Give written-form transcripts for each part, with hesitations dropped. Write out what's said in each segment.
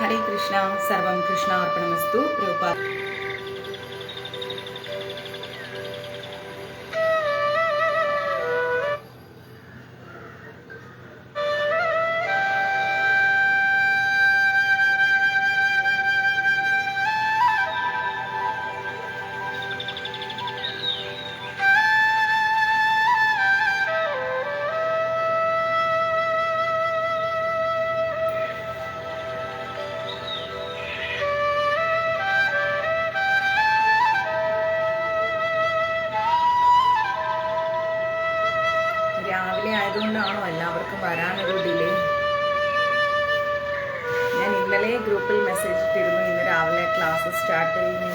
हरे कृष्णा सर्वं कृष्णार्पणमस्तु प्रभुपाद। രാവിലെ ആയതുകൊണ്ടാണോ എല്ലാവർക്കും വരാനൊരു ഡിലേ? ഞാൻ ഇന്നലെ ഗ്രൂപ്പിൽ മെസ്സേജ് ഇട്ടിരുന്നു, ഇന്ന് രാവിലെ ക്ലാസ് സ്റ്റാർട്ട് ചെയ്യുന്നു.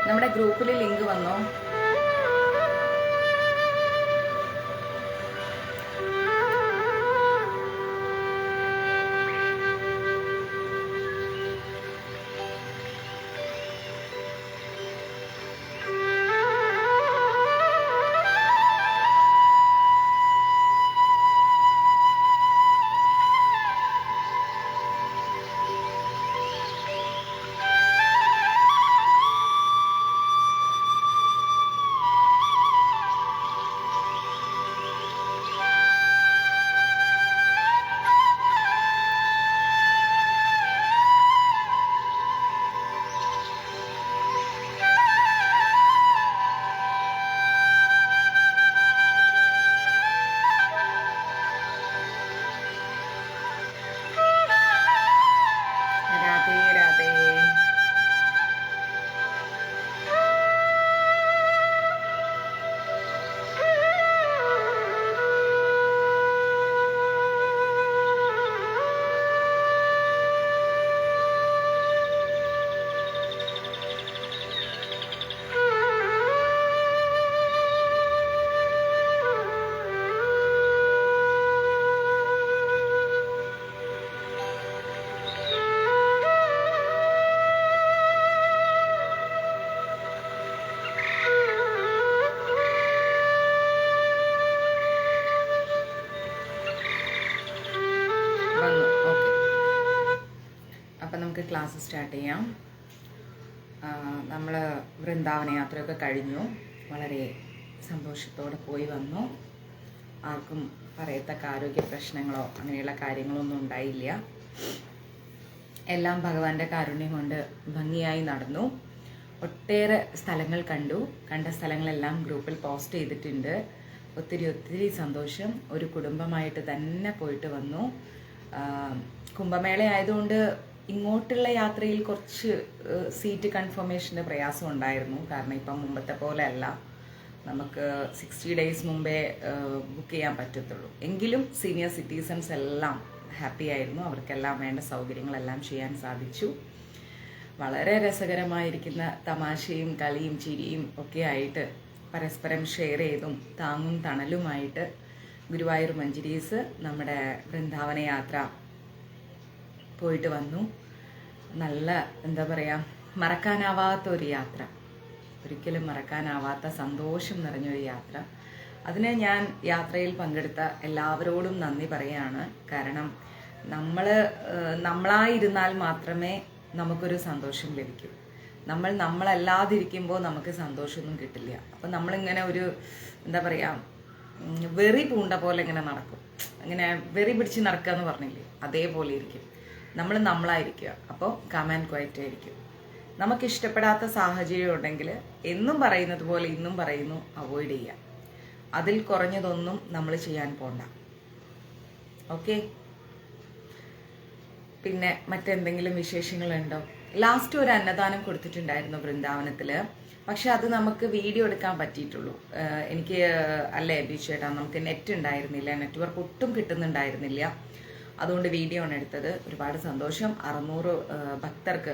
നമ്മുടെ ഗ്രൂപ്പിൽ ലിങ്ക് വന്നോ? നമുക്ക് ക്ലാസ് സ്റ്റാർട്ട് ചെയ്യാം. നമ്മൾ വൃന്ദാവന യാത്രയൊക്കെ കഴിഞ്ഞു, വളരെ സന്തോഷത്തോടെ പോയി വന്നു. ആർക്കും പറയത്തക്ക ആരോഗ്യ പ്രശ്നങ്ങളോ അങ്ങനെയുള്ള കാര്യങ്ങളൊന്നും ഉണ്ടായില്ല. എല്ലാം ഭഗവാന്റെ കാരുണ്യം കൊണ്ട് ഭംഗിയായി നടന്നു. ഒട്ടേറെ സ്ഥലങ്ങൾ കണ്ട സ്ഥലങ്ങളെല്ലാം ഗ്രൂപ്പിൽ പോസ്റ്റ് ചെയ്തിട്ടുണ്ട്. ഒത്തിരി സന്തോഷം. ഒരു കുടുംബമായിട്ട് തന്നെ പോയിട്ട് വന്നു. കുംഭമേള ആയതുകൊണ്ട് ഇങ്ങോട്ടുള്ള യാത്രയിൽ കുറച്ച് സീറ്റ് കൺഫർമേഷന് പ്രയാസം ഉണ്ടായിരുന്നു. കാരണം ഇപ്പം മുമ്പത്തെ പോലെ അല്ല, നമുക്ക് 60 days മുമ്പേ ബുക്ക് ചെയ്യാൻ പറ്റത്തുള്ളൂ. എങ്കിലും സീനിയർ സിറ്റിസൺസ് എല്ലാം ഹാപ്പി ആയിരുന്നു. അവർക്കെല്ലാം വേണ്ട സൗകര്യങ്ങളെല്ലാം ചെയ്യാൻ സാധിച്ചു. വളരെ രസകരമായിരിക്കുന്ന തമാശയും കളിയും ചിരിയും ഒക്കെ ആയിട്ട് പരസ്പരം ഷെയർ ചെയ്തും താങ്ങും തണലുമായിട്ട് ഗുരുവായൂർ മഞ്ജരീസ് നമ്മുടെ വൃന്ദാവന യാത്ര പോയിട്ട് വന്നു. നല്ല എന്താ പറയുക, മറക്കാനാവാത്ത ഒരു യാത്ര, ഒരിക്കലും മറക്കാനാവാത്ത സന്തോഷം നിറഞ്ഞൊരു യാത്ര. അതിന് ഞാൻ യാത്രയിൽ പങ്കെടുത്ത എല്ലാവരോടും നന്ദി പറയാണ്. കാരണം നമ്മളായിരുന്നാൽ മാത്രമേ നമുക്കൊരു സന്തോഷം ലഭിക്കൂ. നമ്മളല്ലാതിരിക്കുമ്പോൾ നമുക്ക് സന്തോഷമൊന്നും കിട്ടില്ല. അപ്പം നമ്മളിങ്ങനെ ഒരു എന്താ പറയുക, വെറി പൂണ്ട പോലെ ഇങ്ങനെ നടക്കും. ഇങ്ങനെ വെറി പിടിച്ച് നടക്കുക എന്ന് പറഞ്ഞില്ലേ, അതേപോലെ ഇരിക്കും. നമ്മളായിരിക്കുക. അപ്പോൾ കാം ആൻഡ് ക്വയറ്റ് ആയിരിക്കും. നമുക്കിഷ്ടപ്പെടാത്ത സാഹചര്യം ഉണ്ടെങ്കിൽ എന്നും പറയുന്നത് പോലെ ഇന്നും പറയുന്നു, അവോയ്ഡ് ചെയ്യുക. അതിൽ കുറഞ്ഞതൊന്നും നമ്മൾ ചെയ്യാൻ പോണ്ട. ഓക്കെ, പിന്നെ മറ്റെന്തെങ്കിലും വിശേഷങ്ങളുണ്ടോ? ലാസ്റ്റ് ഒരു അന്നദാനം കൊടുത്തിട്ടുണ്ടായിരുന്നു വൃന്ദാവനത്തിൽ. പക്ഷെ അത് നമുക്ക് വീഡിയോ എടുക്കാൻ പറ്റിയിട്ടുള്ളൂ. എനിക്ക് അല്ലേ ബീച്ചേട്ടാ, നമുക്ക് നെറ്റ് ഉണ്ടായിരുന്നില്ല, നെറ്റ്വർക്ക് ഒട്ടും കിട്ടുന്നുണ്ടായിരുന്നില്ല. അതുകൊണ്ട് വീഡിയോ ആണ് എടുത്തത്. ഒരുപാട് സന്തോഷം. 600 ഭക്തർക്ക്,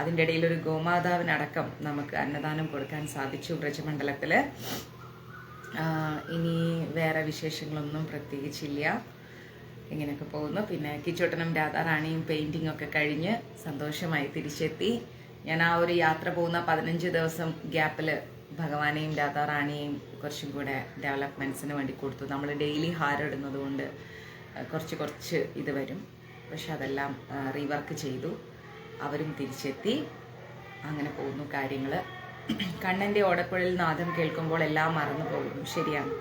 അതിൻ്റെ ഇടയിൽ ഒരു ഗോമാതാവിനടക്കം നമുക്ക് അന്നദാനം കൊടുക്കാൻ സാധിച്ചു വ്രജമണ്ഡലത്തിൽ. ഇനി വേറെ വിശേഷങ്ങളൊന്നും പ്രത്യേകിച്ചില്ല. ഇങ്ങനെയൊക്കെ പോകുന്നു. പിന്നെ കിച്ചോട്ടനും രാധാറാണിയും പെയിൻറ്റിംഗ് ഒക്കെ കഴിഞ്ഞ് സന്തോഷമായി തിരിച്ചെത്തി. ഞാൻ ആ ഒരു യാത്ര പോകുന്ന 15 ദിവസം ഗ്യാപ്പിൽ ഭഗവാനെയും രാധാറാണിയെയും കുറച്ചും കൂടെ ഡെവലപ്മെൻറ്റ്സിന് വേണ്ടി കൊടുത്തു. നമ്മൾ ഡെയിലി ഹാരം ഇടുന്നത് കൊണ്ട് കുറച്ച് ഇത് വരും. പക്ഷെ അതെല്ലാം റീവർക്ക് ചെയ്തു. അവരും തിരിച്ചെത്തി. അങ്ങനെ പോകുന്നു കാര്യങ്ങൾ. കണ്ണൻ്റെ ഓടക്കുഴൽ നാദം കേൾക്കുമ്പോൾ എല്ലാം മറന്നു പോകുന്നു. ശരിയാണ്.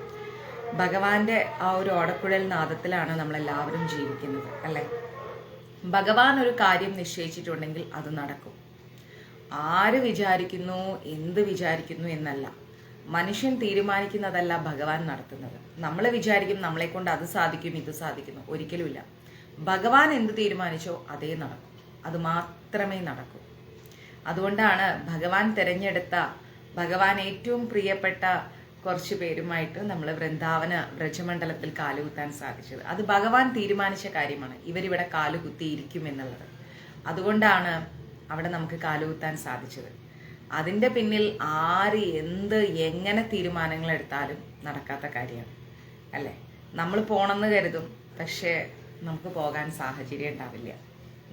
ഭഗവാന്റെ ആ ഒരു ഓടക്കുഴൽ നാദത്തിലാണ് നമ്മളെല്ലാവരും ജീവിക്കുന്നത്, അല്ലേ? ഭഗവാൻ ഒരു കാര്യം നിശ്ചയിച്ചിട്ടുണ്ടെങ്കിൽ അത് നടക്കും. ആര് വിചാരിക്കുന്നു, എന്ത് വിചാരിക്കുന്നു എന്നല്ല. മനുഷ്യൻ തീരുമാനിക്കുന്നതല്ല ഭഗവാൻ നടത്തുന്നത്. നമ്മൾ വിചാരിക്കും നമ്മളെ കൊണ്ട് അത് സാധിക്കും, ഇത് സാധിക്കുന്നു. ഒരിക്കലുമില്ല. ഭഗവാൻ എന്ത് തീരുമാനിച്ചോ അതേ നടക്കും. അത് മാത്രമേ നടക്കൂ. അതുകൊണ്ടാണ് ഭഗവാൻ തിരഞ്ഞെടുത്ത, ഭഗവാൻ ഏറ്റവും പ്രിയപ്പെട്ട കുറച്ച് പേരുമായിട്ട് നമ്മൾ വൃന്ദാവന വ്രജമണ്ഡലത്തിൽ കാലുകുത്താൻ സാധിച്ചത്. അത് ഭഗവാൻ തീരുമാനിച്ച കാര്യമാണ്. ഇവരിവിടെ കാലുകുത്തിയിരിക്കും എന്നുള്ളത്. അതുകൊണ്ടാണ് അവിടെ നമുക്ക് കാലുകുത്താൻ സാധിച്ചത്. അതിൻ്റെ പിന്നിൽ ആര് എന്ത് എങ്ങനെ തീരുമാനങ്ങൾ എടുത്താലും നടക്കാത്ത കാര്യമാണ്, അല്ലേ? നമ്മൾ പോണെന്ന് കരുതും, പക്ഷേ നമുക്ക് പോകാൻ സാഹചര്യം ഉണ്ടാവില്ല.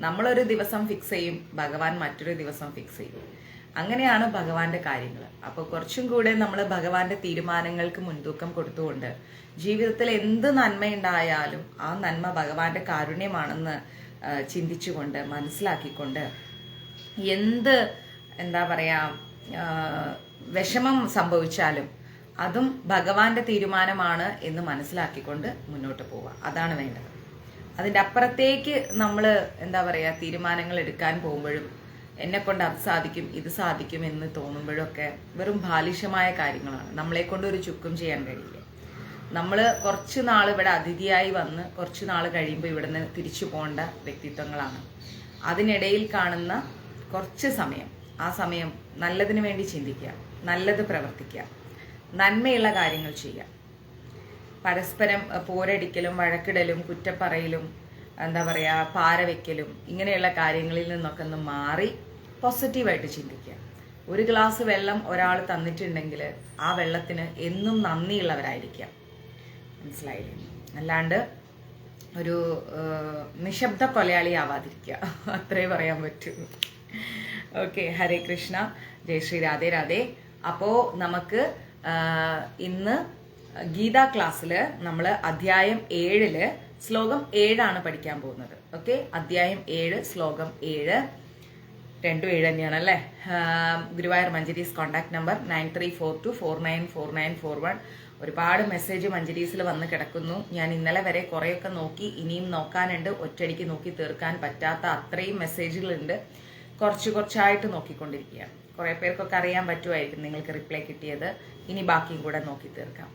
നമ്മളൊരു ദിവസം ഫിക്സ് ചെയ്യും, ഭഗവാൻ മറ്റൊരു ദിവസം ഫിക്സ് ചെയ്യും. അങ്ങനെയാണ് ഭഗവാന്റെ കാര്യങ്ങൾ. അപ്പോൾ കുറച്ചും കൂടെ നമ്മൾ ഭഗവാന്റെ തീരുമാനങ്ങൾക്ക് മുൻതൂക്കം കൊടുത്തുകൊണ്ട് ജീവിതത്തിൽ എന്ത് നന്മയുണ്ടായാലും ആ നന്മ ഭഗവാന്റെ കാരുണ്യമാണെന്ന് ചിന്തിച്ചുകൊണ്ട് മനസ്സിലാക്കിക്കൊണ്ട് എന്ത് എന്താ പറയുക വിഷമം സംഭവിച്ചാലും അതും ഭഗവാന്റെ തീരുമാനമാണ് എന്ന് മനസ്സിലാക്കിക്കൊണ്ട് മുന്നോട്ട് പോവുക. അതാണ് വേണ്ടത്. അതിൻ്റെ അപ്പുറത്തേക്ക് നമ്മൾ എന്താ പറയുക തീരുമാനങ്ങൾ എടുക്കാൻ പോകുമ്പോഴും എന്നെ കൊണ്ട് അത് സാധിക്കും ഇത് സാധിക്കും എന്ന് തോന്നുമ്പോഴൊക്കെ വെറും ബാലിശമായ കാര്യങ്ങളാണ്. നമ്മളെ കൊണ്ട് ഒരു ചുക്കും ചെയ്യാൻ കഴിയില്ല. നമ്മൾ കുറച്ച് നാൾ ഇവിടെ അതിഥിയായി വന്ന് കുറച്ച് നാൾ കഴിയുമ്പോൾ ഇവിടെ നിന്ന് തിരിച്ചു പോകേണ്ട വ്യക്തിത്വങ്ങളാണ്. അതിനിടയിൽ കാണുന്ന കുറച്ച് സമയം, ആ സമയം നല്ലതിന് വേണ്ടി ചിന്തിക്കുക, നല്ലത് പ്രവർത്തിക്കുക, നന്മയുള്ള കാര്യങ്ങൾ ചെയ്യുക. പരസ്പരം പോരടിക്കലും വഴക്കിടലും കുറ്റപ്പറയലും എന്താ പറയുക പാര വെക്കലും ഇങ്ങനെയുള്ള കാര്യങ്ങളിൽ നിന്നൊക്കെ ഒന്ന് മാറി പോസിറ്റീവായിട്ട് ചിന്തിക്കുക. ഒരു ഗ്ലാസ് വെള്ളം ഒരാൾ തന്നിട്ടുണ്ടെങ്കിൽ ആ വെള്ളത്തിന് എന്നും നന്ദിയുള്ളവരായിരിക്കുക. മനസ്സിലായില്ലേ? അല്ലാണ്ട് ഒരു നിശബ്ദ കൊലയാളി ആവാതിരിക്കുക. അത്രേ പറയാൻ പറ്റൂ. ഓക്കെ, ഹരേ കൃഷ്ണ, ജയ് ശ്രീ രാധേ രാധേ. അപ്പോൾ നമുക്ക് ഇന്ന് ഗീതാ ക്ലാസ്സിൽ നമ്മൾ അധ്യായം 7 ശ്ലോകം 7 പഠിക്കാൻ പോകുന്നത്. ഓക്കെ, അധ്യായം 7 ശ്ലോകം 7 രണ്ടും 7 തന്നെയാണല്ലേ. Guruvayur Manjaris contact number 9342494941. ഒരുപാട് മെസ്സേജ് മഞ്ജരീസിൽ വന്ന് കിടക്കുന്നു. ഞാൻ ഇന്നലെ വരെ കുറേയൊക്കെ നോക്കി, ഇനിയും നോക്കാനുണ്ട്. ഒറ്റയടിക്ക് നോക്കി തീർക്കാൻ പറ്റാത്ത അത്രയും മെസ്സേജുകളുണ്ട്. കുറച്ചായിട്ട് നോക്കിക്കൊണ്ടിരിക്കുകയാണ്. കുറേ പേർക്കൊക്കെ അറിയാൻ പറ്റുമായിരിക്കും നിങ്ങൾക്ക് റിപ്ലൈ കിട്ടിയത്. ഇനി ബാക്കിയും കൂടെ നോക്കി തീർക്കാം.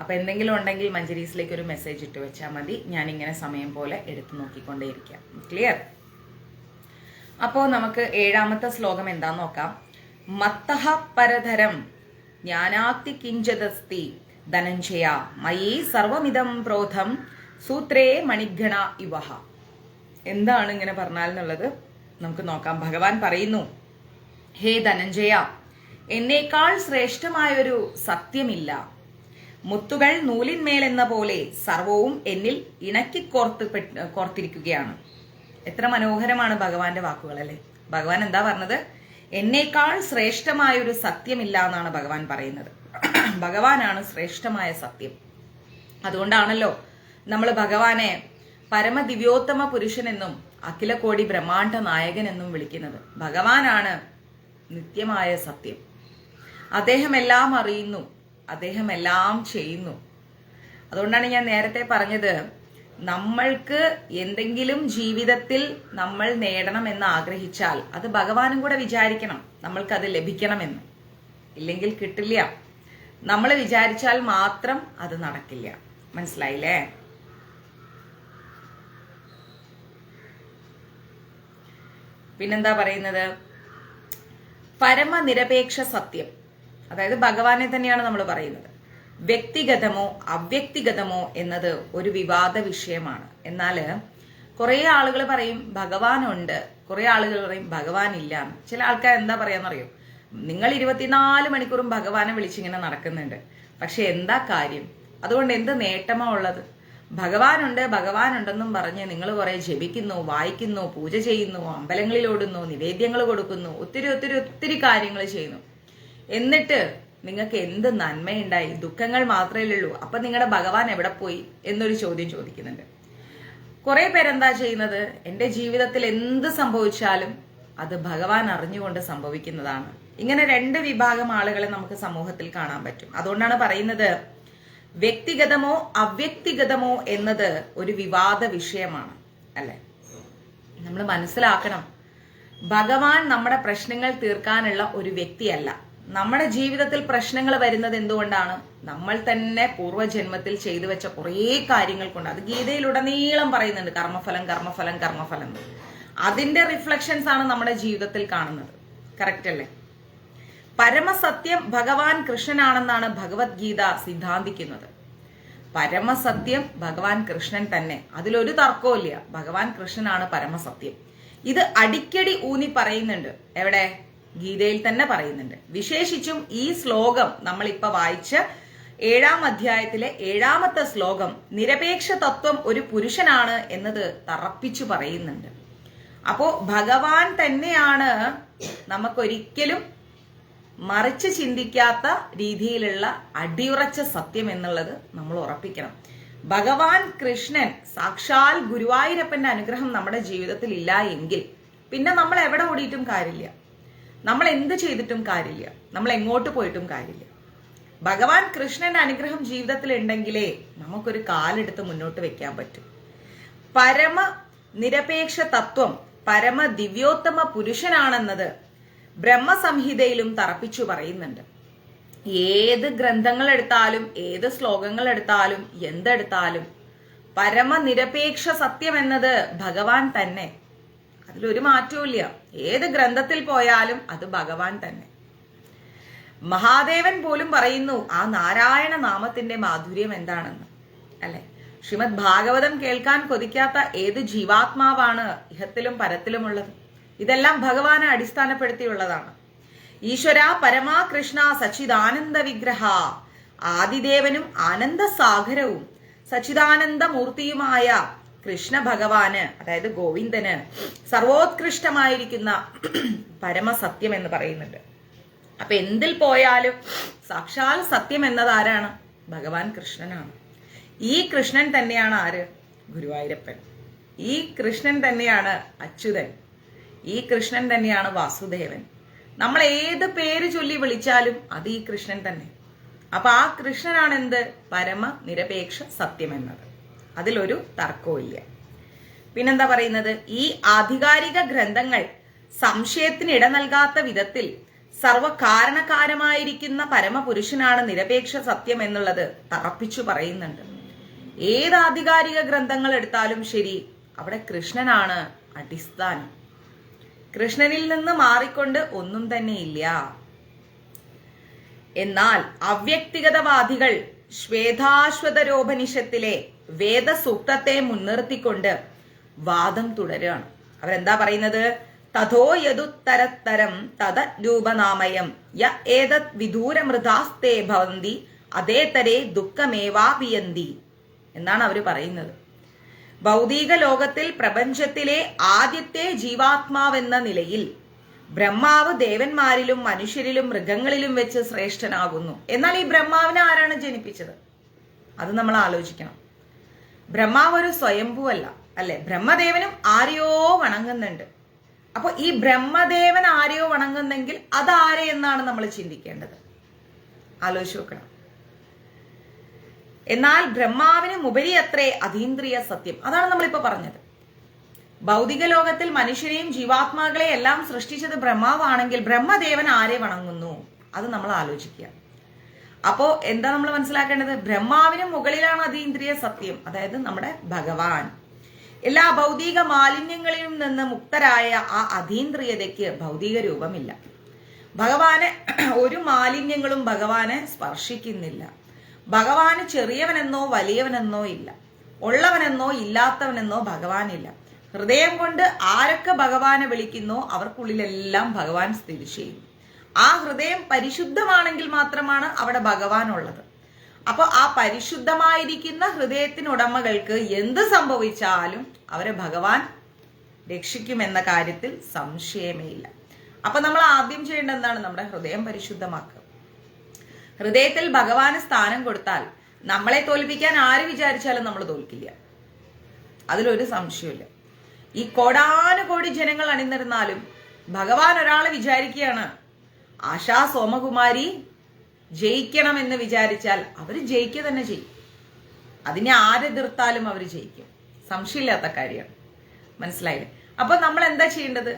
അപ്പം എന്തെങ്കിലും ഉണ്ടെങ്കിൽ മഞ്ജരീസിലേക്ക് ഒരു മെസ്സേജ് ഇട്ട് വെച്ചാൽ മതി. ഞാനിങ്ങനെ സമയം പോലെ എടുത്ത് നോക്കിക്കൊണ്ടേയിരിക്കാം. ക്ലിയർ? അപ്പോൾ നമുക്ക് 7ാമത്തെ ശ്ലോകം എന്താന്ന് നോക്കാം. മത്തഃ പരധരം ജ്ഞാനാത്തി കിഞ്ചതസ്തി ധനഞ്ജയ മയീ സർവമിതം പ്രോധം സൂത്രേ മണിഗണ ഇവഹ. എന്താണ് ഇങ്ങനെ പറഞ്ഞാൽ എന്നുള്ളത് നമുക്ക് നോക്കാം. ഭഗവാൻ പറയുന്നു, ഹേ ധനഞ്ജയ, എന്നേക്കാൾ ശ്രേഷ്ഠമായൊരു സത്യമില്ല. മുത്തുകൾ നൂലിന്മേലെന്ന പോലെ സർവവും എന്നിൽ ഇണക്കി കോർത്തിരിക്കുകയാണ്. എത്ര മനോഹരമാണ് ഭഗവാന്റെ വാക്കുകൾ, അല്ലേ? ഭഗവാൻ എന്താ പറഞ്ഞത്? എന്നേക്കാൾ ശ്രേഷ്ഠമായൊരു സത്യമില്ല എന്നാണ് ഭഗവാൻ പറയുന്നത്. ഭഗവാനാണ് ശ്രേഷ്ഠമായ സത്യം. അതുകൊണ്ടാണല്ലോ നമ്മൾ ഭഗവാനെ പരമദിവ്യോത്തമ പുരുഷനെന്നും അഖില കോടി ബ്രഹ്മാണ്ഡ നായകൻ എന്നും വിളിക്കുന്നത്. ഭഗവാനാണ് നിത്യമായ സത്യം. അദ്ദേഹം എല്ലാം അറിയുന്നു, അദ്ദേഹം എല്ലാം ചെയ്യുന്നു. അതുകൊണ്ടാണ് ഞാൻ നേരത്തെ പറഞ്ഞത്, നമ്മൾക്ക് എന്തെങ്കിലും ജീവിതത്തിൽ നമ്മൾ നേടണമെന്ന് ആഗ്രഹിച്ചാൽ അത് ഭഗവാനും കൂടെ വിചാരിക്കണം നമ്മൾക്കത് ലഭിക്കണമെന്ന്. ഇല്ലെങ്കിൽ കിട്ടില്ല. നമ്മൾ വിചാരിച്ചാൽ മാത്രം അത് നടക്കില്ല. മനസ്സിലായില്ലേ? പിന്നെന്താ പറയുന്നത്? പരമനിരപേക്ഷ സത്യം. അതായത് ഭഗവാനെ തന്നെയാണ് നമ്മൾ പറയുന്നത്. വ്യക്തിഗതമോ അവ്യക്തിഗതമോ എന്നത് ഒരു വിവാദ വിഷയമാണ്. എന്നാൽ കുറെ ആളുകൾ പറയും ഭഗവാനുണ്ട്, കുറെ ആളുകൾ പറയും ഭഗവാൻ ഇല്ല. ചില ആൾക്കാർ എന്താ പറയാന്നറിയോ, നിങ്ങൾ 24 മണിക്കൂറും ഭഗവാനെ വിളിച്ചിങ്ങനെ നടക്കുന്നുണ്ട്, പക്ഷെ എന്താ കാര്യം? അതുകൊണ്ട് എന്ത് നേട്ടമാ ഉള്ളത്? ഭഗവാനുണ്ടെന്നും പറഞ്ഞ് നിങ്ങൾ കുറെ ജപിക്കുന്നു, വായിക്കുന്നു, പൂജ ചെയ്യുന്നു, അമ്പലങ്ങളിൽ ഓടുന്നു, നിവേദ്യങ്ങൾ കൊടുക്കുന്നു, ഒത്തിരി കാര്യങ്ങൾ ചെയ്യുന്നു. എന്നിട്ട് നിങ്ങൾക്ക് എന്ത് നന്മയുണ്ടായി? ദുഃഖങ്ങൾ മാത്രമേ ഉള്ളൂ. അപ്പൊ നിങ്ങളുടെ ഭഗവാൻ എവിടെ പോയി എന്നൊരു ചോദ്യം ചോദിക്കുന്നുണ്ട്. കുറെ പേരെന്താ ചെയ്യുന്നത്? എന്റെ ജീവിതത്തിൽ എന്ത് സംഭവിച്ചാലും അത് ഭഗവാൻ അറിഞ്ഞുകൊണ്ട് സംഭവിക്കുന്നതാണ്. ഇങ്ങനെ 2 വിഭാഗം ആളുകളെ നമുക്ക് സമൂഹത്തിൽ കാണാൻ പറ്റും. അതുകൊണ്ടാണ് പറയുന്നത് വ്യക്തിഗതമോ അവ്യക്തിഗതമോ എന്നത് ഒരു വിവാദ വിഷയമാണ്, അല്ലെ? നമ്മൾ മനസ്സിലാക്കണം, ഭഗവാൻ നമ്മുടെ പ്രശ്നങ്ങൾ തീർക്കാനുള്ള ഒരു വ്യക്തിയല്ല. നമ്മുടെ ജീവിതത്തിൽ പ്രശ്നങ്ങൾ വരുന്നത് എന്തുകൊണ്ടാണ്? നമ്മൾ തന്നെ പൂർവ്വജന്മത്തിൽ ചെയ്തു വെച്ച കുറേ കാര്യങ്ങൾ കൊണ്ട്. അത് ഗീതയിലുടനീളം പറയുന്നുണ്ട്, കർമ്മഫലം കർമ്മഫലം കർമ്മഫലം. അതിന്റെ റിഫ്ലക്ഷൻസ് ആണ് നമ്മുടെ ജീവിതത്തിൽ കാണുന്നത്. കറക്റ്റ് അല്ലേ? പരമസത്യം ഭഗവാൻ കൃഷ്ണനാണെന്നാണ് ഭഗവത്ഗീത സിദ്ധാന്തിക്കുന്നത്. പരമസത്യം ഭഗവാൻ കൃഷ്ണൻ തന്നെ, അതിലൊരു തർക്കവും ഇല്ല. ഭഗവാൻ കൃഷ്ണനാണ് പരമസത്യം. ഇത് അടിക്കടി ഊന്നി പറയുന്നുണ്ട്. എവിടെ? ഗീതയിൽ തന്നെ പറയുന്നുണ്ട്. വിശേഷിച്ചും ഈ ശ്ലോകം നമ്മളിപ്പോ വായിച്ച 7-ാം അധ്യായത്തിലെ 7-ാമത്തെ ശ്ലോകം നിരപേക്ഷ തത്വം ഒരു പുരുഷനാണ് എന്നത് തറപ്പിച്ചു പറയുന്നുണ്ട്. അപ്പോ ഭഗവാൻ തന്നെയാണ് നമുക്കൊരിക്കലും മറിച്ച് ചിന്തിക്കാത്ത രീതിയിലുള്ള അടിയുറച്ച സത്യം എന്നുള്ളത് നമ്മൾ ഉറപ്പിക്കണം. ഭഗവാൻ കൃഷ്ണൻ സാക്ഷാൽ ഗുരുവായൂരപ്പന്റെ അനുഗ്രഹം നമ്മുടെ ജീവിതത്തിൽ ഇല്ല എങ്കിൽ പിന്നെ നമ്മൾ എവിടെ ഓടിയിട്ടും കാര്യമില്ല, നമ്മൾ എന്ത് ചെയ്തിട്ടും കാര്യമില്ല, നമ്മൾ എങ്ങോട്ട് പോയിട്ടും കാര്യമില്ല. ഭഗവാൻ കൃഷ്ണന്റെ അനുഗ്രഹം ജീവിതത്തിൽ ഉണ്ടെങ്കിലേ നമുക്കൊരു കാലെടുത്ത് മുന്നോട്ട് വെക്കാൻ പറ്റും. പരമ നിരപേക്ഷ തത്വം പരമ ദിവ്യോത്തമ പുരുഷനാണെന്നത് ബ്രഹ്മസംഹിതയിലും തറപ്പിച്ചു പറയുന്നുണ്ട്. ഏത് ഗ്രന്ഥങ്ങൾ എടുത്താലും ഏത് ശ്ലോകങ്ങൾ എടുത്താലും എന്തെടുത്താലും പരമനിരപേക്ഷ സത്യം എന്നത് ഭഗവാൻ തന്നെ. അതിലൊരു മാറ്റവും ഇല്ല. ഏത് ഗ്രന്ഥത്തിൽ പോയാലും അത് ഭഗവാൻ തന്നെ. മഹാദേവൻ പോലും പറയുന്നു ആ നാരായണ നാമത്തിന്റെ മാധുര്യം എന്താണെന്ന്, അല്ലെ? ശ്രീമദ് ഭാഗവതം കേൾക്കാൻ കൊതിക്കാത്ത ഏത് ജീവാത്മാവാണ് ഇഹത്തിലും പരത്തിലുമുള്ളത്? ഇതെല്ലാം ഭഗവാനെ അടിസ്ഥാനപ്പെടുത്തിയുള്ളതാണ്. ഈശ്വര പരമാ കൃഷ്ണ സച്ചിദാനന്ദ വിഗ്രഹ, ആദിദേവനും ആനന്ദസാഗരവും സച്ചിദാനന്ദ മൂർത്തിയുമായ കൃഷ്ണ ഭഗവാന്, അതായത് ഗോവിന്ദന് സർവോത്കൃഷ്ടമായിരിക്കുന്ന പരമസത്യം എന്ന് പറയുന്നുണ്ട്. അപ്പൊ എന്തിൽ പോയാലും സാക്ഷാൽ സത്യം എന്നത് ആരാണ്? ഭഗവാൻ കൃഷ്ണനാണ്. ഈ കൃഷ്ണൻ തന്നെയാണ് ആര്? ഗുരുവായൂരപ്പൻ. ഈ കൃഷ്ണൻ തന്നെയാണ് അച്യുതൻ. ഈ കൃഷ്ണൻ തന്നെയാണ് വാസുദേവൻ. നമ്മൾ ഏത് പേര് ചൊല്ലി വിളിച്ചാലും അത് ഈ കൃഷ്ണൻ തന്നെ. അപ്പൊ ആ കൃഷ്ണനാണ് എന്ത്? പരമ നിരപേക്ഷ സത്യം എന്നത്. അതിലൊരു തർക്കവും ഇല്ല. പിന്നെന്താ പറയുന്നത്? ഈ ആധികാരിക ഗ്രന്ഥങ്ങൾ സംശയത്തിന് ഇട നൽകാത്ത വിധത്തിൽ സർവകാരണകാരമായിരിക്കുന്ന പരമപുരുഷനാണ് നിരപേക്ഷ സത്യം എന്നുള്ളത് തറപ്പിച്ചു പറയുന്നുണ്ട്. ഏത് ആധികാരിക ഗ്രന്ഥങ്ങൾ എടുത്താലും ശരി, അവിടെ കൃഷ്ണനാണ് അടിസ്ഥാനം. കൃഷ്ണനിൽ നിന്ന് മാറിക്കൊണ്ട് ഒന്നും തന്നെ ഇല്ല. എന്നാൽ അവ്യക്തിഗതവാദികൾ ശ്വേതാശ്വതരോപനിഷത്തിലെ വേദസൂക്തത്തെ മുൻനിർത്തിക്കൊണ്ട് വാദം തുടരുകയാണ്. അവരെന്താ പറയുന്നത്? തഥോ യദുത്തരത്തരം തദ രൂപനാമയം യ ഏതത് വിദൂരമൃതാസ്തേ ഭവന്തി അതേതരേ ദുഃഖമേവാപിയന്തി എന്നാണ് അവർ പറയുന്നത്. ഭൗതിക ലോകത്തിൽ പ്രപഞ്ചത്തിലെ ആദ്യത്തെ ജീവാത്മാവെന്ന നിലയിൽ ബ്രഹ്മാവ് ദേവന്മാരിലും മനുഷ്യരിലും മൃഗങ്ങളിലും വെച്ച് ശ്രേഷ്ഠനാകുന്നു. എന്നാൽ ഈ ബ്രഹ്മാവിനെ ആരാണ് ജനിപ്പിച്ചത്? അത് നമ്മൾ ആലോചിക്കണം. ബ്രഹ്മാവ് ഒരു സ്വയംഭൂവല്ല, അല്ലെ? ബ്രഹ്മദേവനും ആരെയോ വണങ്ങുന്നുണ്ട്. അപ്പൊ ഈ ബ്രഹ്മദേവൻ ആരെയോ വണങ്ങുന്നെങ്കിൽ അതാരെ എന്നാണ് നമ്മൾ ചിന്തിക്കേണ്ടത്. ആലോചിച്ച് നോക്കണം. എന്നാൽ ബ്രഹ്മാവിന് ഉപരി അത്രേ അതീന്ദ്രിയ സത്യം. അതാണ് നമ്മളിപ്പോ പറഞ്ഞത്. ഭൗതിക ലോകത്തിൽ മനുഷ്യരെയും ജീവാത്മാക്കളെയും എല്ലാം സൃഷ്ടിച്ചത് ബ്രഹ്മാവാണെങ്കിൽ ബ്രഹ്മദേവൻ ആരെ വണങ്ങുന്നു? അത് നമ്മൾ ആലോചിക്കുക. അപ്പോ എന്താ നമ്മൾ മനസ്സിലാക്കേണ്ടത്? ബ്രഹ്മാവിന് മുകളിലാണ് അതീന്ദ്രിയ സത്യം, അതായത് നമ്മുടെ ഭഗവാൻ. എല്ലാ ഭൗതിക മാലിന്യങ്ങളിലും നിന്ന് മുക്തരായ ആ അതീന്ദ്രിയതയ്ക്ക് ഭൗതിക രൂപമില്ല. ഭഗവാന് ഒരു മാലിന്യങ്ങളും ഭഗവാനെ സ്പർശിക്കുന്നില്ല. ഭഗവാന് ചെറിയവനെന്നോ വലിയവനെന്നോ ഇല്ല, ഉള്ളവനെന്നോ ഇല്ലാത്തവനെന്നോ ഭഗവാനില്ല. ഹൃദയം കൊണ്ട് ആരൊക്കെ ഭഗവാനെ വിളിക്കുന്നോ അവർക്കുള്ളിലെല്ലാം ഭഗവാൻ സ്ഥിതി ചെയ്യുന്നു. ആ ഹൃദയം പരിശുദ്ധമാണെങ്കിൽ മാത്രമാണ് അവിടെ ഭഗവാൻ ഉള്ളത്. അപ്പൊ ആ പരിശുദ്ധമായിരിക്കുന്ന ഹൃദയത്തിനുടമകൾക്ക് എന്ത് സംഭവിച്ചാലും അവരെ ഭഗവാൻ രക്ഷിക്കുമെന്ന കാര്യത്തിൽ സംശയമേ ഇല്ല. അപ്പൊ നമ്മൾ ആദ്യം ചെയ്യേണ്ടത് എന്താണ്? നമ്മുടെ ഹൃദയം പരിശുദ്ധമാക്കുക. ഹൃദയത്തിൽ ഭഗവാന് സ്ഥാനം കൊടുത്താൽ നമ്മളെ തോൽപ്പിക്കാൻ ആര് വിചാരിച്ചാലും നമ്മൾ തോൽക്കില്ല, അതിലൊരു സംശയമില്ല. ഈ കോടാനുകോടി ജനങ്ങൾ അണിനിരുന്നാലും ഭഗവാൻ ഒരാളെ വിചാരിക്കുകയാണ്, ആശാ സോമകുമാരി ജയിക്കണമെന്ന് വിചാരിച്ചാൽ അവര് ജയിക്കുക തന്നെ ചെയ്യും. അതിനെ ആരെതിർത്താലും അവർ ജയിക്കും, സംശയമില്ലാത്ത കാര്യമാണ്. മനസ്സിലായില്ലേ? അപ്പൊ നമ്മൾ എന്താ ചെയ്യേണ്ടത്?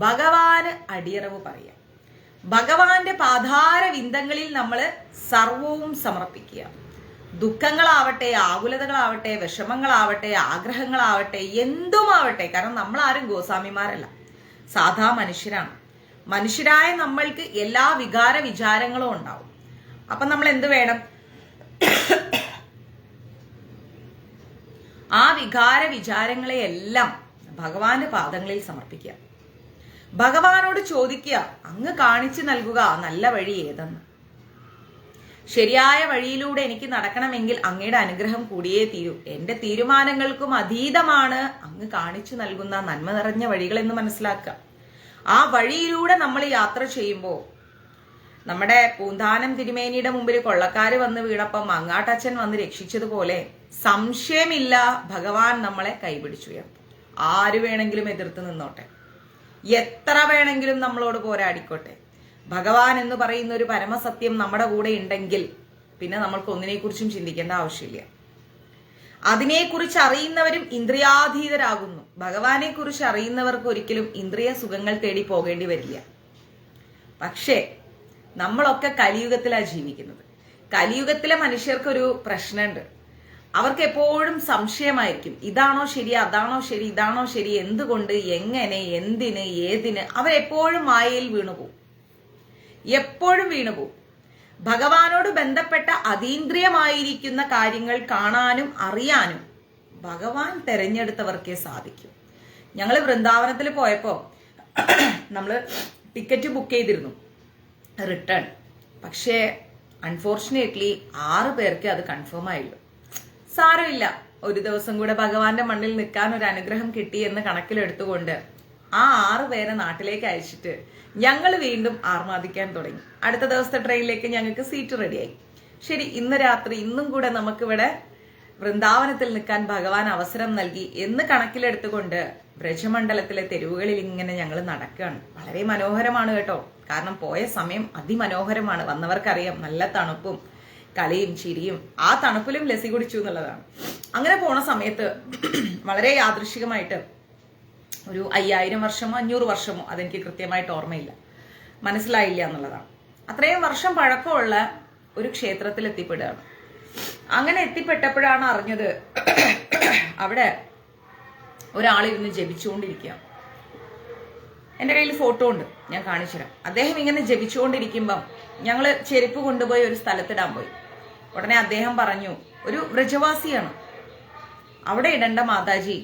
ഭഗവാന് അടിയറവ് പറയാം. ഭഗവാന്റെ പാതാര വിന്ദങ്ങളിൽ നമ്മൾ സർവവും സമർപ്പിക്കുക. ദുഃഖങ്ങളാവട്ടെ, ആകുലതകളാവട്ടെ, വിഷമങ്ങളാവട്ടെ, ആഗ്രഹങ്ങളാവട്ടെ, എന്തുമാവട്ടെ. കാരണം നമ്മൾ ആരും ഗോസ്വാമിമാരല്ല, സാധാ മനുഷ്യരാണ്. മനുഷ്യരായ നമ്മൾക്ക് എല്ലാ വികാര വിചാരങ്ങളും ഉണ്ടാവും. അപ്പൊ നമ്മൾ എന്ത് വേണം? ആ വികാര വിചാരങ്ങളെ എല്ലാം ഭഗവാന്റെ പാദങ്ങളിൽ സമർപ്പിക്കുക. ഭഗവാനോട് ചോദിക്കുക, അങ്ങ് കാണിച്ചു നൽകുക നല്ല വഴി ഏതെന്ന്. ശരിയായ വഴിയിലൂടെ എനിക്ക് നടക്കണമെങ്കിൽ അങ്ങയുടെ അനുഗ്രഹം കൂടിയേ തീരൂ. എന്റെ തീരുമാനങ്ങൾക്കും അതീതമാണ് അങ്ങ് കാണിച്ചു നൽകുന്ന നന്മ നിറഞ്ഞ വഴികൾ എന്ന് മനസ്സിലാക്കുക. ആ വഴിയിലൂടെ നമ്മൾ യാത്ര ചെയ്യുമ്പോൾ നമ്മുടെ പൂന്താനം തിരുമേനിയുടെ മുമ്പിൽ കൊള്ളക്കാര് വന്ന് വീണപ്പം മങ്ങാട്ടച്ഛൻ വന്ന് രക്ഷിച്ചതുപോലെ സംശയമില്ല ഭഗവാൻ നമ്മളെ കൈപിടിച്ചുയർത്തും. ആര് വേണമെങ്കിലും എതിർത്ത് നിന്നോട്ടെ, എത്ര വേണമെങ്കിലും നമ്മളോട് പോരാടിക്കോട്ടെ, ഭഗവാൻ എന്ന് പറയുന്ന ഒരു പരമസത്യം നമ്മുടെ കൂടെ ഉണ്ടെങ്കിൽ പിന്നെ നമ്മൾക്ക് ഒന്നിനെക്കുറിച്ചും ചിന്തിക്കേണ്ട ആവശ്യമില്ല. അതിനെക്കുറിച്ച് അറിയുന്നവരും ഇന്ദ്രിയാധീതരാകുന്നു. ഭഗവാനെ കുറിച്ച് അറിയുന്നവർക്ക് ഒരിക്കലും ഇന്ദ്രിയ സുഖങ്ങൾ തേടി പോകേണ്ടി വരില്ല. പക്ഷേ നമ്മളൊക്കെ കലിയുഗത്തിലാണ് ജീവിക്കുന്നത്. കലിയുഗത്തിലെ മനുഷ്യർക്കൊരു പ്രശ്നമുണ്ട്. അവർക്ക് എപ്പോഴും സംശയമായിരിക്കും, ഇതാണോ ശരി, അതാണോ ശരി, ഇതാണോ ശരി, എന്തുകൊണ്ട്, എങ്ങനെ, എന്തിന്, ഏതിന്. അവരെപ്പോഴും മായയിൽ വീണുപോകും, എപ്പോഴും വീണുപോകും. ഭഗവാനോട് ബന്ധപ്പെട്ട അതീന്ദ്രിയമായിരിക്കുന്ന കാര്യങ്ങൾ കാണാനും അറിയാനും ഭഗവാൻ തെരഞ്ഞെടുത്തവർക്കേ സാധിക്കും. ഞങ്ങൾ വൃന്ദാവനത്തിൽ പോയപ്പോൾ നമ്മൾ ടിക്കറ്റ് ബുക്ക് ചെയ്തിരുന്നു റിട്ടേൺ. പക്ഷേ അൺഫോർച്ചുനേറ്റ്ലി 6 പേർക്ക് അത് കൺഫേം ആയുള്ളൂ. സാരമില്ല, ഒരു ദിവസം കൂടെ ഭഗവാന്റെ മണ്ണിൽ നിൽക്കാൻ ഒരു അനുഗ്രഹം കിട്ടി എന്ന് കണക്കിലെടുത്തുകൊണ്ട് ആ 6 പേരെ നാട്ടിലേക്ക് അയച്ചിട്ട് ഞങ്ങൾ വീണ്ടും ആർമാദിക്കാൻ തുടങ്ങി. അടുത്ത ദിവസത്തെ ട്രെയിനിലേക്ക് ഞങ്ങൾക്ക് സീറ്റ് റെഡിയായി. ശരി, ഇന്ന് രാത്രി ഇന്നും കൂടെ നമുക്കിവിടെ വൃന്ദാവനത്തിൽ നിൽക്കാൻ ഭഗവാൻ അവസരം നൽകി എന്ന് കണക്കിലെടുത്തുകൊണ്ട് ബ്രജമണ്ഡലത്തിലെ തെരുവുകളിൽ ഇങ്ങനെ ഞങ്ങൾ നടക്കുകയാണ്. വളരെ മനോഹരമാണ് കേട്ടോ. കാരണം പോയ സമയം അതിമനോഹരമാണ്. വന്നവർക്കറിയാം, നല്ല തണുപ്പും കളിയും ചിരിയും. ആ തണുപ്പിലും ലസ്സി കുടിച്ചു എന്നുള്ളതാണ്. അങ്ങനെ പോണ സമയത്ത് വളരെ യാദൃശികമായിട്ട് ഒരു 5000 വർഷമോ 500 വർഷമോ അതെനിക്ക് കൃത്യമായിട്ട് ഓർമ്മയില്ല, മനസ്സിലായില്ല എന്നുള്ളതാണ്. അത്രയും വർഷം പഴക്കമുള്ള ഒരു ക്ഷേത്രത്തിൽ എത്തിപ്പെടുകയാണ്. അങ്ങനെ എത്തിപ്പെട്ടപ്പോഴാണ് അറിഞ്ഞത് അവിടെ ഒരാളിരുന്ന് ജപിച്ചുകൊണ്ടിരിക്കുക. എൻ്റെ കയ്യിൽ ഫോട്ടോ ഉണ്ട്, ഞാൻ കാണിച്ചുതരാം. അദ്ദേഹം ഇങ്ങനെ ജപിച്ചുകൊണ്ടിരിക്കുമ്പം ഞങ്ങൾ ചെരുപ്പ് കൊണ്ടുപോയി ഒരു സ്ഥലത്തിടാൻ പോയി. ഉടനെ അദ്ദേഹം പറഞ്ഞു, ഒരു വ്രജവാസിയാണ്, അവിടെ ഇടണ്ട മാതാജി,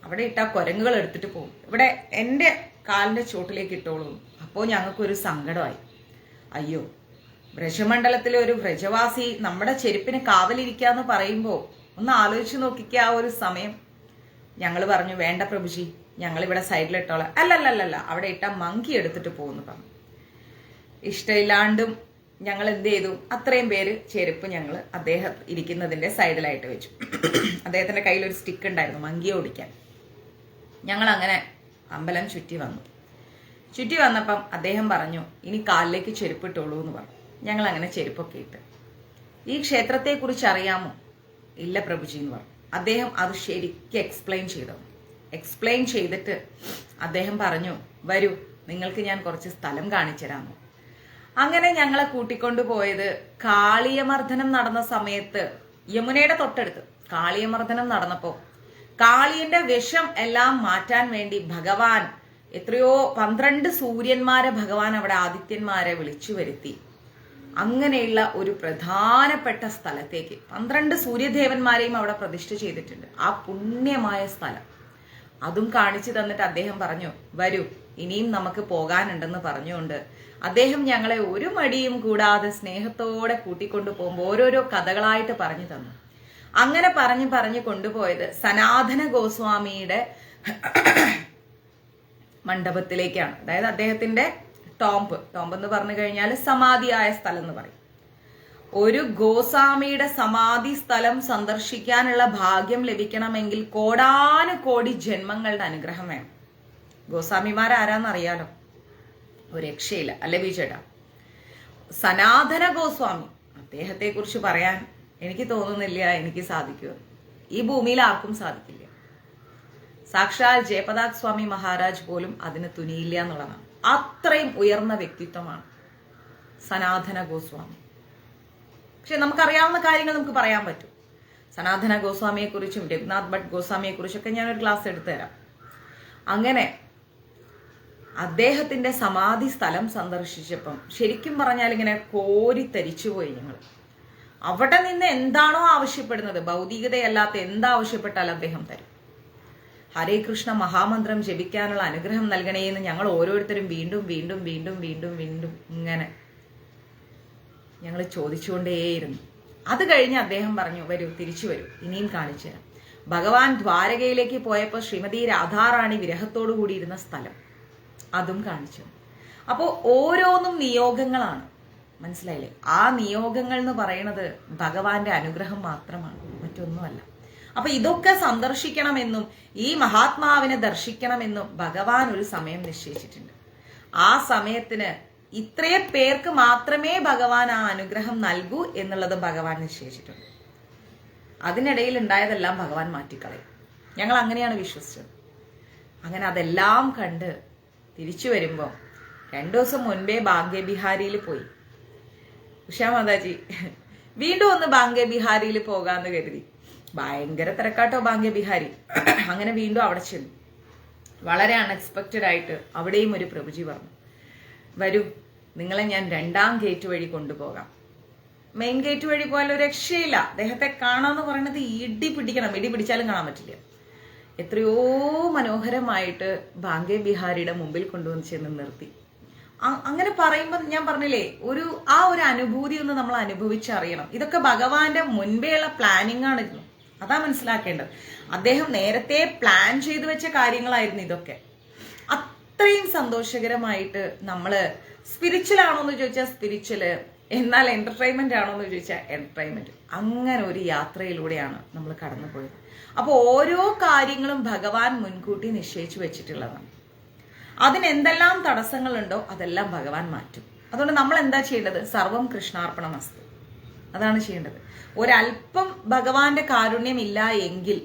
അവിടെ ഇട്ട കുരങ്ങുകൾ എടുത്തിട്ട് പോകും, ഇവിടെ എൻ്റെ കാലിൻ്റെ ചോട്ടിലേക്ക് ഇട്ടോളൂ. അപ്പോൾ ഞങ്ങൾക്കൊരു സങ്കടമായി. അയ്യോ, ബ്രജമണ്ഡലത്തിലെ ഒരു വ്രജവാസി നമ്മുടെ ചെരുപ്പിന് കാവലിരിക്കാന്ന് പറയുമ്പോൾ ഒന്ന് ആലോചിച്ച് നോക്കിക്കുക ആ ഒരു സമയം. ഞങ്ങൾ പറഞ്ഞു, വേണ്ട പ്രഭുജി, ഞങ്ങളിവിടെ സൈഡിലിട്ടോളാം. അല്ലല്ലല്ല, അവിടെ ഇട്ട മങ്കി എടുത്തിട്ട് പോകുന്നു പറഞ്ഞു. ഇഷ്ടമില്ലാണ്ടും ഞങ്ങൾ എന്ത് ചെയ്തു, അത്രയും പേര് ചെരുപ്പ് ഞങ്ങൾ അദ്ദേഹം ഇരിക്കുന്നതിന്റെ സൈഡിലായിട്ട് വെച്ചു. അദ്ദേഹത്തിന്റെ കയ്യിൽ ഒരു സ്റ്റിക്ക് ഉണ്ടായിരുന്നു മങ്കിയെ ഓടിക്കാൻ. ഞങ്ങൾ അങ്ങനെ അമ്പലം ചുറ്റി വന്നു. ചുറ്റി വന്നപ്പം അദ്ദേഹം പറഞ്ഞു, ഇനി കാലിലേക്ക് ചെരുപ്പിട്ടോളൂ എന്ന് പറഞ്ഞു. ഞങ്ങൾ അങ്ങനെ ചെരുപ്പൊക്കെ ഇട്ട്. ഈ ക്ഷേത്രത്തെക്കുറിച്ച് അറിയാമോ? ഇല്ല പ്രഭുജി എന്ന് പറഞ്ഞു. അദ്ദേഹം അത് ശരിക്കും എക്സ്പ്ലെയിൻ ചെയ്തിട്ട് അദ്ദേഹം പറഞ്ഞു, വരൂ, നിങ്ങൾക്ക് ഞാൻ കുറച്ച് സ്ഥലം കാണിച്ചു തരാമോ. അങ്ങനെ ഞങ്ങളെ കൂട്ടിക്കൊണ്ടുപോയത് കാളിയമർദ്ദനം നടന്ന സമയത്ത്, യമുനയുടെ തൊട്ടടുത്ത് കാളിയമർദ്ദനം നടന്നപ്പോൾ കാളിയന്റെ വിഷം എല്ലാം മാറ്റാൻ വേണ്ടി ഭഗവാൻ എത്രയോ 12 സൂര്യന്മാരെ ഭഗവാൻ അവിടെ ആദിത്യന്മാരെ വിളിച്ചു വരുത്തി. അങ്ങനെയുള്ള ഒരു പ്രധാനപ്പെട്ട സ്ഥലത്തേക്ക് 12 സൂര്യദേവന്മാരെയും അവിടെ പ്രതിഷ്ഠ ചെയ്തിട്ടുണ്ട്. ആ പുണ്യമായ സ്ഥലം അതും കാണിച്ചു തന്നിട്ട് അദ്ദേഹം പറഞ്ഞു, വരൂ ഇനിയും നമുക്ക് പോകാനുണ്ടെന്ന് പറഞ്ഞുകൊണ്ട് അദ്ദേഹം ഞങ്ങളെ ഒരു മടിയും കൂടാതെ സ്നേഹത്തോടെ കൂട്ടിക്കൊണ്ടു പോകുമ്പോൾ ഓരോരോ കഥകളായിട്ട് പറഞ്ഞു തന്നു. അങ്ങനെ പറഞ്ഞു കൊണ്ടുപോയത് സനാതന ഗോസ്വാമിയുടെ മണ്ഡപത്തിലേക്കാണ്. അതായത് അദ്ദേഹത്തിന്റെ ടോംബ് എന്ന് പറഞ്ഞു കഴിഞ്ഞാൽ സമാധിയായ സ്ഥലം എന്ന് പറയും. ഒരു ഗോസ്വാമിയുടെ സമാധി സ്ഥലം സന്ദർശിക്കാനുള്ള ഭാഗ്യം ലഭിക്കണമെങ്കിൽ കോടാനുകോടി ജന്മങ്ങളുടെ അനുഗ്രഹം വേണം. ഗോസ്വാമിമാരാരാന്നറിയാലോ, ഒരു രക്ഷയില്ല അല്ലേ ബീച്ചേട്ടാ. സനാതന ഗോസ്വാമി, അദ്ദേഹത്തെ കുറിച്ച് പറയാൻ എനിക്ക് തോന്നുന്നില്ല എനിക്ക് സാധിക്കുക. ഈ ഭൂമിയിൽ ആർക്കും സാധിക്കില്ല. സാക്ഷാൽ ജയപതാക് സ്വാമി മഹാരാജ് പോലും അതിന് തുനിയില്ല എന്നുള്ളതാണ്. അത്രയും ഉയർന്ന വ്യക്തിത്വമാണ് സനാതന ഗോസ്വാമി. പക്ഷെ നമുക്കറിയാവുന്ന കാര്യങ്ങൾ നമുക്ക് പറയാൻ പറ്റും. സനാതന ഗോസ്വാമിയെ കുറിച്ചും രഘുനാഥ് ഭട്ട് ഗോസ്വാമിയെ കുറിച്ചൊക്കെ ഞാനൊരു ക്ലാസ് എടുത്തു തരാം. അങ്ങനെ അദ്ദേഹത്തിന്റെ സമാധി സ്ഥലം സന്ദർശിച്ചപ്പം ശരിക്കും പറഞ്ഞാൽ ഇങ്ങനെ കോരിത്തരിച്ചുപോയി ഞങ്ങൾ. അവിടെ നിന്ന് എന്താണോ ആവശ്യപ്പെടുന്നത്, ഭൗതികതയല്ലാത്ത എന്താവശ്യപ്പെട്ടാൽ അദ്ദേഹം തരും. ഹരേ കൃഷ്ണ മഹാമന്ത്രം ജപിക്കാനുള്ള അനുഗ്രഹം നൽകണേ എന്ന് ഞങ്ങൾ ഓരോരുത്തരും വീണ്ടും വീണ്ടും വീണ്ടും വീണ്ടും വീണ്ടും ഇങ്ങനെ ഞങ്ങൾ ചോദിച്ചുകൊണ്ടേയിരുന്നു. അത് കഴിഞ്ഞ് അദ്ദേഹം പറഞ്ഞു, വരൂ തിരിച്ചു വരൂ, ഇനിയും കാണിച്ചു തരാം. ഭഗവാൻ ദ്വാരകയിലേക്ക് പോയപ്പോൾ ശ്രീമതി രാധാറാണി വിരഹത്തോടു കൂടിയിരുന്ന സ്ഥലം അതും കാണിച്ചു. അപ്പോൾ ഓരോന്നും നിയോഗങ്ങളാണ്, മനസ്സിലായില്ലേ? ആ നിയോഗങ്ങൾ എന്ന് പറയുന്നത് ഭഗവാന്റെ അനുഗ്രഹം മാത്രമാണ്, മറ്റൊന്നുമല്ല. അപ്പൊ ഇതൊക്കെ സന്ദർശിക്കണമെന്നും ഈ മഹാത്മാവിനെ ദർശിക്കണമെന്നും ഭഗവാൻ ഒരു സമയം നിശ്ചയിച്ചിട്ടുണ്ട്. ആ സമയത്തിന് ഇത്രയും പേർക്ക് മാത്രമേ ഭഗവാൻ ആ അനുഗ്രഹം നൽകൂ എന്നുള്ളത് ഭഗവാൻ നിശ്ചയിച്ചിട്ടുണ്ട്. അതിനിടയിൽ ഉണ്ടായതെല്ലാം ഭഗവാൻ മാറ്റിക്കളയും. ഞങ്ങൾ അങ്ങനെയാണ് വിശ്വസിച്ചത്. അങ്ങനെ അതെല്ലാം കണ്ട് തിരിച്ചു വരുമ്പോൾ 2 ദിവസം മുൻപേ ബാങ്കെ ബിഹാരിയിൽ പോയി. ഉഷാ മാതാജി വീണ്ടും ഒന്ന് ബാങ്കെ ബിഹാരിയിൽ പോകാന്ന് കരുതി. ഭയങ്കര തിരക്കാട്ടോ ബാങ്കെ ബിഹാരി. അങ്ങനെ വീണ്ടും അവിടെ ചെന്നു. വളരെ അൺഎക്സ്പെക്റ്റഡ് ആയിട്ട് അവിടെയും ഒരു പ്രഭുജി പറഞ്ഞു, വരൂ നിങ്ങളെ ഞാൻ 2ാം ഗേറ്റ് വഴി കൊണ്ടുപോകാം. മെയിൻ ഗേറ്റ് വഴി പോയാൽ ഒരു രക്ഷയില്ല. അദ്ദേഹത്തെ കാണാന്ന് പറയുന്നത് ഇടി പിടിക്കണം, ഇടി പിടിച്ചാലും കാണാൻ പറ്റില്ല. എത്രയോ മനോഹരമായിട്ട് ബാങ്കെ ബിഹാരിയുടെ മുമ്പിൽ കൊണ്ടുവന്ന് ചെന്ന് നിർത്തി. അങ്ങനെ പറയുമ്പോൾ ഞാൻ പറഞ്ഞില്ലേ, ആ ഒരു അനുഭൂതി ഒന്ന് നമ്മൾ അനുഭവിച്ചറിയണം. ഇതൊക്കെ ഭഗവാന്റെ മുൻപേയുള്ള പ്ലാനിങ് ആണിരുന്നു. അതാ മനസ്സിലാക്കേണ്ടത്. അദ്ദേഹം നേരത്തെ പ്ലാൻ ചെയ്തു വെച്ച കാര്യങ്ങളായിരുന്നു ഇതൊക്കെ. അത്രയും സന്തോഷകരമായിട്ട് നമ്മള് സ്പിരിച്വൽ ആണോ എന്ന് ചോദിച്ചാൽ സ്പിരിച്വല്, എന്നാൽ എന്റർടൈൻമെന്റ് ആണോ എന്ന് ചോദിച്ചാൽ എന്റർടൈൻമെന്റ്. അങ്ങനെ ഒരു യാത്രയിലൂടെയാണ് നമ്മൾ കടന്നുപോയത്. അപ്പോൾ ഓരോ കാര്യങ്ങളും ഭഗവാൻ മുൻകൂട്ടി നിശ്ചയിച്ചു വെച്ചിട്ടുള്ളതാണ്. അതിനെന്തെല്ലാം തടസ്സങ്ങളുണ്ടോ അതെല്ലാം ഭഗവാൻ മാറ്റും. അതുകൊണ്ട് നമ്മൾ എന്താ ചെയ്യേണ്ടത്? സർവം കൃഷ്ണാർപ്പണമസ്തു, അതാണ് ചെയ്യേണ്ടത്. ഒരല്പം ഭഗവാന്റെ കാരുണ്യം ഇല്ല എങ്കിൽ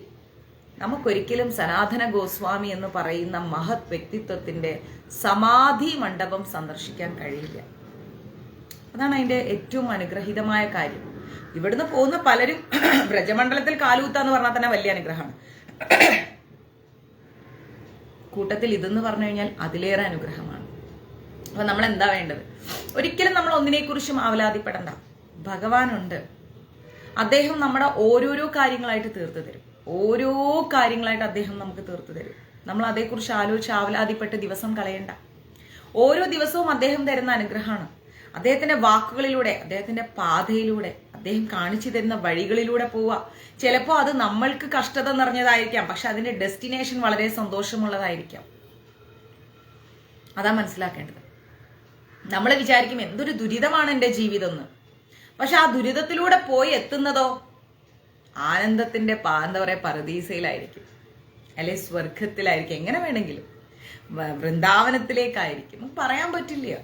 നമുക്കൊരിക്കലും സനാതന ഗോസ്വാമി എന്ന് പറയുന്ന മഹത് വ്യക്തിത്വത്തിന്റെ സമാധി മണ്ഡപം സന്ദർശിക്കാൻ കഴിയില്ല. അതാണ് അതിന്റെ ഏറ്റവും അനുഗ്രഹീതമായ കാര്യം. ഇവിടുന്ന് പോകുന്ന പലരും ബ്രജമണ്ഡലത്തിൽ കാലുകുത്താന്ന് പറഞ്ഞാൽ തന്നെ വലിയ അനുഗ്രഹമാണ്. കൂട്ടത്തിൽ ഇതെന്ന് പറഞ്ഞു കഴിഞ്ഞാൽ അതിലേറെ അനുഗ്രഹമാണ്. അപ്പൊ നമ്മൾ എന്താ വേണ്ടത്? ഒരിക്കലും നമ്മൾ ഒന്നിനെക്കുറിച്ചും ആവലാതിപ്പെടണ്ട. ഭഗവാനുണ്ട്. അദ്ദേഹം നമ്മുടെ ഓരോരോ കാര്യങ്ങളായിട്ട് തീർത്തു തരും. ഓരോ കാര്യങ്ങളായിട്ട് അദ്ദേഹം നമുക്ക് തീർത്തു തരും. നമ്മൾ അതേക്കുറിച്ച് ആലോചിച്ച് ആവലാതിപ്പെട്ട് ദിവസം കളയണ്ട. ഓരോ ദിവസവും അദ്ദേഹം തരുന്ന അനുഗ്രഹമാണ്. അദ്ദേഹത്തിന്റെ വാക്കുകളിലൂടെ, അദ്ദേഹത്തിന്റെ പാതയിലൂടെ, അദ്ദേഹം കാണിച്ചു തരുന്ന വഴികളിലൂടെ പോവുക. ചിലപ്പോൾ അത് നമ്മൾക്ക് കഷ്ടത നിറഞ്ഞതായിരിക്കാം, പക്ഷെ അതിന്റെ ഡെസ്റ്റിനേഷൻ വളരെ സന്തോഷമുള്ളതായിരിക്കാം. അതാ മനസ്സിലാക്കേണ്ടത്. നമ്മൾ വിചാരിക്കും എന്തൊരു ദുരിതമാണ് എൻ്റെ ജീവിതം എന്ന്. പക്ഷെ ആ ദുരിതത്തിലൂടെ പോയി എത്തുന്നതോ ആനന്ദത്തിന്റെ എന്താ പറയാ പരദീസയിലായിരിക്കും, അല്ലെ സ്വർഗത്തിലായിരിക്കും, എങ്ങനെ വേണമെങ്കിലും വൃന്ദാവനത്തിലേക്കായിരിക്കും. പറയാൻ പറ്റില്ല.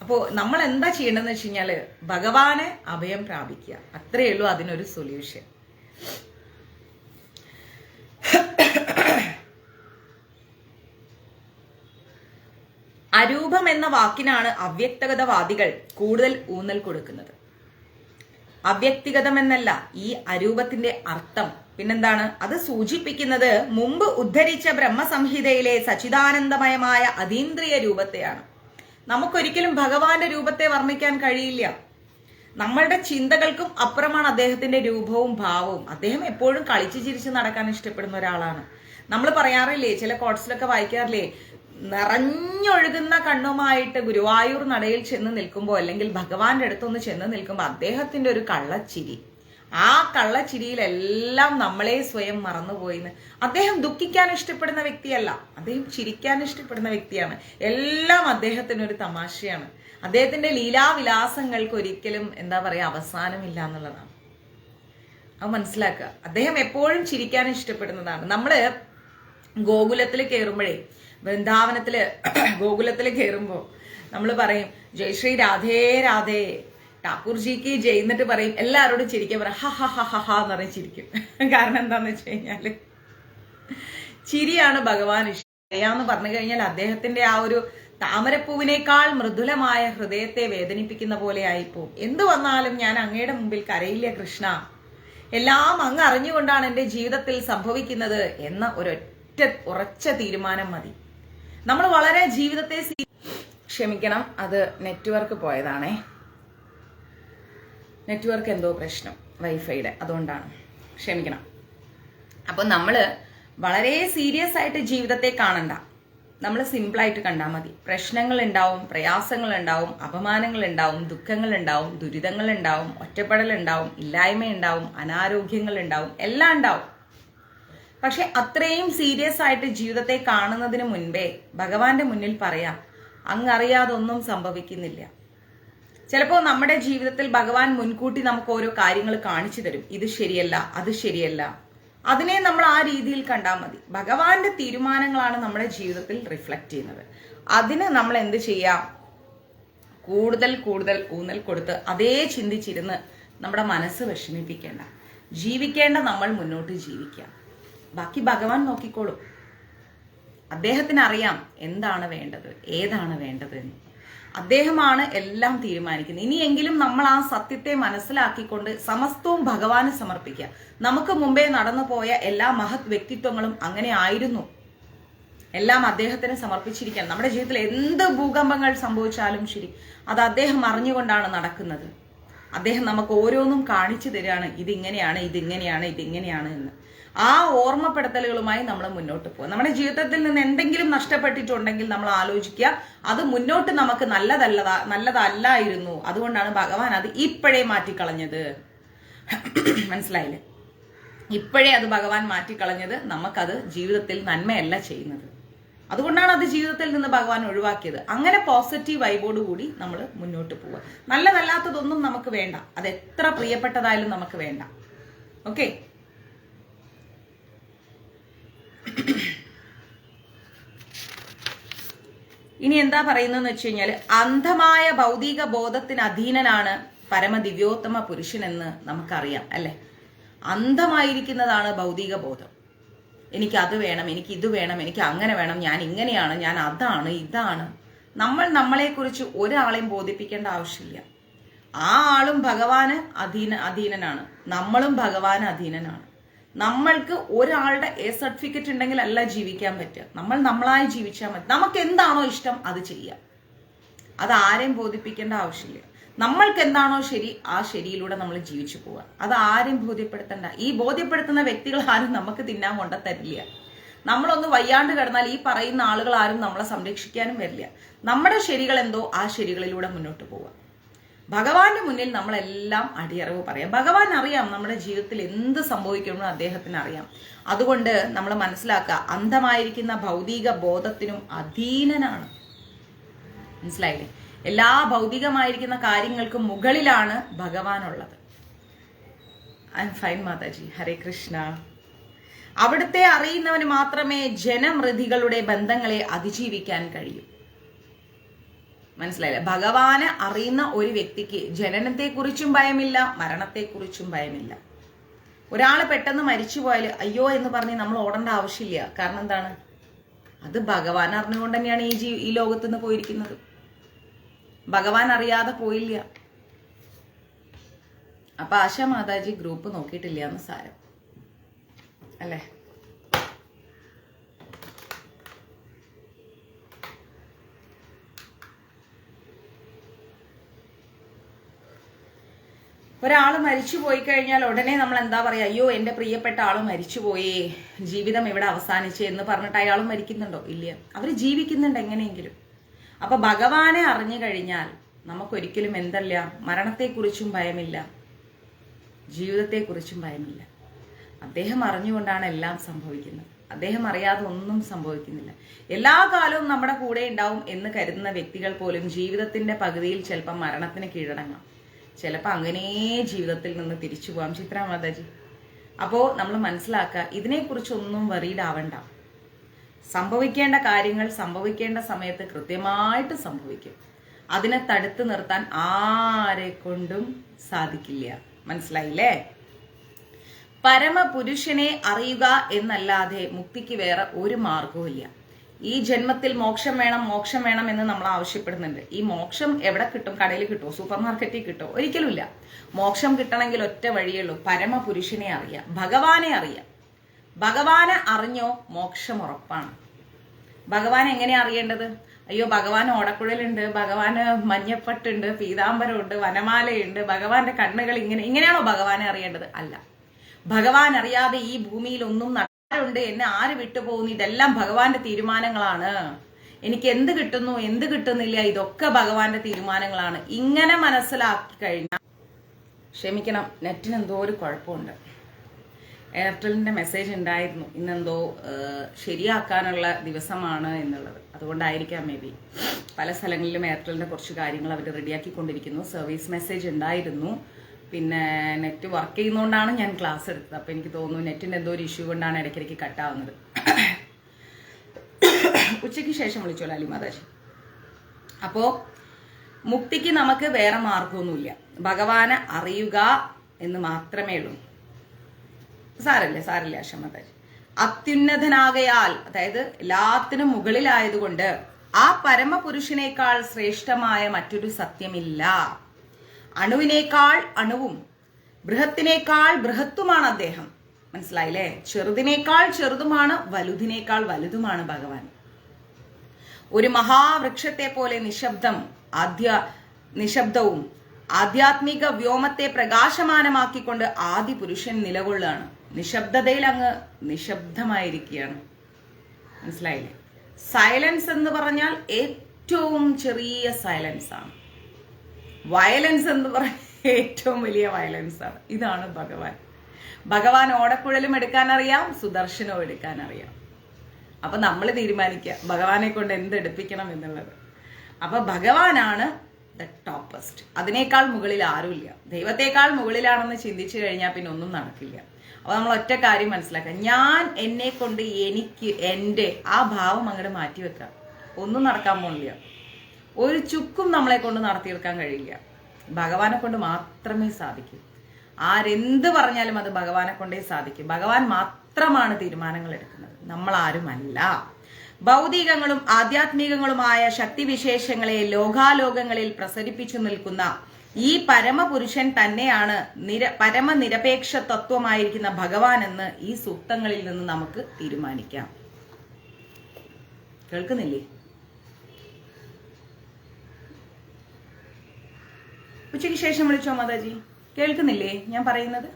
അപ്പോൾ നമ്മൾ എന്താ ചെയ്യേണ്ടതെന്ന് വെച്ച് കഴിഞ്ഞാല് ഭഗവാനെ അഭയം പ്രാപിക്കുക. അത്രയേ ഉള്ളൂ അതിനൊരു സൊല്യൂഷൻ. അരൂപം എന്ന വാക്കിനാണ് അവ്യക്തഗതവാദികൾ കൂടുതൽ ഊന്നൽ കൊടുക്കുന്നത്. അവ്യക്തിഗതമെന്നല്ല, ഈ അരൂപത്തിന്റെ അർത്ഥം പിന്നെന്താണ് അത് സൂചിപ്പിക്കുന്നത്? മുമ്പ് ഉദ്ധരിച്ച ബ്രഹ്മസംഹിതയിലെ സച്ചിദാനന്ദമയമായ അതീന്ദ്രിയ രൂപത്തെയാണ്. നമുക്കൊരിക്കലും ഭഗവാന്റെ രൂപത്തെ വർണ്ണിക്കാൻ കഴിയില്ല. നമ്മളുടെ ചിന്തകൾക്കും അപ്പുറമാണ് അദ്ദേഹത്തിന്റെ രൂപവും ഭാവവും. അദ്ദേഹം എപ്പോഴും കളിച്ചു ചിരിച്ച് നടക്കാൻ ഇഷ്ടപ്പെടുന്ന ഒരാളാണ്. നമ്മൾ പറയാറില്ലേ, ചില കോട്സിലൊക്കെ വായിക്കാറില്ലേ, നിറഞ്ഞൊഴുകുന്ന കണ്ണുമായിട്ട് ഗുരുവായൂർ നടയിൽ ചെന്ന് നിൽക്കുമ്പോൾ, അല്ലെങ്കിൽ ഭഗവാന്റെ അടുത്തൊന്ന് ചെന്ന് നിൽക്കുമ്പോൾ അദ്ദേഹത്തിന്റെ ഒരു കള്ളച്ചിരി, ആ കള്ളച്ചിരിയിലെല്ലാം നമ്മളെ സ്വയം മറന്നുപോയിന്ന്. അദ്ദേഹം ദുഃഖിക്കാൻ ഇഷ്ടപ്പെടുന്ന വ്യക്തിയല്ല, അദ്ദേഹം ചിരിക്കാൻ ഇഷ്ടപ്പെടുന്ന വ്യക്തിയാണ്. എല്ലാം അദ്ദേഹത്തിനൊരു തമാശയാണ്. അദ്ദേഹത്തിന്റെ ലീലാവിലാസങ്ങൾക്ക് ഒരിക്കലും എന്താ പറയാ അവസാനമില്ല എന്നുള്ളതാണ്. അത് മനസ്സിലാക്കുക. അദ്ദേഹം എപ്പോഴും ചിരിക്കാൻ ഇഷ്ടപ്പെടുന്നതാണ്. നമ്മള് ഗോകുലത്തിൽ കയറുമ്പോഴേ, വൃന്ദാവനത്തില് ഗോകുലത്തിൽ കയറുമ്പോ നമ്മൾ പറയും ജയശ്രീ രാധേ രാധേ, ഠാക്കൂർജിക്ക് ജയ് എന്നിട്ട് പറയും, എല്ലാവരോടും ചിരിക്കാൻ പറയും, ഹ ഹ ഹ ഹ എന്ന് പറയും, ചിരിക്കും. കാരണം എന്താന്ന് വെച്ച് കഴിഞ്ഞാല് ചിരിയാണ് ഭഗവാൻ ഇഷ്ടം പറഞ്ഞു കഴിഞ്ഞാൽ അദ്ദേഹത്തിന്റെ ആ ഒരു താമരപ്പൂവിനേക്കാൾ മൃദുലമായ ഹൃദയത്തെ വേദനിപ്പിക്കുന്ന പോലെ ആയിപ്പോവും. എന്തു വന്നാലും ഞാൻ അങ്ങയുടെ മുമ്പിൽ കരയില്ല കൃഷ്ണ, എല്ലാം അങ്ങ് അറിഞ്ഞുകൊണ്ടാണ് എൻ്റെ ജീവിതത്തിൽ സംഭവിക്കുന്നത് എന്ന ഒരൊറ്റ ഉറച്ച തീരുമാനം മതി. നമ്മൾ വളരെ ജീവിതത്തെ ക്ഷമിക്കണം, അത് നെറ്റ്വർക്ക് പോയതാണേ. നെറ്റ്വർക്ക് എന്തോ പ്രശ്നം വൈഫൈയുടെ, അതുകൊണ്ടാണ്, ക്ഷമിക്കണം. അപ്പൊ നമ്മള് വളരെ സീരിയസ് ആയിട്ട് ജീവിതത്തെ കാണണ്ട, നമ്മൾ സിമ്പിളായിട്ട് കണ്ടാൽ മതി. പ്രശ്നങ്ങൾ ഉണ്ടാവും, പ്രയാസങ്ങൾ ഉണ്ടാവും, അപമാനങ്ങൾ ഉണ്ടാവും, ദുഃഖങ്ങൾ ഉണ്ടാവും, ദുരിതങ്ങൾ ഉണ്ടാവും, ഒറ്റപ്പെടൽ ഉണ്ടാവും, ഇല്ലായ്മ ഉണ്ടാവും, അനാരോഗ്യങ്ങൾ ഉണ്ടാവും, എല്ലാം ഉണ്ടാവും. പക്ഷെ അത്രയും സീരിയസ് ആയിട്ട് ജീവിതത്തെ കാണുന്നതിന് മുൻപേ ഭഗവാന്റെ മുന്നിൽ പറയാം, അങ്ങറിയാതൊന്നും സംഭവിക്കുന്നില്ല. ചിലപ്പോൾ നമ്മുടെ ജീവിതത്തിൽ ഭഗവാൻ മുൻകൂട്ടി നമുക്ക് ഓരോ കാര്യങ്ങൾ കാണിച്ചു തരും. ഇത് ശരിയല്ല, അത് ശരിയല്ല. അതിനെ നമ്മൾ ആ രീതിയിൽ കണ്ടാൽ മതി. ഭഗവാന്റെ തീരുമാനങ്ങളാണ് നമ്മുടെ ജീവിതത്തിൽ റിഫ്ലക്ട് ചെയ്യുന്നത്. അതിന് നമ്മൾ എന്ത് ചെയ്യാം? കൂടുതൽ കൂടുതൽ ഊന്നൽ കൊടുത്ത് അതേ ചിന്തിച്ചിരുന്ന് നമ്മുടെ മനസ്സ് വിഷമിപ്പിക്കേണ്ട, ജീവിക്കേണ്ട നമ്മൾ മുന്നോട്ട് ജീവിക്കാം. ബാക്കി ഭഗവാൻ നോക്കിക്കോളും. അദ്ദേഹത്തിന് അറിയാം എന്താണ് വേണ്ടത്, ഏതാണ് വേണ്ടത് എന്ന്. അദ്ദേഹമാണ് എല്ലാം തീരുമാനിക്കുന്നത്. ഇനിയെങ്കിലും നമ്മൾ ആ സത്യത്തെ മനസ്സിലാക്കിക്കൊണ്ട് സമസ്തവും ഭഗവാന് സമർപ്പിക്കുക. നമുക്ക് മുമ്പേ നടന്നു പോയ എല്ലാ മഹത് വ്യക്തിത്വങ്ങളും അങ്ങനെ ആയിരുന്നു. എല്ലാം അദ്ദേഹത്തിന് സമർപ്പിച്ചിരിക്കാൻ. നമ്മുടെ ജീവിതത്തിൽ എന്ത് ഭൂകമ്പങ്ങൾ സംഭവിച്ചാലും ശരി, അത് അദ്ദേഹം അറിഞ്ഞുകൊണ്ടാണ് നടക്കുന്നത്. അദ്ദേഹം നമുക്ക് ഓരോന്നും കാണിച്ചു തരികയാണ്, ഇതിങ്ങനെയാണ്, ഇതിങ്ങനെയാണ്, ഇതിങ്ങനെയാണ് എന്ന്. ആ ഓർമ്മപ്പെടുത്തലുകളുമായി നമ്മൾ മുന്നോട്ട് പോകുക. നമ്മുടെ ജീവിതത്തിൽ നിന്ന് എന്തെങ്കിലും നഷ്ടപ്പെട്ടിട്ടുണ്ടെങ്കിൽ നമ്മൾ ആലോചിക്കുക, അത് മുന്നോട്ട് നമുക്ക് നല്ലതല്ലായിരുന്നു, അതുകൊണ്ടാണ് ഭഗവാൻ അത് ഇപ്പോഴേ മാറ്റിക്കളഞ്ഞത്. മനസ്സിലായില്ലേ? ഇപ്പോഴേ അത് ഭഗവാൻ മാറ്റിക്കളഞ്ഞത് നമുക്കത് ജീവിതത്തിൽ നന്മയല്ല ചെയ്യുന്നത്. അതുകൊണ്ടാണ് അത് ജീവിതത്തിൽ നിന്ന് ഭഗവാൻ ഒഴിവാക്കിയത്. അങ്ങനെ പോസിറ്റീവ് വൈബോട് കൂടി നമ്മൾ മുന്നോട്ട് പോവുക. നല്ലതല്ലാത്തതൊന്നും നമുക്ക് വേണ്ട, അത് എത്ര പ്രിയപ്പെട്ടതായാലും നമുക്ക് വേണ്ട. ഓക്കെ, ഇനി എന്താ പറയുന്നതെന്ന് വെച്ച് കഴിഞ്ഞാൽ, അന്ധമായ ഭൗതിക ബോധത്തിന് അധീനനാണ് പരമദിവ്യോത്തമ പുരുഷനെന്ന് നമുക്കറിയാം അല്ലെ. അന്ധമായിരിക്കുന്നതാണ് ഭൗതിക ബോധം. എനിക്ക് അത് വേണം, എനിക്ക് ഇത് വേണം, എനിക്ക് അങ്ങനെ വേണം, ഞാൻ ഇങ്ങനെയാണ്, ഞാൻ അതാണ്, ഇതാണ്. നമ്മൾ നമ്മളെക്കുറിച്ച് ഒരാളെയും ബോധിപ്പിക്കേണ്ട ആവശ്യമില്ല. ആ ആളും ഭഗവാന് അധീനനാണ്, നമ്മളും ഭഗവാന് അധീനനാണ്. നമ്മൾക്ക് ഒരാളുടെ സർട്ടിഫിക്കറ്റ് ഉണ്ടെങ്കിൽ അല്ല ജീവിക്കാൻ പറ്റുക. നമ്മൾ നമ്മളായി ജീവിച്ചാൽ മതി. നമുക്ക് എന്താണോ ഇഷ്ടം അത് ചെയ്യാം. അത് ആരെയും ബോധിപ്പിക്കേണ്ട ആവശ്യമില്ല. നമ്മൾക്ക് എന്താണോ ശരി, ആ ശരിയിലൂടെ നമ്മൾ ജീവിച്ചു പോവുക. അത് ആരും ബോധ്യപ്പെടുത്തണ്ട. ഈ ബോധ്യപ്പെടുത്തുന്ന വ്യക്തികൾ ആരും നമുക്ക് തിന്നാൻ കൊണ്ട തരില്ല. നമ്മളൊന്ന് വയ്യാണ്ട് കിടന്നാൽ ഈ പറയുന്ന ആളുകൾ ആരും നമ്മളെ സംരക്ഷിക്കാനും വരില്ല. നമ്മുടെ ശരികൾ എന്തോ ആ ശരികളിലൂടെ മുന്നോട്ട് പോവുക. ഭഗവാന്റെ മുന്നിൽ നമ്മളെല്ലാം അടിയറവ് പറയാം. ഭഗവാൻ അറിയാം നമ്മുടെ ജീവിതത്തിൽ എന്ത് സംഭവിക്കുമെന്ന് അദ്ദേഹത്തിന് അറിയാം. അതുകൊണ്ട് നമ്മൾ മനസ്സിലാക്കുക, അന്ധമായിരിക്കുന്ന ഭൗതിക ബോധത്തിനും അധീനനാണ്. മനസ്സിലായില്ലേ? എല്ലാ ഭൗതികമായിരിക്കുന്ന കാര്യങ്ങൾക്കും മുകളിലാണ് ഭഗവാനുള്ളത്. ഐ എം ഫൈൻ മാതാജി, ഹരേ കൃഷ്ണ. അവിടുത്തെ അറിയുന്നവന് മാത്രമേ ജനമൃതികളുടെ ബന്ധങ്ങളെ അതിജീവിക്കാൻ കഴിയൂ. മനസ്സിലായില്ല? ഭഗവാനെ അറിയുന്ന ഒരു വ്യക്തിക്ക് ജനനത്തെക്കുറിച്ചും ഭയമില്ല, മരണത്തെക്കുറിച്ചും ഭയമില്ല. ഒരാള് പെട്ടെന്ന് മരിച്ചു പോയാൽ അയ്യോ എന്ന് പറഞ്ഞ് നമ്മൾ ഓടേണ്ട ആവശ്യമില്ല. കാരണം എന്താണ്? അത് ഭഗവാൻ അറിഞ്ഞുകൊണ്ട് തന്നെയാണ് ഈ ലോകത്ത് നിന്ന് പോയിരിക്കുന്നത്. ഭഗവാൻ അറിയാതെ പോയില്ല. അപ്പൊ ആശാ മാതാജി ഗ്രൂപ്പ് നോക്കിയിട്ടില്ല എന്ന് സാരം. അല്ലേ? ഒരാൾ മരിച്ചു പോയി കഴിഞ്ഞാൽ ഉടനെ നമ്മൾ എന്താ പറയുക, അയ്യോ എൻ്റെ പ്രിയപ്പെട്ട ആൾ മരിച്ചുപോയി, ജീവിതം ഇവിടെ അവസാനിച്ച് എന്ന് പറഞ്ഞിട്ട് അയാളും മരിക്കുന്നുണ്ടോ? ഇല്ല, അവർ ജീവിക്കുന്നുണ്ട് എങ്ങനെയെങ്കിലും. അപ്പൊ ഭഗവാനെ അറിഞ്ഞു കഴിഞ്ഞാൽ നമുക്കൊരിക്കലും എന്തല്ല, മരണത്തെക്കുറിച്ചും ഭയമില്ല, ജീവിതത്തെക്കുറിച്ചും ഭയമില്ല. അദ്ദേഹം അറിഞ്ഞുകൊണ്ടാണ് എല്ലാം സംഭവിക്കുന്നത്. അദ്ദേഹം അറിയാതെ ഒന്നും സംഭവിക്കുന്നില്ല. എല്ലാ കാലവും നമ്മുടെ കൂടെ ഉണ്ടാവും എന്ന് കരുതുന്ന വ്യക്തികൾ പോലും ജീവിതത്തിന്റെ പകുതിയിൽ ചിലപ്പോൾ മരണത്തിന് കീഴടങ്ങാം. ചിലപ്പോൾ അങ്ങനെ ജീവിതത്തിൽ നിന്ന് തിരിച്ചു പോകാം. ചിത്ര മാതാജി, അപ്പോ നമ്മൾ മനസ്സിലാക്കുക, ഇതിനെക്കുറിച്ചൊന്നും വറീഡ് ആവണ്ട. സംഭവിക്കേണ്ട കാര്യങ്ങൾ സംഭവിക്കേണ്ട സമയത്ത് കൃത്യമായിട്ട് സംഭവിക്കും. അതിനെ തടുത്തു നിർത്താൻ ആരെ കൊണ്ടും സാധിക്കില്ല. മനസ്സിലായില്ലേ? പരമപുരുഷനെ അറിയുക എന്നല്ലാതെ മുക്തിക്ക് വേറെ ഒരു മാർഗവും ഇല്ല. ഈ ജന്മത്തിൽ മോക്ഷം വേണം, മോക്ഷം വേണം എന്ന് നമ്മൾ ആവശ്യപ്പെടുന്നുണ്ട്. ഈ മോക്ഷം എവിടെ കിട്ടും? കടയിൽ കിട്ടുമോ? സൂപ്പർ മാർക്കറ്റിൽ കിട്ടുമോ? ഒരിക്കലുമില്ല. മോക്ഷം കിട്ടണമെങ്കിൽ ഒറ്റ വഴിയുള്ളൂ, പരമപുരുഷനെ അറിയാം, ഭഗവാനെ അറിയാം. ഭഗവാനെ അറിഞ്ഞോ മോക്ഷം ഉറപ്പാണ്. ഭഗവാൻ എങ്ങനെയാ അറിയേണ്ടത്? അയ്യോ ഭഗവാൻ ഓടക്കുഴലുണ്ട്, ഭഗവാന് മഞ്ഞപ്പട്ടുണ്ട്, പീതാംബരമുണ്ട്, വനമാലയുണ്ട്, ഭഗവാന്റെ കണ്ണുകൾ ഇങ്ങനെയാണോ ഭഗവാനെ അറിയേണ്ടത്? അല്ല. ഭഗവാൻ അറിയാതെ ഈ ഭൂമിയിൽ ഒന്നും ഉണ്ട്, എന്നെ ആര് വിട്ടുപോകുന്നു, ഇതെല്ലാം ഭഗവാന്റെ തീരുമാനങ്ങളാണ്. എനിക്ക് എന്ത് കിട്ടുന്നു എന്ത് കിട്ടുന്നില്ല, ഇതൊക്കെ ഭഗവാന്റെ തീരുമാനങ്ങളാണ്. ഇങ്ങനെ മനസ്സിലാക്കി കഴിഞ്ഞാൽ, ക്ഷമിക്കണം, നെറ്റിന് എന്തോ ഒരു കുഴപ്പമുണ്ട്. എയർടെലിന്റെ മെസ്സേജ് ഉണ്ടായിരുന്നു ഇന്നെന്തോ ശരിയാക്കാനുള്ള ദിവസമാണ് എന്നുള്ളത്. അതുകൊണ്ടായിരിക്കാം മേ ബി. പല സ്ഥലങ്ങളിലും എയർടെലിന്റെ കുറച്ച് കാര്യങ്ങൾ അവർ റെഡിയാക്കിക്കൊണ്ടിരിക്കുന്നു. സർവീസ് മെസ്സേജ് ഉണ്ടായിരുന്നു. പിന്നെ നെറ്റ് വർക്ക് ചെയ്യുന്നതുകൊണ്ടാണ് ഞാൻ ക്ലാസ് എടുത്തത്. അപ്പോൾ എനിക്ക് തോന്നുന്നു നെറ്റിൻ്റെ എന്തോ ഒരു ഇഷ്യൂ കൊണ്ടാണ് ഇടയ്ക്കിടയ്ക്ക് കട്ടാവുന്നത്. ഉച്ചയ്ക്ക് ശേഷം വിളിച്ചോളൂ അലി മാതാജി. അപ്പോൾ മുക്തിക്ക് നമുക്ക് വേറെ മാർഗമൊന്നുമില്ല, ഭഗവാനെ അറിയുക എന്ന് മാത്രമേ ഉള്ളൂ. സാരല്ലേ അശമതാജി. അത്യുന്നതനാകയാൽ, അതായത് എല്ലാത്തിനും മുകളിലായതുകൊണ്ട് ആ പരമപുരുഷനേക്കാൾ ശ്രേഷ്ഠമായ മറ്റൊരു സത്യമില്ല. അണുവിനേക്കാൾ അണുവും ബൃഹത്തിനേക്കാൾ ബൃഹത്തുമാണ് അദ്ദേഹം. മനസ്സിലായില്ലേ? ചെറുതിനേക്കാൾ ചെറുതുമാണ്, വലുതിനേക്കാൾ വലുതുമാണ് ഭഗവാൻ. ഒരു മഹാവൃക്ഷത്തെ പോലെ നിശബ്ദവും ആധ്യാത്മിക വ്യോമത്തെ പ്രകാശമാനമാക്കിക്കൊണ്ട് ആദി പുരുഷൻ നിലകൊള്ളുകയാണ്. നിശബ്ദതയിൽ അങ്ങ് നിശബ്ദമായിരിക്കുകയാണ്. മനസ്സിലായില്ലേ? സൈലൻസ് എന്ന് പറഞ്ഞാൽ ഏറ്റവും ചെറിയ സൈലൻസ് ആണ്. വയലൻസ് എന്ന് പറഞ്ഞാൽ ഏറ്റവും വലിയ വയലൻസ് ആണ്. ഇതാണ് ഭഗവാൻ. ഭഗവാൻ ഓടക്കുഴലും എടുക്കാൻ അറിയാം, സുദർശനവും എടുക്കാൻ അറിയാം. അപ്പൊ നമ്മൾ തീരുമാനിക്കുക ഭഗവാനെ കൊണ്ട് എന്ത് എടുപ്പിക്കണം എന്നുള്ളത്. അപ്പൊ ഭഗവാനാണ് ദ ടോപ്പസ്റ്റ്. അതിനേക്കാൾ മുകളിൽ ആരുമില്ല. ദൈവത്തെക്കാൾ മുകളിലാണെന്ന് ചിന്തിച്ചു കഴിഞ്ഞാൽ പിന്നെ ഒന്നും നടക്കില്ല. അപ്പൊ നമ്മൾ ഒറ്റ കാര്യം മനസ്സിലാക്കുക, ഞാൻ എന്നെ കൊണ്ട് എനിക്ക് എൻ്റെ ആ ഭാവം അങ്ങോട്ട് മാറ്റിവെക്കാം. ഒന്നും നടക്കാൻ പോണില്ല. ഒരു ചുക്കും നമ്മളെ കൊണ്ട് നടത്തിയെടുക്കാൻ കഴിയില്ല. ഭഗവാനെ കൊണ്ട് മാത്രമേ സാധിക്കൂ. ആരെന്ത് പറഞ്ഞാലും അത് ഭഗവാനെ കൊണ്ടേ സാധിക്കും. ഭഗവാൻ മാത്രമാണ് തീരുമാനങ്ങൾ എടുക്കുന്നത്, നമ്മൾ ആരുമല്ല. ഭൗതികങ്ങളും ആധ്യാത്മികങ്ങളുമായ ശക്തിവിശേഷങ്ങളെ ലോകാലോകങ്ങളിൽ പ്രസരിപ്പിച്ചു നിൽക്കുന്ന ഈ പരമപുരുഷൻ തന്നെയാണ് പരമനിരപേക്ഷ തത്വമായിരിക്കുന്ന ഭഗവാൻ എന്ന് ഈ സൂക്തങ്ങളിൽ നിന്ന് നമുക്ക് തീരുമാനിക്കാം. കേൾക്കുന്നില്ലേ? ഉച്ചയ്ക്ക് ശേഷം വിളിച്ചോ മാതാജി? കേൾക്കുന്നില്ലേ ഞാൻ പറയുന്നത്?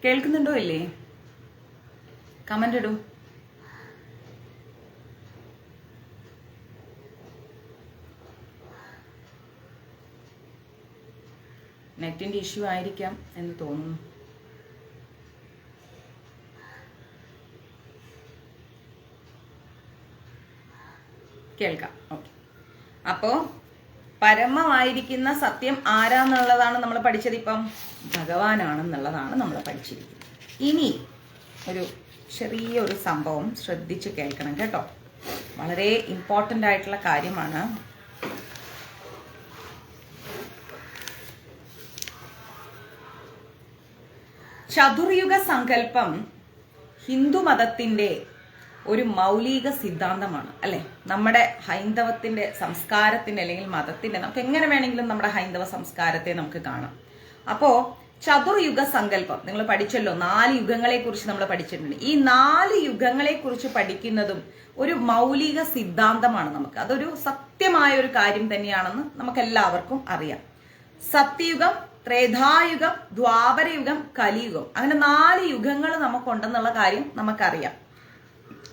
കേൾക്കുന്നുണ്ടോ ഇല്ലേ? കമന്റ് ഇടൂ. നെറ്റിന്റെ ഇഷ്യൂ ആയിരിക്കാം എന്ന് തോന്നുന്നു. കേൾക്കാം. ഓക്കെ. അപ്പോ പരമമായിരിക്കുന്ന സത്യം ആരാന്നുള്ളതാണ് നമ്മൾ പഠിച്ചത്. ഇപ്പം ഭഗവാനാണെന്നുള്ളതാണ് നമ്മൾ പഠിച്ചിരിക്കുന്നത്. ഇനി ഒരു ചെറിയൊരു സംഭവം ശ്രദ്ധിച്ച് കേൾക്കണം കേട്ടോ. വളരെ ഇമ്പോർട്ടൻ്റ് ആയിട്ടുള്ള കാര്യമാണ്. ചതുർയുഗ സങ്കല്പം ഹിന്ദുമതത്തിൻ്റെ ഒരു മൗലിക സിദ്ധാന്തമാണ് അല്ലെ. നമ്മുടെ ഹൈന്ദവത്തിന്റെ സംസ്കാരത്തിന്റെ അല്ലെങ്കിൽ മതത്തിന്റെ, നമുക്ക് എങ്ങനെ വേണമെങ്കിലും നമ്മുടെ ഹൈന്ദവ സംസ്കാരത്തെ നമുക്ക് കാണാം. അപ്പോ ചതുർയുഗ സങ്കല്പം നിങ്ങൾ പഠിച്ചല്ലോ, 4 യുഗങ്ങളെ കുറിച്ച് നമ്മൾ പഠിച്ചിട്ടുണ്ട്. ഈ 4 യുഗങ്ങളെ കുറിച്ച് പഠിക്കുന്നതും ഒരു മൗലിക സിദ്ധാന്തമാണ് നമുക്ക്. അതൊരു സത്യമായ ഒരു കാര്യം തന്നെയാണെന്ന് നമുക്ക് എല്ലാവർക്കും അറിയാം. സത്യയുഗം, ത്രേതായുഗം, ദ്വാപരയുഗം, കലിയുഗം, അങ്ങനെ 4 യുഗങ്ങൾ നമുക്കുണ്ടെന്നുള്ള കാര്യം നമുക്കറിയാം.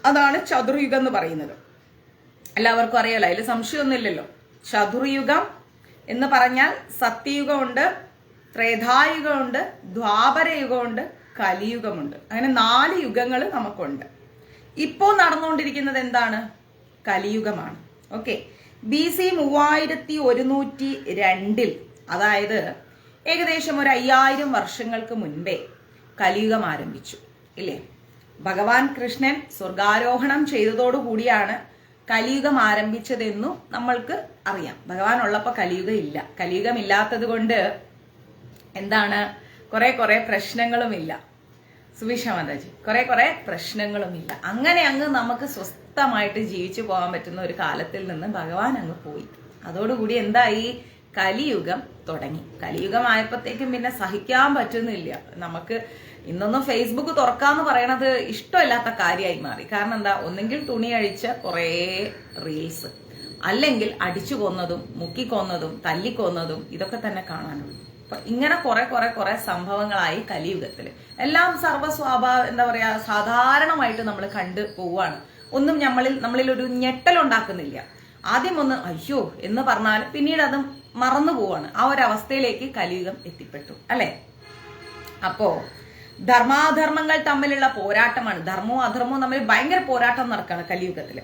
അതാണ് ചതുർയുഗം എന്ന് പറയുന്നത്. എല്ലാവർക്കും അറിയാലോ, അതിൽ സംശയമൊന്നുമില്ലല്ലോ. ചതുർയുഗം എന്ന് പറഞ്ഞാൽ സത്യയുഗമുണ്ട്, ത്രേതായുഗമുണ്ട്, ദ്വാപരയുഗമുണ്ട്, കലിയുഗമുണ്ട്. അങ്ങനെ 4 യുഗങ്ങൾ നമുക്കുണ്ട്. ഇപ്പോ നടന്നുകൊണ്ടിരിക്കുന്നത് എന്താണ്? കലിയുഗമാണ്. ഓക്കെ. BC 3102 അതായത് ഏകദേശം ഒരു 5000 വർഷങ്ങൾക്ക് മുൻപേ കലിയുഗം ആരംഭിച്ചു ഇല്ലേ? ഭഗവാൻ കൃഷ്ണൻ സ്വർഗാരോഹണം ചെയ്തതോടുകൂടിയാണ് കലിയുഗം ആരംഭിച്ചതെന്നു നമ്മൾക്ക് അറിയാം. ഭഗവാൻ ഉള്ളപ്പോൾ കലിയുഗം ഇല്ല. കലിയുഗം ഇല്ലാത്തത് കൊണ്ട് എന്താണ്, കുറെ പ്രശ്നങ്ങളുമില്ല. സുവിശാമതാജി, കുറെ പ്രശ്നങ്ങളുമില്ല. അങ്ങനെ അങ്ങ് നമുക്ക് സ്വസ്ഥമായിട്ട് ജീവിച്ചു പോകാൻ പറ്റുന്ന ഒരു കാലത്തിൽ നിന്ന് ഭഗവാൻ അങ്ങ് പോയി. അതോടുകൂടി എന്തായി? കലിയുഗം തുടങ്ങി. കലിയുഗം ആയപ്പോഴത്തേക്കും പിന്നെ സഹിക്കാൻ പറ്റുന്നില്ല നമുക്ക്. ഇന്നൊന്നും ഫേസ്ബുക്ക് തുറക്കാന്ന് പറയണത് ഇഷ്ടമില്ലാത്ത കാര്യമായി മാറി. കാരണം എന്താ? ഒന്നെങ്കിൽ തുണി അഴിച്ച കുറേ റീൽസ്, അല്ലെങ്കിൽ അടിച്ചു കൊന്നതും മുക്കിക്കൊന്നതും തല്ലിക്കൊന്നതും ഇതൊക്കെ തന്നെ കാണാനുള്ളൂ. അപ്പൊ ഇങ്ങനെ കുറെ സംഭവങ്ങളായി കലിയുഗത്തില്. എല്ലാം എന്താ പറയാ, സാധാരണമായിട്ട് നമ്മൾ കണ്ടു പോവാണ്. ഒന്നും നമ്മളിൽ ഒരു ഞെട്ടലുണ്ടാക്കുന്നില്ല. ആദ്യം ഒന്ന് അയ്യോ എന്ന് പറഞ്ഞാൽ പിന്നീട് അത് മറന്നു പോവാണ്. ആ ഒരു അവസ്ഥയിലേക്ക് കലിയുഗം എത്തിപ്പെട്ടു അല്ലെ. അപ്പോ ധർമാധർമ്മങ്ങൾ തമ്മിലുള്ള പോരാട്ടമാണ്. ധർമ്മവും അധർമ്മവും തമ്മിൽ ഭയങ്കര പോരാട്ടം നടക്കുകയാണ് കലിയുഗത്തില്.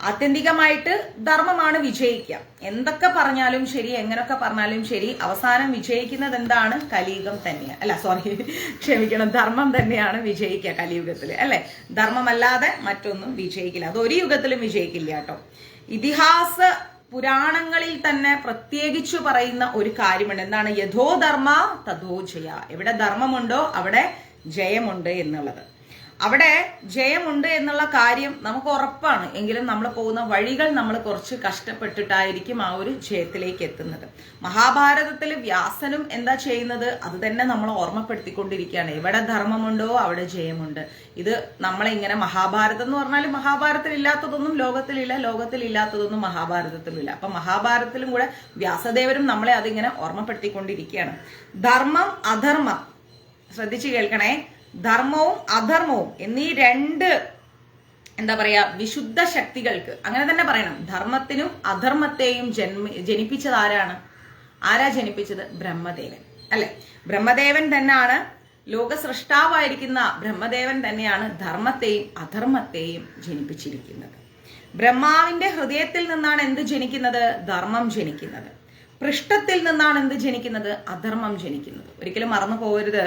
ആത്യന്തികമായിട്ട് ധർമ്മമാണ് വിജയിക്കുക. എന്തൊക്കെ പറഞ്ഞാലും ശരി, എങ്ങനെയൊക്കെ പറഞ്ഞാലും ശരി, അവസാനം വിജയിക്കുന്നത് എന്താണ്? കലിയുഗം തന്നെയാണ്. അല്ല സോറി, ക്ഷമിക്കണം, ധർമ്മം തന്നെയാണ് വിജയിക്കുക കലിയുഗത്തില് അല്ലെ. ധർമ്മമല്ലാതെ മറ്റൊന്നും വിജയിക്കില്ല. അത് ഒരു യുഗത്തിലും വിജയിക്കില്ല കേട്ടോ. ഇതിഹാസ പുരാണങ്ങളിൽ തന്നെ പ്രത്യേകിച്ചു പറയുന്ന ഒരു കാര്യമുണ്ട്. എന്താണ്? യഥോ ധർമ്മ തഥോ ജയ. എവിടെ ധർമ്മമുണ്ടോ അവിടെ ജയമുണ്ട് എന്നുള്ളത്. അവിടെ ജയമുണ്ട് എന്നുള്ള കാര്യം നമുക്ക് ഉറപ്പാണ്. എങ്കിലും നമ്മൾ പോകുന്ന വഴികൾ നമ്മൾ കുറച്ച് കഷ്ടപ്പെട്ടിട്ടായിരിക്കും ആ ഒരു ജയത്തിലേക്ക് എത്തുന്നത്. മഹാഭാരതത്തിൽ വ്യാസനും എന്താ ചെയ്യുന്നത്? അത് തന്നെ നമ്മൾ ഓർമ്മപ്പെടുത്തിക്കൊണ്ടിരിക്കുകയാണ്. എവിടെ ധർമ്മമുണ്ടോ അവിടെ ജയമുണ്ട്. ഇത് നമ്മളെ ഇങ്ങനെ, മഹാഭാരതം എന്ന് പറഞ്ഞാൽ മഹാഭാരതത്തിൽ ഇല്ലാത്തതൊന്നും ലോകത്തിലില്ല, ലോകത്തിൽ ഇല്ലാത്തതൊന്നും മഹാഭാരതത്തിലില്ല. അപ്പൊ മഹാഭാരതത്തിലും കൂടെ വ്യാസദേവരും നമ്മളെ അതിങ്ങനെ ഓർമ്മപ്പെടുത്തിക്കൊണ്ടിരിക്കുകയാണ്. ധർമ്മം അധർമ്മം ശ്രദ്ധിച്ചു കേൾക്കണേ. ധർമ്മവും അധർമ്മവും എന്നീ 2 എന്താ പറയാ വിശുദ്ധ ശക്തികൾക്ക്, അങ്ങനെ തന്നെ പറയണം, ധർമ്മത്തിനും അധർമ്മത്തെയും ജനിപ്പിച്ചത് ആരാണ്? ആരാ ജനിപ്പിച്ചത്? ബ്രഹ്മദേവൻ അല്ലെ. ബ്രഹ്മദേവൻ തന്നെയാണ്, ലോക സൃഷ്ടാവായിരിക്കുന്ന ബ്രഹ്മദേവൻ തന്നെയാണ് ധർമ്മത്തെയും അധർമ്മത്തെയും ജനിപ്പിച്ചിരിക്കുന്നത്. ബ്രഹ്മാവിന്റെ ഹൃദയത്തിൽ നിന്നാണ് എന്ത് ജനിക്കുന്നത്? ധർമ്മം ജനിക്കുന്നത്. പൃഷ്ഠത്തിൽ നിന്നാണ് എന്ത് ജനിക്കുന്നത്? അധർമ്മം ജനിക്കുന്നത്. ഒരിക്കലും മറന്നു പോകരുത്.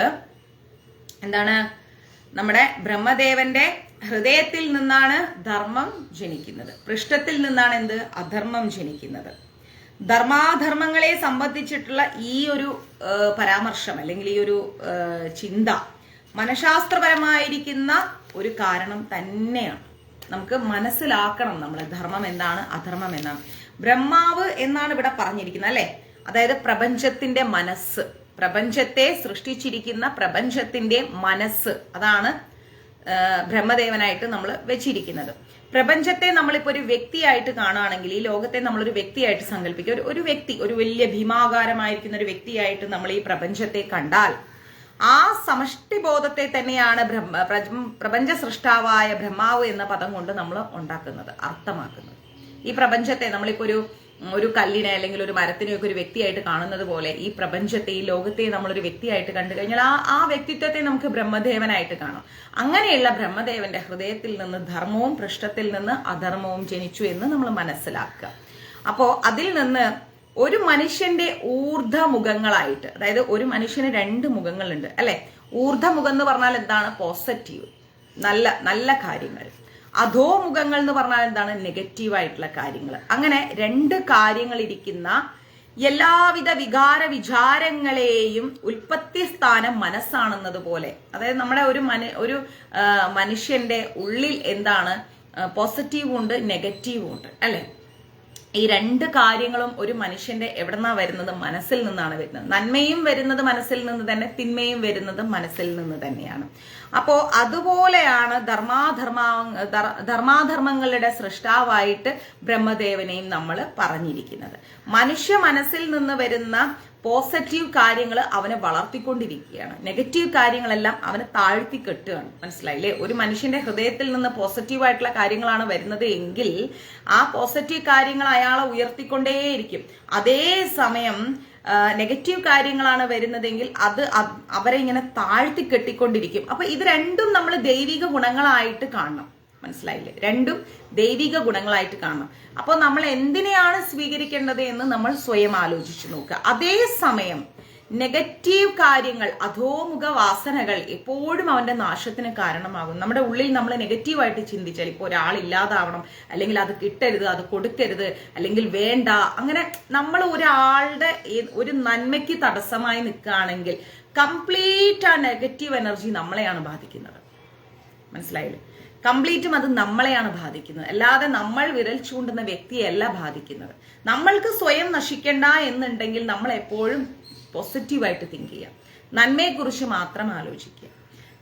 എന്താണ്? നമ്മുടെ ബ്രഹ്മദേവന്റെ ഹൃദയത്തിൽ നിന്നാണ് ധർമ്മം ജനിക്കുന്നത്. പൃഷ്ഠത്തിൽ നിന്നാണ് എന്ത്? അധർമ്മം ജനിക്കുന്നത്. ധർമാധർമ്മങ്ങളെ സംബന്ധിച്ചിട്ടുള്ള ഈ ഒരു പരാമർശം അല്ലെങ്കിൽ ഈ ഒരു ചിന്ത മനഃശാസ്ത്രപരമായിരിക്കുന്ന ഒരു കാരണം തന്നെയാണ്. നമുക്ക് മനസ്സിലാക്കണം നമ്മൾ ധർമ്മം എന്താണ്, അധർമ്മം എന്താണ്. ബ്രഹ്മാവ് എന്നാണ് ഇവിടെ പറഞ്ഞിരിക്കുന്നത് അല്ലെ. അതായത് പ്രപഞ്ചത്തിന്റെ മനസ്സ്, പ്രപഞ്ചത്തെ സൃഷ്ടിച്ചിരിക്കുന്ന പ്രപഞ്ചത്തിന്റെ മനസ്സ്, അതാണ് ബ്രഹ്മദേവനായിട്ട് നമ്മൾ വെച്ചിരിക്കുന്നത്. പ്രപഞ്ചത്തെ നമ്മളിപ്പോ ഒരു വ്യക്തിയായിട്ട് കാണുകയാണെങ്കിൽ, ഈ ലോകത്തെ നമ്മളൊരു വ്യക്തിയായിട്ട് സങ്കല്പിക്കുക. ഒരു വ്യക്തി, ഒരു വലിയ ഭീമാകാരമായിരിക്കുന്ന ഒരു വ്യക്തിയായിട്ട് നമ്മൾ ഈ പ്രപഞ്ചത്തെ കണ്ടാൽ, ആ സമഷ്ടിബോധത്തെ തന്നെയാണ് പ്രപഞ്ച സൃഷ്ടാവായ ബ്രഹ്മാവ് എന്ന പദം കൊണ്ട് നമ്മൾ ഉണ്ടാക്കുന്നത്, അർത്ഥമാക്കുന്നത്. ഈ പ്രപഞ്ചത്തെ നമ്മളിപ്പോ ഒരു കല്ലിനെ അല്ലെങ്കിൽ ഒരു മരത്തിനെയൊക്കെ ഒരു വ്യക്തിയായിട്ട് കാണുന്നത് പോലെ ഈ പ്രപഞ്ചത്തെ, ഈ ലോകത്തെ നമ്മളൊരു വ്യക്തിയായിട്ട് കണ്ടു കഴിഞ്ഞാൽ ആ വ്യക്തിത്വത്തെ നമുക്ക് ബ്രഹ്മദേവനായിട്ട് കാണാം. അങ്ങനെയുള്ള ബ്രഹ്മദേവന്റെ ഹൃദയത്തിൽ നിന്ന് ധർമ്മവും പൃഷ്ഠത്തിൽ നിന്ന് അധർമ്മവും ജനിച്ചു എന്ന് നമ്മൾ മനസ്സിലാക്കുക. അപ്പോ അതിൽ നിന്ന് ഒരു മനുഷ്യന്റെ ഊർധമുഖങ്ങളായിട്ട്, അതായത് ഒരു മനുഷ്യന് 2 മുഖങ്ങളുണ്ട് അല്ലെ. ഊർധമുഖം എന്ന് പറഞ്ഞാൽ എന്താണ്? പോസിറ്റീവ്, നല്ല നല്ല കാര്യങ്ങൾ. അധോമുഖങ്ങൾ എന്ന് പറഞ്ഞാൽ എന്താണ്? നെഗറ്റീവായിട്ടുള്ള കാര്യങ്ങൾ. അങ്ങനെ 2 കാര്യങ്ങൾ ഇരിക്കുന്ന എല്ലാവിധ വികാര വിചാരങ്ങളെയും ഉൽപ്പത്തി സ്ഥാനം മനസ്സാണെന്നത് പോലെ, അതായത് നമ്മുടെ ഒരു മനുഷ്യന്റെ ഉള്ളിൽ എന്താണ്? പോസിറ്റീവും ഉണ്ട്, നെഗറ്റീവും ഉണ്ട്, അല്ലെ? ഈ രണ്ട് കാര്യങ്ങളും ഒരു മനുഷ്യന്റെ എവിടെന്നാ വരുന്നത്? മനസ്സിൽ നിന്നാണ് വരുന്നത്. നന്മയും വരുന്നത് മനസ്സിൽ നിന്ന് തന്നെ, തിന്മയും വരുന്നത് മനസ്സിൽ നിന്ന് തന്നെയാണ്. അപ്പോ അതുപോലെയാണ് ധർമാധർമ്മങ്ങളുടെ സൃഷ്ടാവായിട്ട് ബ്രഹ്മദേവനെയും നമ്മൾ പറഞ്ഞിരിക്കുന്നത്. മനുഷ്യ മനസ്സിൽ നിന്ന് വരുന്ന പോസിറ്റീവ് കാര്യങ്ങൾ അവനെ വളർത്തിക്കൊണ്ടിരിക്കുകയാണ്, നെഗറ്റീവ് കാര്യങ്ങളെല്ലാം അവനെ താഴ്ത്തി കെട്ടുകയാണ്. മനസ്സിലായില്ലേ? ഒരു മനുഷ്യന്റെ ഹൃദയത്തിൽ നിന്ന് പോസിറ്റീവായിട്ടുള്ള കാര്യങ്ങളാണ് വരുന്നത് എങ്കിൽ ആ പോസിറ്റീവ് കാര്യങ്ങൾ അയാളെ ഉയർത്തിക്കൊണ്ടേയിരിക്കും. അതേസമയം നെഗറ്റീവ് കാര്യങ്ങളാണ് വരുന്നതെങ്കിൽ അത് അവരെ ഇങ്ങനെ താഴ്ത്തി കെട്ടിക്കൊണ്ടിരിക്കും. അപ്പൊ ഇത് രണ്ടും നമ്മൾ ദൈവിക ഗുണങ്ങളായിട്ട് കാണണം. മനസ്സിലായില്ലേ? രണ്ടും ദൈവിക ഗുണങ്ങളായിട്ട് കാണണം. അപ്പോൾ നമ്മൾ എന്തിനെയാണ് സ്വീകരിക്കേണ്ടത് എന്ന് നമ്മൾ സ്വയം ആലോചിച്ചു നോക്കുക. അതേസമയം നെഗറ്റീവ് കാര്യങ്ങൾ, അധോമുഖ വാസനകൾ എപ്പോഴും അവന്റെ നാശത്തിന് കാരണമാകും. നമ്മുടെ ഉള്ളിൽ നമ്മൾ നെഗറ്റീവായിട്ട് ചിന്തിച്ചാൽ, ഇപ്പോൾ ഒരാളില്ലാതാവണം, അല്ലെങ്കിൽ അത് കിട്ടരുത്, അത് കൊടുക്കരുത്, അല്ലെങ്കിൽ വേണ്ട, അങ്ങനെ നമ്മൾ ഒരാളുടെ ഒരു നന്മയ്ക്ക് തടസ്സമായി നിൽക്കുകയാണെങ്കിൽ കംപ്ലീറ്റ് ആ നെഗറ്റീവ് എനർജി നമ്മളെയാണ് ബാധിക്കുന്നത്. മനസ്സിലായില്ലേ? കംപ്ലീറ്റും അത് നമ്മളെയാണ് ബാധിക്കുന്നത്, അല്ലാതെ നമ്മൾ വിരൽ ചൂണ്ടുന്ന വ്യക്തിയല്ല ബാധിക്കുന്നത്. നമ്മൾക്ക് സ്വയം നശിക്കണ്ട എന്നുണ്ടെങ്കിൽ നമ്മൾ എപ്പോഴും പോസിറ്റീവായിട്ട് തിങ്ക് ചെയ്യുക, നന്മയെക്കുറിച്ച് മാത്രം ആലോചിക്കുക.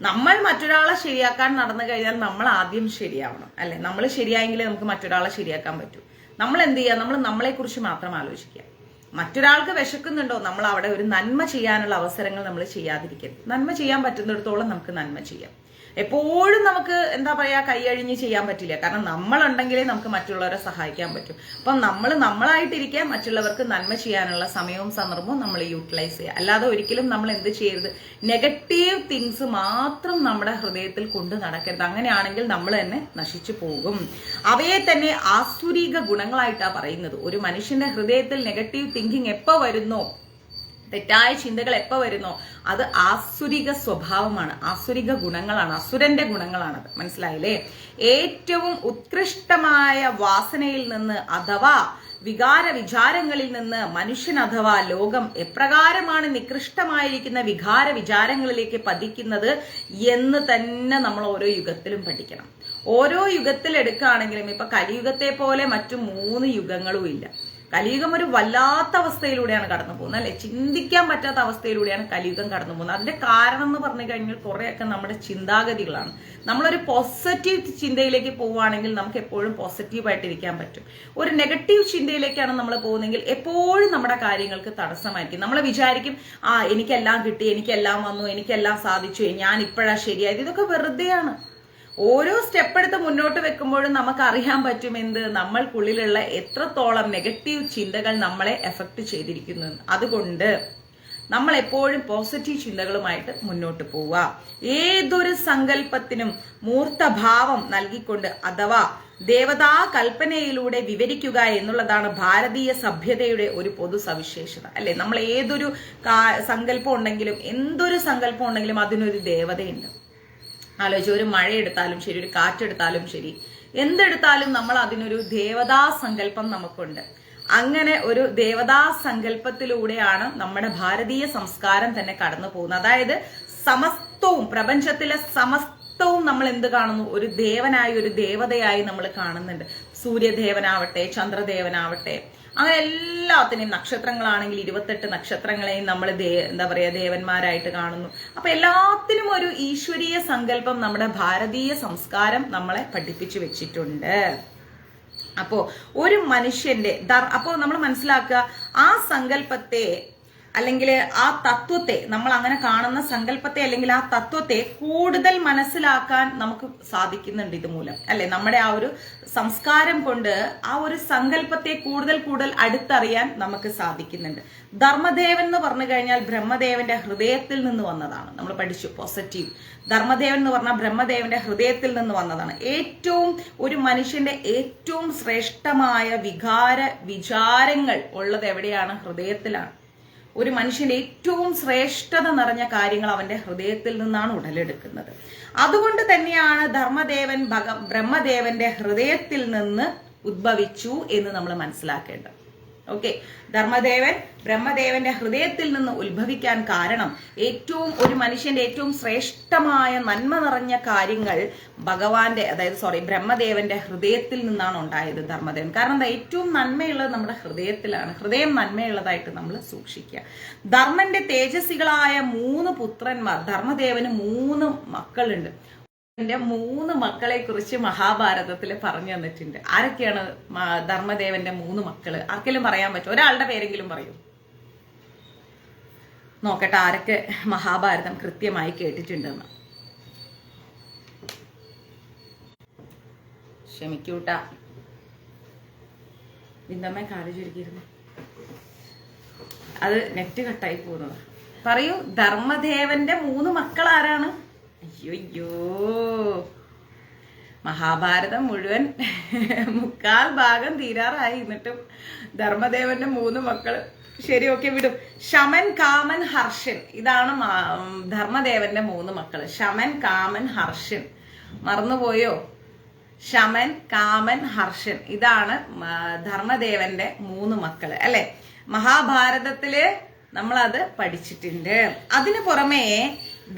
നമ്മൾ മറ്റൊരാളെ ശരിയാക്കാൻ നടന്നു കഴിഞ്ഞാൽ നമ്മൾ ആദ്യം ശരിയാവണം, അല്ലെ? നമ്മൾ ശരിയായെങ്കിലേ നമുക്ക് മറ്റൊരാളെ ശരിയാക്കാൻ പറ്റൂ. നമ്മൾ എന്ത് ചെയ്യുക? നമ്മൾ നമ്മളെക്കുറിച്ച് മാത്രം ആലോചിക്കുക. മറ്റൊരാൾക്ക് വിശക്കുന്നുണ്ടോ, നമ്മൾ അവിടെ ഒരു നന്മ ചെയ്യാനുള്ള അവസരങ്ങൾ നമ്മൾ ചെയ്യാതിരിക്കരുത്. നന്മ ചെയ്യാൻ പറ്റുന്നിടത്തോളം നമുക്ക് നന്മ ചെയ്യാം. എപ്പോഴും നമുക്ക് എന്താ പറയാ, കൈയഴിഞ്ഞ് ചെയ്യാൻ പറ്റില്ല. കാരണം നമ്മളുണ്ടെങ്കിലേ നമുക്ക് മറ്റുള്ളവരെ സഹായിക്കാൻ പറ്റും. അപ്പം നമ്മളായിട്ടിരിക്കാൻ മറ്റുള്ളവർക്ക് നന്മ ചെയ്യാനുള്ള സമയവും സന്ദർഭവും നമ്മൾ യൂട്ടിലൈസ് ചെയ്യുക. അല്ലാതെ ഒരിക്കലും നമ്മൾ എന്ത് ചെയ്യരുത്? നെഗറ്റീവ് തിങ്സ് മാത്രം നമ്മുടെ ഹൃദയത്തിൽ കൊണ്ട് നടക്കരുത്. അങ്ങനെയാണെങ്കിൽ നമ്മൾ തന്നെ നശിച്ചു പോകും. അവയെ തന്നെ ആസുരിക ഗുണങ്ങളായിട്ടാണ് പറയുന്നത്. ഒരു മനുഷ്യന്റെ ഹൃദയത്തിൽ നെഗറ്റീവ് തിങ്കിങ് എപ്പോ വരുന്നോ, തെറ്റായ ചിന്തകൾ എപ്പോ വരുന്നോ, അത് ആസുരിക സ്വഭാവമാണ്, ആസുരിക ഗുണങ്ങളാണ്, അസുരന്റെ ഗുണങ്ങളാണത്. മനസ്സിലായില്ലേ? ഏറ്റവും ഉത്കൃഷ്ടമായ വാസനയിൽ നിന്ന് അഥവാ വികാര വിചാരങ്ങളിൽ നിന്ന് മനുഷ്യൻ അഥവാ ലോകം എപ്രകാരമാണ് നികൃഷ്ടമായിരിക്കുന്ന വികാര വിചാരങ്ങളിലേക്ക് പതിക്കുന്നത് എന്ന് തന്നെ നമ്മൾ ഓരോ യുഗത്തിലും പഠിക്കണം. ഓരോ യുഗത്തിൽ എടുക്കുകയാണെങ്കിലും ഇപ്പൊ കലിയുഗത്തെ പോലെ മറ്റു 3 യുഗങ്ങളും ഇല്ല. കലിയുഗം ഒരു വല്ലാത്ത അവസ്ഥയിലൂടെയാണ് കടന്നു പോകുന്നത്, അല്ലെ? ചിന്തിക്കാൻ പറ്റാത്ത അവസ്ഥയിലൂടെയാണ് കലിയുഗം കടന്നു പോകുന്നത്. അതിന്റെ കാരണം എന്ന് പറഞ്ഞു കഴിഞ്ഞാൽ കുറെയൊക്കെ നമ്മുടെ ചിന്താഗതികളാണ്. നമ്മളൊരു പോസിറ്റീവ് ചിന്തയിലേക്ക് പോവുകയാണെങ്കിൽ നമുക്ക് എപ്പോഴും പോസിറ്റീവായിട്ടിരിക്കാൻ പറ്റും. ഒരു നെഗറ്റീവ് ചിന്തയിലേക്കാണ് നമ്മൾ പോകുന്നതെങ്കിൽ എപ്പോഴും നമ്മുടെ കാര്യങ്ങൾക്ക് തടസ്സമായിരിക്കും. നമ്മൾ വിചാരിക്കും, എനിക്കെല്ലാം കിട്ടി, എനിക്കെല്ലാം വന്നു, എനിക്കെല്ലാം സാധിച്ചു, ഞാൻ ഇപ്പോഴാണ് ശരിയായത്. ഇതൊക്കെ വെറുതെയാണ്. ഓരോ സ്റ്റെപ്പ് എടുത്ത് മുന്നോട്ട് വെക്കുമ്പോഴും നമുക്ക് അറിയാൻ പറ്റും എന്ത്, നമ്മൾക്കുള്ളിലുള്ള എത്രത്തോളം നെഗറ്റീവ് ചിന്തകൾ നമ്മളെ എഫക്ട് ചെയ്തിരിക്കുന്നു. അതുകൊണ്ട് നമ്മൾ എപ്പോഴും പോസിറ്റീവ് ചിന്തകളുമായിട്ട് മുന്നോട്ട് പോവുക. ഏതൊരു സങ്കല്പത്തിനും മൂർത്തഭാവം നൽകിക്കൊണ്ട് അഥവാ ദേവതാ കൽപ്പനയിലൂടെ വിവരിക്കുക എന്നുള്ളതാണ് ഭാരതീയ സഭ്യതയുടെ ഒരു പൊതു സവിശേഷത, അല്ലെ? നമ്മൾ ഏതൊരു സങ്കല്പം ഉണ്ടെങ്കിലും, എന്തൊരു സങ്കല്പം ഉണ്ടെങ്കിലും അതിനൊരു ദേവതയുണ്ട്. ആലോചിച്ച്, ഒരു മഴ എടുത്താലും ശരി, ഒരു കാറ്റെടുത്താലും ശരി, എന്തെടുത്താലും നമ്മൾ അതിനൊരു ദേവതാ സങ്കല്പം നമുക്കുണ്ട്. അങ്ങനെ ഒരു ദേവതാ സങ്കല്പത്തിലൂടെയാണ് നമ്മുടെ ഭാരതീയ സംസ്കാരം തന്നെ കടന്നു പോകുന്നത്. അതായത് സമസ്തവും, പ്രപഞ്ചത്തിലെ സമസ്തവും നമ്മൾ എന്ത് കാണുന്നു? ഒരു ദേവനായി, ഒരു ദേവതയായി നമ്മൾ കാണുന്നുണ്ട്. സൂര്യദേവനാവട്ടെ, ചന്ദ്രദേവനാവട്ടെ, അങ്ങനെ എല്ലാത്തിനെയും, നക്ഷത്രങ്ങളാണെങ്കിൽ 28 നക്ഷത്രങ്ങളെയും നമ്മൾ എന്താ പറയാ, ദേവന്മാരായിട്ട് കാണുന്നു. അപ്പൊ എല്ലാത്തിനും ഒരു ഈശ്വരീയ സങ്കല്പം നമ്മുടെ ഭാരതീയ സംസ്കാരം നമ്മളെ പഠിപ്പിച്ചു വെച്ചിട്ടുണ്ട്. അപ്പോ ഒരു മനുഷ്യന്റെ അപ്പോ നമ്മൾ മനസ്സിലാക്കുക, ആ സങ്കല്പത്തെ അല്ലെങ്കിൽ ആ തത്വത്തെ, നമ്മൾ അങ്ങനെ കാണുന്ന സങ്കല്പത്തെ അല്ലെങ്കിൽ ആ തത്വത്തെ കൂടുതൽ മനസ്സിലാക്കാൻ നമുക്ക് സാധിക്കുന്നുണ്ട് ഇതുമൂലം, അല്ലെ? നമ്മുടെ ആ ഒരു സംസ്കാരം കൊണ്ട് ആ ഒരു സങ്കല്പത്തെ കൂടുതൽ അടുത്തറിയാൻ നമുക്ക് സാധിക്കുന്നുണ്ട്. ധർമ്മദേവൻ എന്ന് പറഞ്ഞു കഴിഞ്ഞാൽ ബ്രഹ്മദേവന്റെ ഹൃദയത്തിൽ നിന്ന് വന്നതാണ്. നമ്മൾ പഠിച്ചു പോസിറ്റീവ്. ധർമ്മദേവൻ എന്ന് പറഞ്ഞാൽ ബ്രഹ്മദേവന്റെ ഹൃദയത്തിൽ നിന്ന് വന്നതാണ്. ഒരു മനുഷ്യന്റെ ഏറ്റവും ശ്രേഷ്ഠമായ വികാര വിചാരങ്ങൾ ഉള്ളത് എവിടെയാണ്? ഹൃദയത്തിലാണ്. ഒരു മനുഷ്യന്റെ ഏറ്റവും ശ്രേഷ്ഠത നിറഞ്ഞ കാര്യങ്ങൾ അവന്റെ ഹൃദയത്തിൽ നിന്നാണ് ഉടലെടുക്കുന്നത്. അതുകൊണ്ട് തന്നെയാണ് ധർമ്മദേവൻ ബ്രഹ്മദേവന്റെ ഹൃദയത്തിൽ നിന്ന് ഉദ്ഭവിച്ചു എന്ന് നമ്മൾ മനസ്സിലാക്കേണ്ടത്. ഓക്കെ, ധർമ്മദേവൻ ബ്രഹ്മദേവന്റെ ഹൃദയത്തിൽ നിന്ന് ഉത്ഭവിക്കാൻ കാരണം ഒരു മനുഷ്യന്റെ ഏറ്റവും ശ്രേഷ്ഠമായ നന്മ നിറഞ്ഞ കാര്യങ്ങൾ ബ്രഹ്മദേവന്റെ ഹൃദയത്തിൽ നിന്നാണ് ഉണ്ടായത് ധർമ്മദേവൻ. കാരണം ഏറ്റവും നന്മയുള്ളത് നമ്മുടെ ഹൃദയത്തിലാണ്. ഹൃദയം നന്മയുള്ളതായിട്ട് നമ്മൾ സൂക്ഷിക്കുക. ധർമ്മന്റെ തേജസ്സികളായ 3 പുത്രന്മാർ, ധർമ്മദേവന് 3 മക്കളുണ്ട്. 3 മക്കളെ കുറിച്ച് മഹാഭാരതത്തിൽ പറഞ്ഞു തന്നിട്ടുണ്ട്. ആരൊക്കെയാണ് ധർമ്മദേവന്റെ 3 മക്കള്? ആർക്കെങ്കിലും പറയാൻ പറ്റും? ഒരാളുടെ പേരെങ്കിലും പറയൂ. നോക്കട്ടെ ആരൊക്കെ മഹാഭാരതം കൃത്യമായി കേട്ടിട്ടുണ്ടെന്ന്. ക്ഷമിക്കൂട്ട, ബിന്ദമ്മ കാല് ചുരുക്കിയിരുന്നു, അത് നെറ്റ് കട്ടായി പോകുന്നത്. പറയൂ, ധർമ്മദേവന്റെ 3 മക്കൾ ആരാണ്? അയ്യോ, മഹാഭാരതം മുഴുവൻ 3/4 ഭാഗം തീരാറായി, എന്നിട്ടും ധർമ്മദേവന്റെ 3 മക്കള്. ശരി, ഓക്കെ, വിടും. ശമൻ, കാമൻ, ഹർഷൻ, ഇതാണ് ധർമ്മദേവന്റെ 3 മക്കള്. ശമൻ, കാമൻ, ഹർഷൻ. മറന്നുപോയോ? ശമൻ, കാമൻ, ഹർഷൻ, ഇതാണ് ധർമ്മദേവന്റെ 3 മക്കള് അല്ലെ? മഹാഭാരതത്തില് നമ്മളത് പഠിച്ചിട്ടുണ്ട്. അതിനു പുറമെ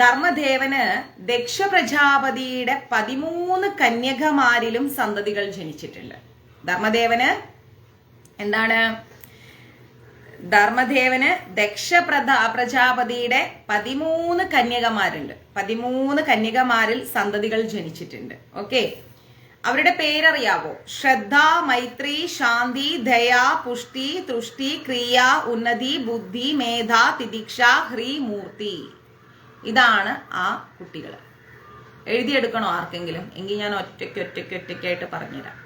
ധർമ്മദേവന് ദക്ഷ പ്രജാപതിയുടെ 13 കന്യകമാരിലും സന്തതികൾ ജനിച്ചിട്ടുണ്ട്. ധർമ്മദേവന് ദക്ഷ പ്രജാപതിയുടെ 13 കന്യകമാരുണ്ട്. 13 കന്യകമാരിൽ സന്തതികൾ ജനിച്ചിട്ടുണ്ട്. ഓക്കെ, അവരുടെ പേരറിയാവോ? ശ്രദ്ധ, മൈത്രി, ശാന്തി, ദയ, പുഷ്ടി, തുഷ്ടി, ക്രിയ, ഉന്നതി, ബുദ്ധി, മേധ, തിദിക്ഷ, ഹ്രീ, മൂർത്തി. ഇതാണ് ആ കുട്ടികൾ. എഴുതിയെടുക്കണോ ആർക്കെങ്കിലും? എങ്കിൽ ഞാൻ ഒറ്റയ്ക്കായിട്ട് പറഞ്ഞുതരാം.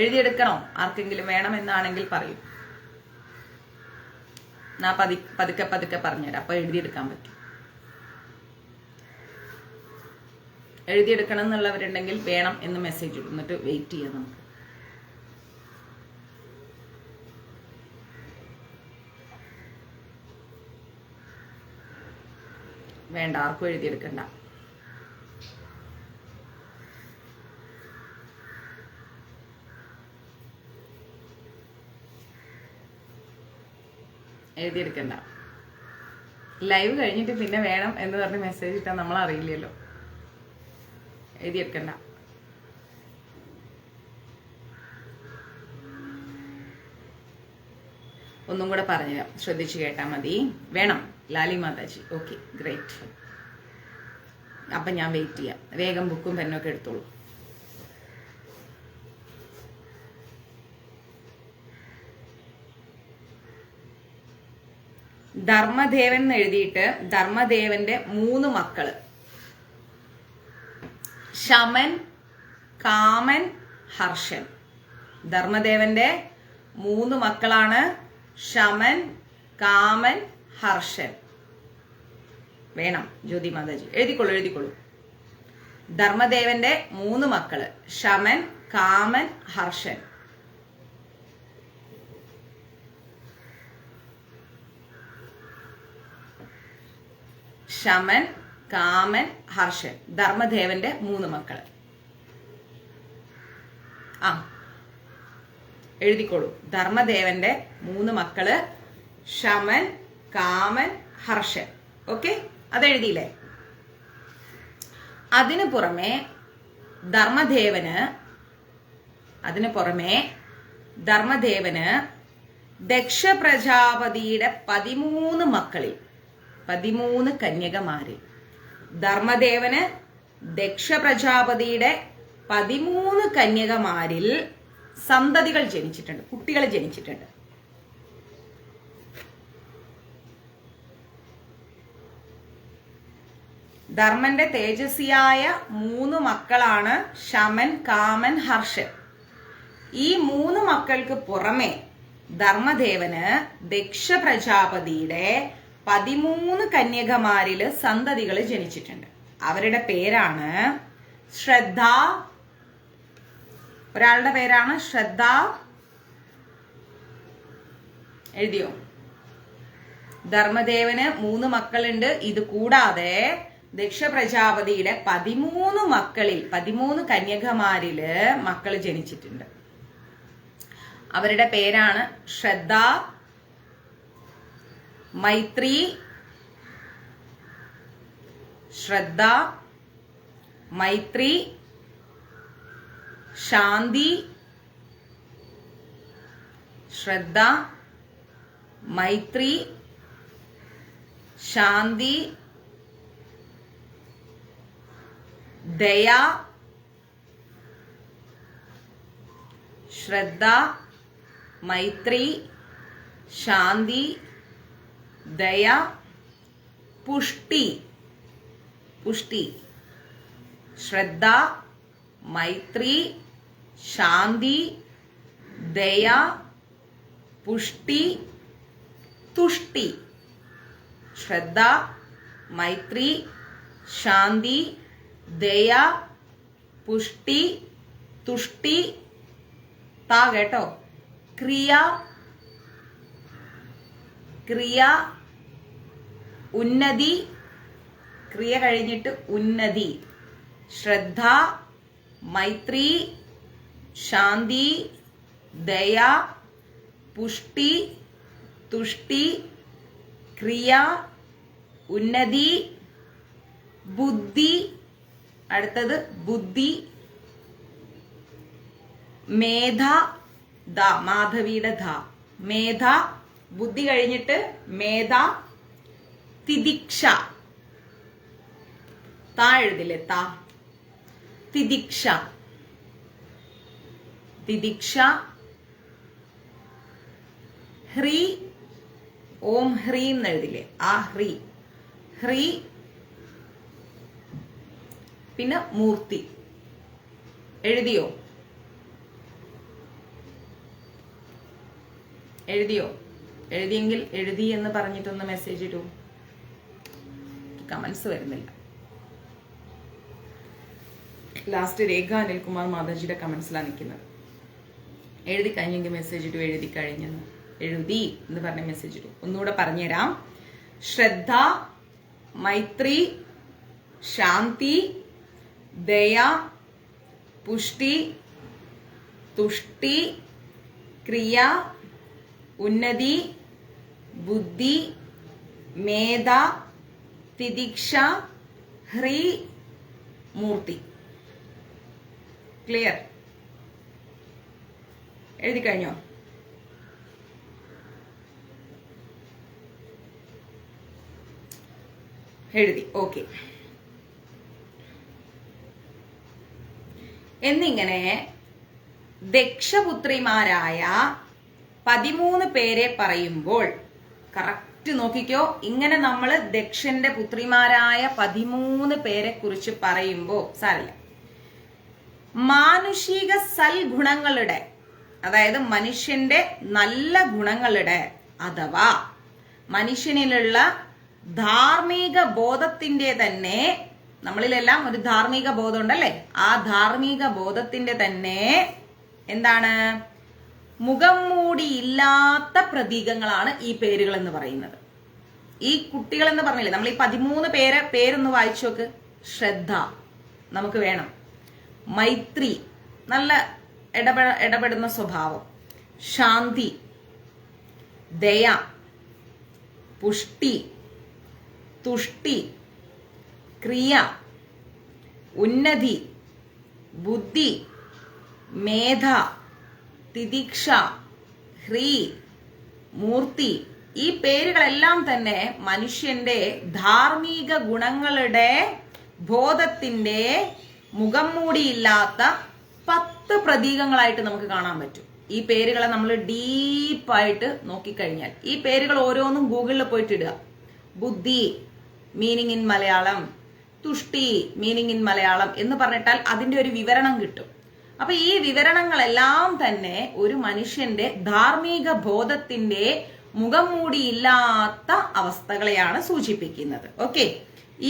എഴുതിയെടുക്കണോ ആർക്കെങ്കിലും? വേണമെന്നാണെങ്കിൽ പറയൂ. ഞാൻ പതുക്കെ പറഞ്ഞുതരാം, അപ്പൊ എഴുതിയെടുക്കാൻ പറ്റും. എഴുതിയെടുക്കണം എന്നുള്ളവരുണ്ടെങ്കിൽ വേണം എന്ന് മെസ്സേജ് ഇടും, എന്നിട്ട് വെയിറ്റ് ചെയ്യാം നമുക്ക്. വേണ്ട, ആർക്കും എഴുതിയെടുക്കണ്ട. എഴുതിയെടുക്കണ്ട. ലൈവ് കഴിഞ്ഞിട്ട് പിന്നെ വേണം എന്ന് പറഞ്ഞ് മെസ്സേജ് ഇട്ടാൽ നമ്മൾ അറിയില്ലല്ലോ. എഴുതിയെടുക്കണ്ട. ഒന്നും കൂടെ പറഞ്ഞുതരാം, ശ്രദ്ധിച്ചു കേട്ടാ മതി. വേണം ലാലി മാതാജി. Okay, great. അപ്പൊ ഞാൻ വെയിറ്റ് ചെയ്യാം. വേഗം ബുക്കും പെന്നും ഒക്കെ എടുത്തോളൂ. ധർമ്മദേവൻ എന്ന് എഴുതിയിട്ട് ധർമ്മദേവന്റെ 3 മക്കള് ശമൻ, കാമൻ, ഹർഷൻ. ധർമ്മദേവന്റെ 3 മക്കളാണ് ശമൻ, കാമൻ, ഹർഷൻ. വേണം ജ്യോതി മാതാജി. എഴുതിക്കൊള്ളൂ. ധർമ്മദേവന്റെ 3 മക്കള് ശമൻ, കാമൻ, ഹർഷൻ. ശമൻ, കാമൻ, ഹർഷൻ. ധർമ്മദേവന്റെ 3 മക്കള്. എഴുതിക്കോളൂ. ധർമ്മദേവന്റെ 3 മക്കള് ശമൻ, കാമൻ, ഹർഷൻ. ഓക്കെ, അതെഴുതിയില്ലേ? അതിനു പുറമെ ധർമ്മദേവന് ദക്ഷ പ്രജാപതിയുടെ 13 മക്കളിൽ 13 കന്യകമാരിൽ ധർമ്മദേവന് ദക്ഷ പ്രജാപതിയുടെ 13 കന്യകമാരിൽ സന്തതികൾ ജനിച്ചിട്ടുണ്ട്, കുട്ടികൾ ജനിച്ചിട്ടുണ്ട്. ധർമ്മന്റെ തേജസ്വിയായ 3 മക്കളാണ് ശമൻ, കാമൻ, ഹർഷൻ. ഈ 3 മക്കൾക്ക് പുറമെ ധർമ്മദേവന് ദക്ഷ പ്രജാപതിയുടെ 13 കന്യകമാരില് സന്തതികൾ ജനിച്ചിട്ടുണ്ട്. അവരുടെ പേരാണ് ശ്രദ്ധ. ഒരാളുടെ പേരാണ് ശ്രദ്ധ. എഴുതിയോ? ധർമ്മദേവന് 3 മക്കളുണ്ട്. ഇത് കൂടാതെ ദക്ഷ പ്രജാപതിയുടെ 13 മക്കളിൽ 13 കന്യകമാരില് മക്കൾ ജനിച്ചിട്ടുണ്ട്. അവരുടെ പേരാണ് ശ്രദ്ധ, മൈത്രി, ശ്രദ്ധ, മൈത്രി, ശാന്തി, ശ്രദ്ധ, മൈത്രി, ശാന്തി, ദയ, ശ്രദ്ധ, മൈത്രി, ശാന്തി, ദയ, പുഷ്ടി, പുഷ്ടി, ശ്രദ്ധ, മൈത്രി, ശാന്തി, ദയ, പുഷ്ടി, തുഷ്ടി. ശ്രദ്ധ, മൈത്രി, ശാന്തി, ദയ, പുഷ്ടി, തുഷ്ടി. താ കേട്ടോ. ക്രിയ, ക്രിയ, ഉന്നതി, ക്രിയ കഴിഞ്ഞിട്ട് ഉന്നതി. ശ്രദ്ധ, മൈത്രി, ശാന്തി, ദയ, പുഷ്ടി, തുഷ്ടി, ക്രിയ, ഉന്നതി, ബുദ്ധി. അടുത്തത് ബുദ്ധി, മേധ, ദ, മാധവിയുടെ ധ, മേധ, ബുദ്ധി കഴിഞ്ഞിട്ട് മേധ, തിദിക്ഷ. താ എഴുതില്ലേ, താ, തിദിക്ഷ, തിദിക്ഷ, ഹ്രീ, ഓം ഹ്രീം എന്നെഴുതില്ലേ, ആ ഹ്രീ, ഹ്രീ. പിന്നെ മൂർത്തി. എഴുതിയോ? എഴുതിയോ? എഴുതിയെങ്കിൽ എഴുതി എന്ന് പറഞ്ഞിട്ടൊന്ന് മെസ്സേജ് ഇടൂ. കമന്റ്സ് വരുന്നില്ല. ലാസ്റ്റ് രേഖ അനിൽകുമാർ മാതാജിയുടെ കമന്റ്സിലാണ് നിൽക്കുന്നത്. എഴുതി കഴിഞ്ഞെങ്കിൽ മെസ്സേജ് ഇട്ടു. എഴുതി കഴിഞ്ഞെന്ന്, എഴുതി എന്ന് പറഞ്ഞ മെസ്സേജ് ഇട്ടു. ഒന്നുകൂടെ പറഞ്ഞുതരാം. ശ്രദ്ധ, മൈത്രി, ശാന്തി, ദയ, പുഷ്ടി, തുഷ്ടി, ക്രിയ, ഉന്നതി, ബുദ്ധി, മേധ, തിദിക്ഷ, ഹ്രീ, മൂർത്തി. ക്ലിയർ? എഴുതി കഴിഞ്ഞോ? എഴുതി. ഓക്കെ. എന്നിങ്ങനെ ദക്ഷപുത്രിമാരായ 13 പേരെ പറയുമ്പോൾ കറക്റ്റ് നോക്കിക്കോ. ഇങ്ങനെ നമ്മൾ ദക്ഷന്റെ പുത്രിമാരായ 13 പേരെ കുറിച്ച് പറയുമ്പോ സാരല്ല, മാനുഷിക സൽഗുണങ്ങളുടെ, അതായത് മനുഷ്യന്റെ നല്ല ഗുണങ്ങളുടെ അഥവാ മനുഷ്യനിലുള്ള ധാർമ്മിക ബോധത്തിന്റെ തന്നെ, നമ്മളിലെല്ലാം ഒരു ധാർമ്മിക ബോധം ഉണ്ടല്ലേ, ആ ധാർമ്മിക ബോധത്തിന്റെ തന്നെ എന്താണ്, മുഖം മൂടിയില്ലാത്ത പ്രതീകങ്ങളാണ് ഈ പേരുകൾ എന്ന് പറയുന്നത്. ഈ കുട്ടികൾ എന്ന് പറഞ്ഞില്ലേ, നമ്മൾ ഈ 13 പേരൊന്ന് വായിച്ചു നോക്ക്. ശ്രദ്ധ നമുക്ക് വേണം, മൈത്രി നല്ല ഇടപെടുന്ന സ്വഭാവം, ശാന്തി, ദയ, പുഷ്ടി, തുഷ്ടി, ക്രിയ, ഉന്നതി, ബുദ്ധി, മേധ, തിദിക്ഷ, ഹ്രീ, മൂർത്തി. ഈ പേരുകളെല്ലാം തന്നെ മനുഷ്യന്റെ ധാർമ്മിക ഗുണങ്ങളുടെ ബോധത്തിന്റെ മുഖം മൂടിയില്ലാത്ത 10 പ്രതീകങ്ങളായിട്ട് നമുക്ക് കാണാൻ പറ്റും. ഈ പേരുകളെ നമ്മൾ ഡീപ്പായിട്ട് നോക്കിക്കഴിഞ്ഞാൽ, ഈ പേരുകൾ ഓരോന്നും ഗൂഗിളിൽ പോയിട്ട് ഇടുക. ബുദ്ധി മീനിങ് ഇൻ മലയാളം, തുഷ്ടി മീനിങ് ഇൻ മലയാളം എന്ന് പറഞ്ഞിട്ടാൽ അതിന്റെ ഒരു വിവരണം കിട്ടും. അപ്പൊ ഈ വിവരണങ്ങളെല്ലാം തന്നെ ഒരു മനുഷ്യന്റെ ധാർമ്മിക ബോധത്തിന്റെ മുഖം മൂടിയില്ലാത്ത അവസ്ഥകളെയാണ് സൂചിപ്പിക്കുന്നത്. ഓക്കെ,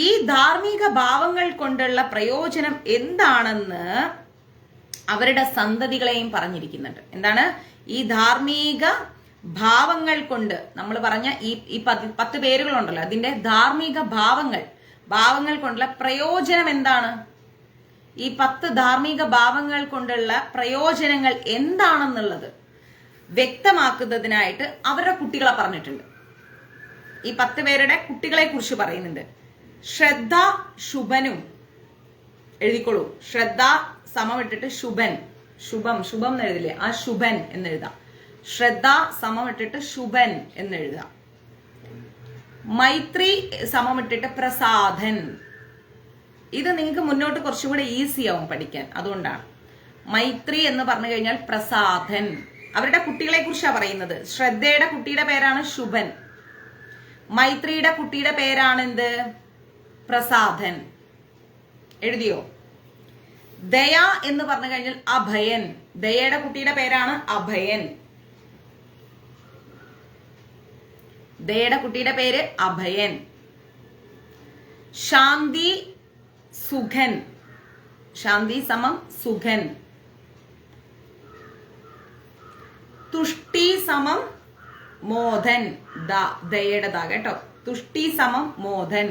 ഈ ധാർമ്മിക ഭാവങ്ങൾ കൊണ്ടുള്ള പ്രയോജനം എന്താണെന്ന് അവരുടെ സന്തതികളെയും പറഞ്ഞിരിക്കുന്നുണ്ട്. എന്താണ് ഈ ധാർമ്മിക ഭാവങ്ങൾ കൊണ്ട് നമ്മൾ പറഞ്ഞ ഈ 10 പേരുകളുണ്ടല്ലോ, അതിന്റെ ധാർമ്മിക ഭാവങ്ങൾ കൊണ്ടുള്ള പ്രയോജനം എന്താണ്, ഈ 10 ധാർമ്മിക ഭാവങ്ങൾ കൊണ്ടുള്ള പ്രയോജനങ്ങൾ എന്താണെന്നുള്ളത് വ്യക്തമാക്കുന്നതിനായിട്ട് അവരുടെ കുട്ടികളെ പറഞ്ഞിട്ടുണ്ട്. ഈ 10 പേരുടെ കുട്ടികളെ കുറിച്ച് പറയുന്നുണ്ട്. ശ്രദ്ധ ശുഭനും, എഴുതിക്കോളൂ. ശ്രദ്ധ സമം ഇട്ടിട്ട് ശുഭൻ, ശുഭം എന്നെഴുതില്ലേ, ആ ശുഭൻ എന്നെഴുതാം. ശ്രദ്ധ സമം ഇട്ടിട്ട് ശുഭൻ എന്നെഴുതാം. മൈത്രി സമം ഇട്ടിട്ട് പ്രസാദൻ. ഇത് നിങ്ങൾക്ക് മുന്നോട്ട് കുറച്ചും കൂടെ ഈസി ആവും പഠിക്കാൻ, അതുകൊണ്ടാണ്. മൈത്രി എന്ന് പറഞ്ഞു കഴിഞ്ഞാൽ പ്രസാദൻ. അവരുടെ കുട്ടികളെ കുറിച്ചാണ് പറയുന്നത്. ശ്രദ്ധയുടെ കുട്ടിയുടെ പേരാണ് ശുഭൻ, മൈത്രിയുടെ കുട്ടിയുടെ പേരാണ് എന്ത്? പ്രസാദൻ. എഴുതിയോ? ദയ എന്ന് പറഞ്ഞു കഴിഞ്ഞാൽ അഭയൻ. ദയയുടെ കുട്ടിയുടെ പേരാണ് അഭയൻ. ദയയുടെ കുട്ടിയുടെ പേര് അഭയൻ. ശാന്തി സുഖൻ. ശാന്തി സമം സുഖൻ. തുഷ്ടി സമം മോദൻ. ദയയുടെ ദ കേട്ടോ. തുഷ്ടി സമം മോദൻ.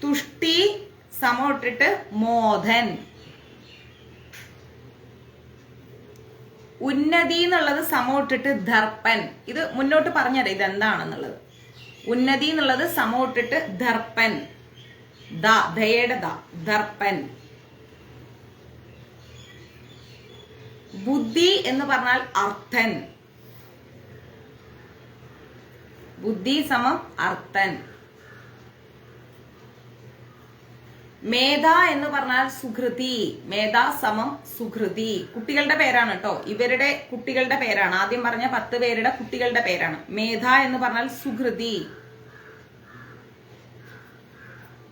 തുഷ്ടി സമം ഇട്ടിട്ട് മോദൻ. ഉന്നതി എന്നുള്ളത് സമം ഇട്ടിട്ട് ദർപ്പൻ. ഇത് മുന്നോട്ട് പറഞ്ഞത് ഇതെന്താണെന്നുള്ളത്. ഉന്നതി എന്നുള്ളത് സമം ഇട്ടിട്ട് ദർപ്പൻ. ദയയുടെ ദർപ്പൻ. ബുദ്ധി എന്ന് പറഞ്ഞാൽ അർത്ഥൻ. ബുദ്ധി സമം അർത്ഥൻ. മേധ എന്ന് പറഞ്ഞാൽ സുഹൃതി. മേധ സമം സുഹൃതി. കുട്ടികളുടെ പേരാണ് കേട്ടോ. ഇവരുടെ കുട്ടികളുടെ പേരാണ്. ആദ്യം പറഞ്ഞ 10 പേരുടെ കുട്ടികളുടെ പേരാണ്. മേധ എന്ന് പറഞ്ഞാൽ സുഹൃതി.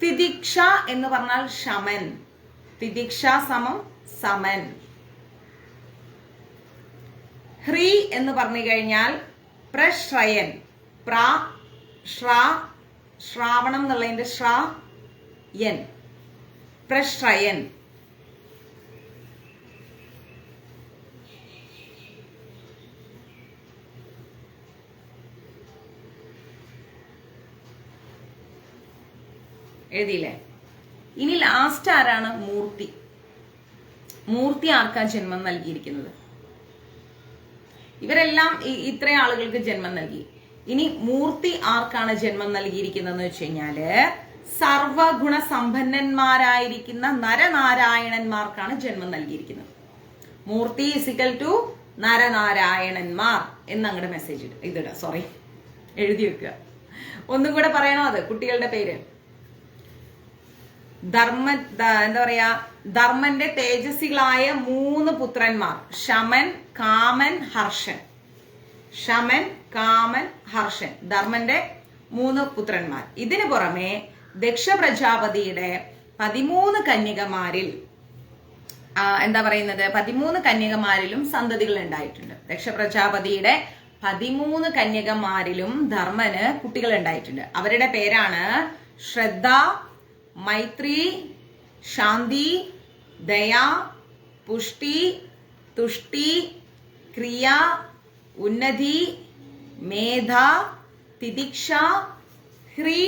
തിദിക്ഷ എന്ന് പറഞ്ഞാൽ ശമൻ. തിദിക്ഷ സമം സമൻ. ഹ്രീ എന്ന് പറഞ്ഞു കഴിഞ്ഞാൽ പ്രശ്രയൻ. ശ്രാവണം എന്നുള്ളതിന്റെ ശ്രയൻ. പ്രശ്രയൻ. എഴുതിയില്ലേ? ഇനി ലാസ്റ്റ് ആരാണ്? മൂർത്തി. മൂർത്തി ആർക്കാ ജന്മം നൽകിയിരിക്കുന്നത്? ഇവരെല്ലാം ഇത്രയും ആളുകൾക്ക് ജന്മം നൽകി. ഇനി മൂർത്തി ആർക്കാണ് ജന്മം നൽകിയിരിക്കുന്നതെന്ന് വെച്ച് കഴിഞ്ഞാല് സർവഗുണ സമ്പന്നന്മാരായിരിക്കുന്ന നരനാരായണന്മാർക്കാണ് ജന്മം നൽകിയിരിക്കുന്നത്. മൂർത്തി ഇസിക്കൽ ടു നരനാരായണന്മാർ എന്നങ്ങടെ മെസ്സേജ് ഇതിടാ. സോറി, എഴുതി വെക്കുക. ഒന്നും കൂടെ പറയണോ? അത് കുട്ടികളുടെ പേര്. എന്താ പറയാ, ധർമ്മന്റെ തേജസ്സികളായ 3 പുത്രന്മാർ. ശമൻ, കാമൻ, ഹർഷൻ. ശമൻ, കാമൻ, ഹർഷൻ, ധർമ്മന്റെ 3 പുത്രന്മാർ. ഇതിനു പുറമെ ദക്ഷ പ്രജാപതിയുടെ 13 കന്യകമാരിൽ എന്താ പറയുന്നത്, 13 കന്യകമാരിലും സന്തതികൾ ഉണ്ടായിട്ടുണ്ട്. ദക്ഷ പ്രജാപതിയുടെ 13 കന്യകമാരിലും ധർമ്മന് കുട്ടികൾ ഉണ്ടായിട്ടുണ്ട്. അവരുടെ പേരാണ് ശ്രദ്ധ, മൈത്രി, ശാന്തി, ദയ, പുഷ്ടി, തുഷ്ടി, ക്രിയ, ഉന്നതി, മേധ, തിദിക്ഷ, ഹ്രീ,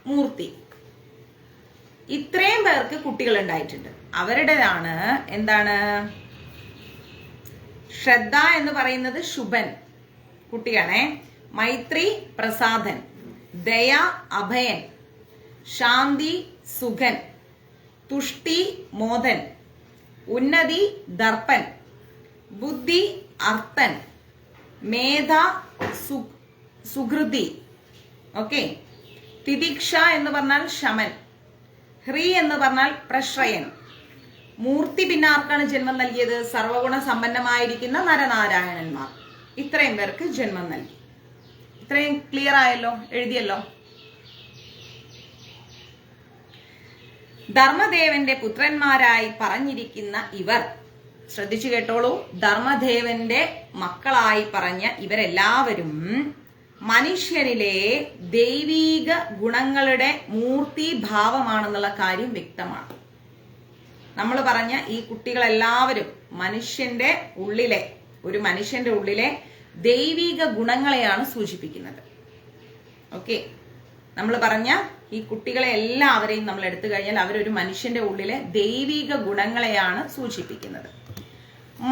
മൂർത്തി. ഇത്രയും പേർക്ക് കുട്ടികൾ ഉണ്ടായിട്ടുണ്ട്. അവരുടേതാണ് എന്താണ്? ശ്രദ്ധ എന്ന് പറയുന്നത് ശുഭൻ കുട്ടിയാണേ. മൈത്രി പ്രസാദൻ, ദയ അഭയൻ, ശാന്തി സുഖൻ, തുഷ്ടി മോദൻ, ഉന്നതി ദർപ്പൻ, ബുദ്ധി അർത്ഥൻ, മേധ സുഹൃതി. ഓക്കെ. തിദിക്ഷ എന്ന് പറഞ്ഞാൽ ശമൻ, ഹ്രീ എന്ന് പറഞ്ഞാൽ പ്രശ്രയൻ. മൂർത്തി പിന്നെ ആർക്കാണ് ജന്മം നൽകിയത്? സർവഗുണ സമ്പന്നമായിരിക്കുന്ന നരനാരായണന്മാർ. ഇത്രയും പേർക്ക് ജന്മം നൽകി. ഇത്രയും ക്ലിയർ ആയല്ലോ? എഴുതിയല്ലോ? ധർമ്മദേവന്റെ പുത്രന്മാരായി പറഞ്ഞിരിക്കുന്ന ഇവർ, ശ്രദ്ധിച്ചു കേട്ടോളൂ, ധർമ്മദേവന്റെ മക്കളായി പറഞ്ഞ ഇവരെല്ലാവരും മനുഷ്യരിലെ ദൈവീക ഗുണങ്ങളുടെ മൂർത്തി ഭാവമാണെന്നുള്ള കാര്യം വ്യക്തമാണ്. നമ്മൾ പറഞ്ഞ ഈ കുട്ടികളെല്ലാവരും മനുഷ്യന്റെ ഉള്ളിലെ ദൈവിക ഗുണങ്ങളെയാണ് സൂചിപ്പിക്കുന്നത്. ഓക്കെ, നമ്മൾ പറഞ്ഞ ഈ കുട്ടികളെ എല്ലാവരെയും നമ്മൾ എടുത്തു കഴിഞ്ഞാൽ അവരൊരു മനുഷ്യന്റെ ഉള്ളിലെ ദൈവിക ഗുണങ്ങളെയാണ് സൂചിപ്പിക്കുന്നത്.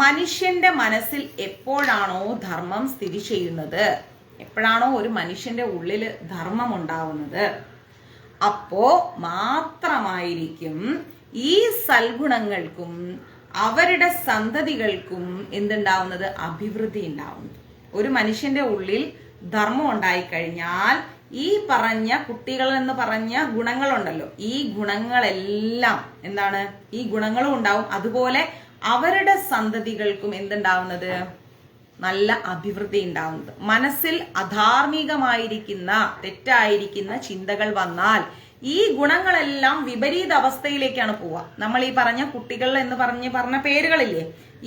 മനുഷ്യന്റെ മനസ്സിൽ എപ്പോഴാണോ ധർമ്മം സ്ഥിതി ചെയ്യുന്നത്, എപ്പോഴാണോ ഒരു മനുഷ്യന്റെ ഉള്ളിൽ ധർമ്മം ഉണ്ടാവുന്നത്, അപ്പോ മാത്രമായിരിക്കും ഈ സൽഗുണങ്ങൾക്കും അവരുടെ സന്തതികൾക്കും എന്തുണ്ടാവുന്നത്, അഭിവൃദ്ധി ഉണ്ടാവുന്നത്. ഒരു മനുഷ്യന്റെ ഉള്ളിൽ ധർമ്മം ഉണ്ടായിക്കഴിഞ്ഞാൽ ഈ പറഞ്ഞ കുട്ടികൾ എന്ന് പറഞ്ഞ ഗുണങ്ങളുണ്ടല്ലോ, ഈ ഗുണങ്ങളെല്ലാം എന്താണ്, ഈ ഗുണങ്ങളും ഉണ്ടാവും. അതുപോലെ അവരുടെ സന്തതികൾക്കും എന്തുണ്ടാവുന്നത്, നല്ല അഭിവൃദ്ധി ഉണ്ടാവുന്നത്. മനസ്സിൽ അധാർമികമായിരിക്കുന്ന തെറ്റായിരിക്കുന്ന ചിന്തകൾ വന്നാൽ ഈ ഗുണങ്ങളെല്ലാം വിപരീത അവസ്ഥയിലേക്കാണ് പോവുക. നമ്മൾ ഈ പറഞ്ഞ കുട്ടികൾ എന്ന് പറഞ്ഞ പേരുകളില്ലേ,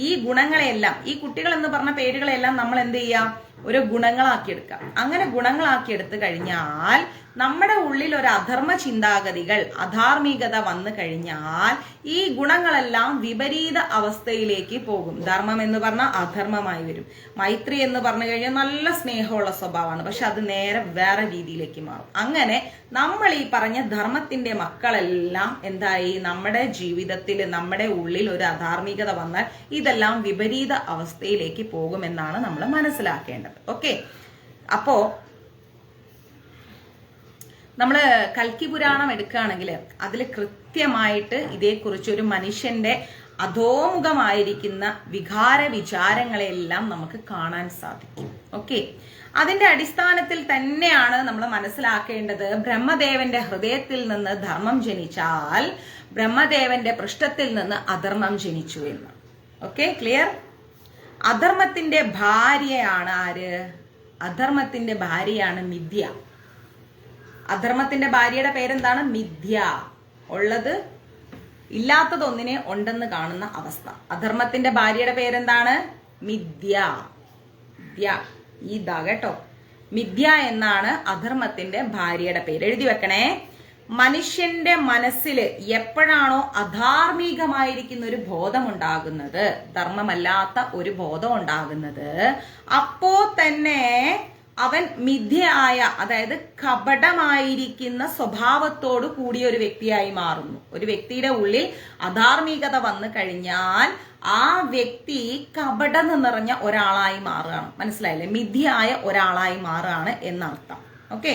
ഈ ഗുണങ്ങളെല്ലാം, ഈ കുട്ടികൾ എന്ന് പറഞ്ഞ പേരുകളെല്ലാം നമ്മൾ എന്ത് ചെയ്യാം, ഒരു ഗുണങ്ങളാക്കിയെടുക്കാം. അങ്ങനെ ഗുണങ്ങളാക്കിയെടുത്തു കഴിഞ്ഞാൽ നമ്മുടെ ഉള്ളിൽ ഒരു അധർമ്മ ചിന്താഗതികൾ, അധാർമികത വന്നു കഴിഞ്ഞാൽ ഈ ഗുണങ്ങളെല്ലാം വിപരീത അവസ്ഥയിലേക്ക് പോകും. ധർമ്മം എന്ന് പറഞ്ഞാൽ അധർമ്മമായി വരും. മൈത്രി എന്ന് പറഞ്ഞു കഴിഞ്ഞാൽ നല്ല സ്നേഹമുള്ള സ്വഭാവമാണ്, പക്ഷെ അത് നേരെ വേറെ രീതിയിലേക്ക് മാറും. അങ്ങനെ നമ്മൾ ഈ പറഞ്ഞ ധർമ്മത്തിന്റെ മക്കളെല്ലാം എന്തായി, നമ്മുടെ ജീവിതത്തിൽ നമ്മുടെ ഉള്ളിൽ ഒരു അധാർമികത വന്നാൽ ഇതെല്ലാം വിപരീത അവസ്ഥയിലേക്ക് പോകുമെന്നാണ് നമ്മൾ മനസ്സിലാക്കേണ്ടത്. ഓക്കെ, അപ്പോ നമ്മള് കൽക്കി പുരാണം എടുക്കുകയാണെങ്കിൽ അതിൽ കൃത്യമായിട്ട് ഇതേക്കുറിച്ച് ഒരു മനുഷ്യന്റെ അധോമുഖമായിരിക്കുന്ന വികാര വിചാരങ്ങളെല്ലാം നമുക്ക് കാണാൻ സാധിക്കും. ഓക്കെ, അതിന്റെ അടിസ്ഥാനത്തിൽ തന്നെയാണ് നമ്മൾ മനസ്സിലാക്കേണ്ടത്, ബ്രഹ്മദേവന്റെ ഹൃദയത്തിൽ നിന്ന് ധർമ്മം ജനിച്ചാൽ ബ്രഹ്മദേവന്റെ പൃഷ്ഠത്തിൽ നിന്ന് അധർമ്മം ജനിച്ചു എന്ന്. Okay, clear? അധർമ്മത്തിന്റെ ഭാര്യയാണ് ആര്? അധർമ്മത്തിന്റെ ഭാര്യയാണ് മിഥ്യ. അധർമ്മത്തിന്റെ ഭാര്യയുടെ പേരെന്താണ്? മിഥ്യ. ഉള്ളത് ഇല്ലാത്തതൊന്നിനെ ഉണ്ടെന്ന് കാണുന്ന അവസ്ഥ. അധർമ്മത്തിന്റെ ഭാര്യയുടെ പേരെന്താണ്? മിഥ്യ. ഇതാ കേട്ടോ, മിഥ്യ എന്നാണ് അധർമ്മത്തിന്റെ ഭാര്യയുടെ പേര്. എഴുതി വെക്കണേ. മനുഷ്യന്റെ മനസ്സിൽ എപ്പോഴാണോ അധാർമികമായിരിക്കുന്ന ഒരു ബോധം ഉണ്ടാകുന്നത്, ധർമ്മമല്ലാത്ത ഒരു ബോധം ഉണ്ടാകുന്നത്, അപ്പോ തന്നെ അവൻ മിഥ്യയായ, അതായത് കപടമായിരിക്കുന്ന സ്വഭാവത്തോട് കൂടിയ ഒരു വ്യക്തിയായി മാറുന്നു. ഒരു വ്യക്തിയുടെ ഉള്ളിൽ അധാർമികത വന്നു കഴിഞ്ഞാൽ ആ വ്യക്തി കപടം നിറഞ്ഞ ഒരാളായി മാറുകയാണ്. മനസ്സിലായില്ലേ? മിഥ്യയായ ഒരാളായി മാറുകയാണ് എന്നർത്ഥം. ഓക്കെ,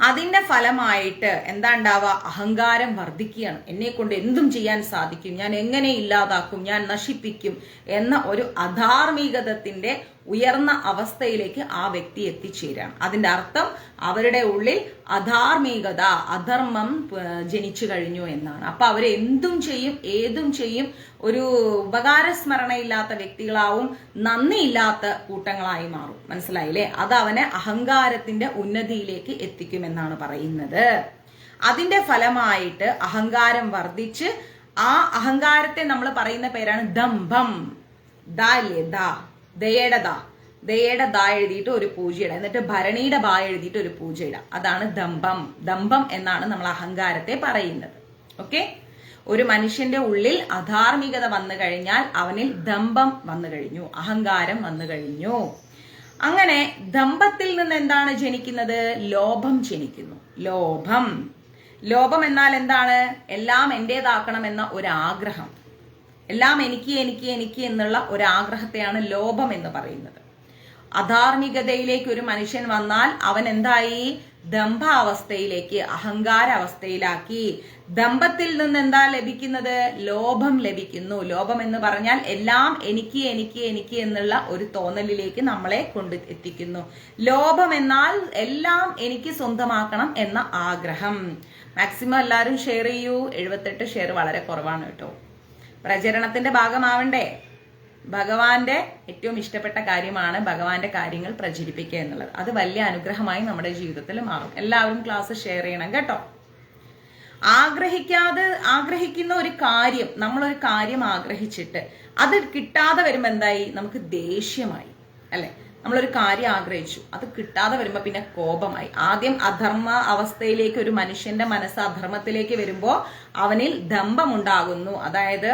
അതിന്റെ ഫലമായിട്ട് എന്താ ഉണ്ടാവുക? അഹങ്കാരം വർദ്ധിക്കുകയാണ്. എന്നെ കൊണ്ട് എന്തും ചെയ്യാൻ സാധിക്കും, ഞാൻ എങ്ങനെ ഇല്ലാതാക്കും, ഞാൻ നശിപ്പിക്കും എന്ന ഒരു അധാർമികതത്തിന്റെ ഉയർന്ന അവസ്ഥയിലേക്ക് ആ വ്യക്തി എത്തിച്ചേരാണ്. അതിന്റെ അർത്ഥം അവരുടെ ഉള്ളിൽ അധാർമികത, അധർമ്മം ജനിച്ചു കഴിഞ്ഞു എന്നാണ്. അപ്പൊ അവര് എന്തും ചെയ്യും, ഏതും ചെയ്യും, ഒരു ഉപകാരസ്മരണയില്ലാത്ത വ്യക്തികളാവും, നന്ദിയില്ലാത്ത കൂട്ടങ്ങളായി മാറും. മനസ്സിലായില്ലേ? അത് അവനെ അഹങ്കാരത്തിന്റെ ഉന്നതിയിലേക്ക് എത്തിക്കുമെന്നാണ് പറയുന്നത്. അതിന്റെ ഫലമായിട്ട് അഹങ്കാരം വർദ്ധിച്ച് ആ അഹങ്കാരത്തെ നമ്മൾ പറയുന്ന പേരാണ് ദംഭം. ദയയുടെ ദാ എഴുതിയിട്ട് ഒരു പൂജയിടാം, എന്നിട്ട് ഭരണിയുടെ ബാ എഴുതിയിട്ട് ഒരു പൂജയിടാം. അതാണ് ദംഭം. ദംഭം എന്നാണ് നമ്മൾ അഹങ്കാരത്തെ പറയുന്നത്. ഓക്കെ, ഒരു മനുഷ്യന്റെ ഉള്ളിൽ അധാർമികത വന്നു കഴിഞ്ഞാൽ അവനിൽ ദംഭം വന്നു കഴിഞ്ഞു, അഹങ്കാരം വന്നു കഴിഞ്ഞു. അങ്ങനെ ദമ്പത്തിൽ നിന്ന് എന്താണ് ജനിക്കുന്നത്? ലോഭം ജനിക്കുന്നു. ലോഭം എന്നാൽ എന്താണ്? എല്ലാം എന്റേതാക്കണം എന്ന ഒരാഗ്രഹം, എല്ലാം എനിക്ക് എനിക്ക് എനിക്ക് എന്നുള്ള ഒരാഗ്രഹത്തെയാണ് ലോഭം എന്ന് പറയുന്നത്. അധാർമികതയിലേക്ക് ഒരു മനുഷ്യൻ വന്നാൽ അവൻ എന്തായി? ദംഭാവസ്ഥയിലേക്ക്, അഹങ്കാര അവസ്ഥയിലാക്കി. ദമ്പത്തിൽ നിന്ന് എന്താ ലഭിക്കുന്നത്? ലോഭം ലഭിക്കുന്നു. ലോഭം എന്ന് പറഞ്ഞാൽ എല്ലാം എനിക്ക് എനിക്ക് എനിക്ക് എന്നുള്ള ഒരു തോന്നലിലേക്ക് നമ്മളെ കൊണ്ട് എത്തിക്കുന്നു. ലോഭം എന്നാൽ എല്ലാം എനിക്ക് സ്വന്തമാക്കണം എന്ന ആഗ്രഹം. മാക്സിമം എല്ലാവരും ഷെയർ ചെയ്യൂ. 78 ഷെയർ വളരെ കുറവാണ് കേട്ടോ. പ്രചരണത്തിന്റെ ഭാഗമാവണ്ടേ? ഭഗവാന്റെ ഏറ്റവും ഇഷ്ടപ്പെട്ട കാര്യമാണ് ഭഗവാന്റെ കാര്യങ്ങൾ പ്രചരിപ്പിക്കുക എന്നുള്ളത്. അത് വലിയ അനുഗ്രഹമായി നമ്മുടെ ജീവിതത്തിൽ മാറും. എല്ലാവരും ക്ലാസ് ഷെയർ ചെയ്യണം കേട്ടോ. ആഗ്രഹിക്കുന്ന ഒരു കാര്യം, നമ്മളൊരു കാര്യം ആഗ്രഹിച്ചിട്ട് അത് കിട്ടാതെ വരുമ്പോ എന്തായി? നമുക്ക് ദേഷ്യമായി, അല്ലെ? നമ്മളൊരു കാര്യം ആഗ്രഹിച്ചു, അത് കിട്ടാതെ വരുമ്പോ പിന്നെ കോപമായി. ആദ്യം അധർമ്മ അവസ്ഥയിലേക്ക് ഒരു മനുഷ്യന്റെ മനസ്സ് അധർമ്മത്തിലേക്ക് വരുമ്പോ അവനിൽ ദമ്പം ഉണ്ടാകുന്നു. അതായത്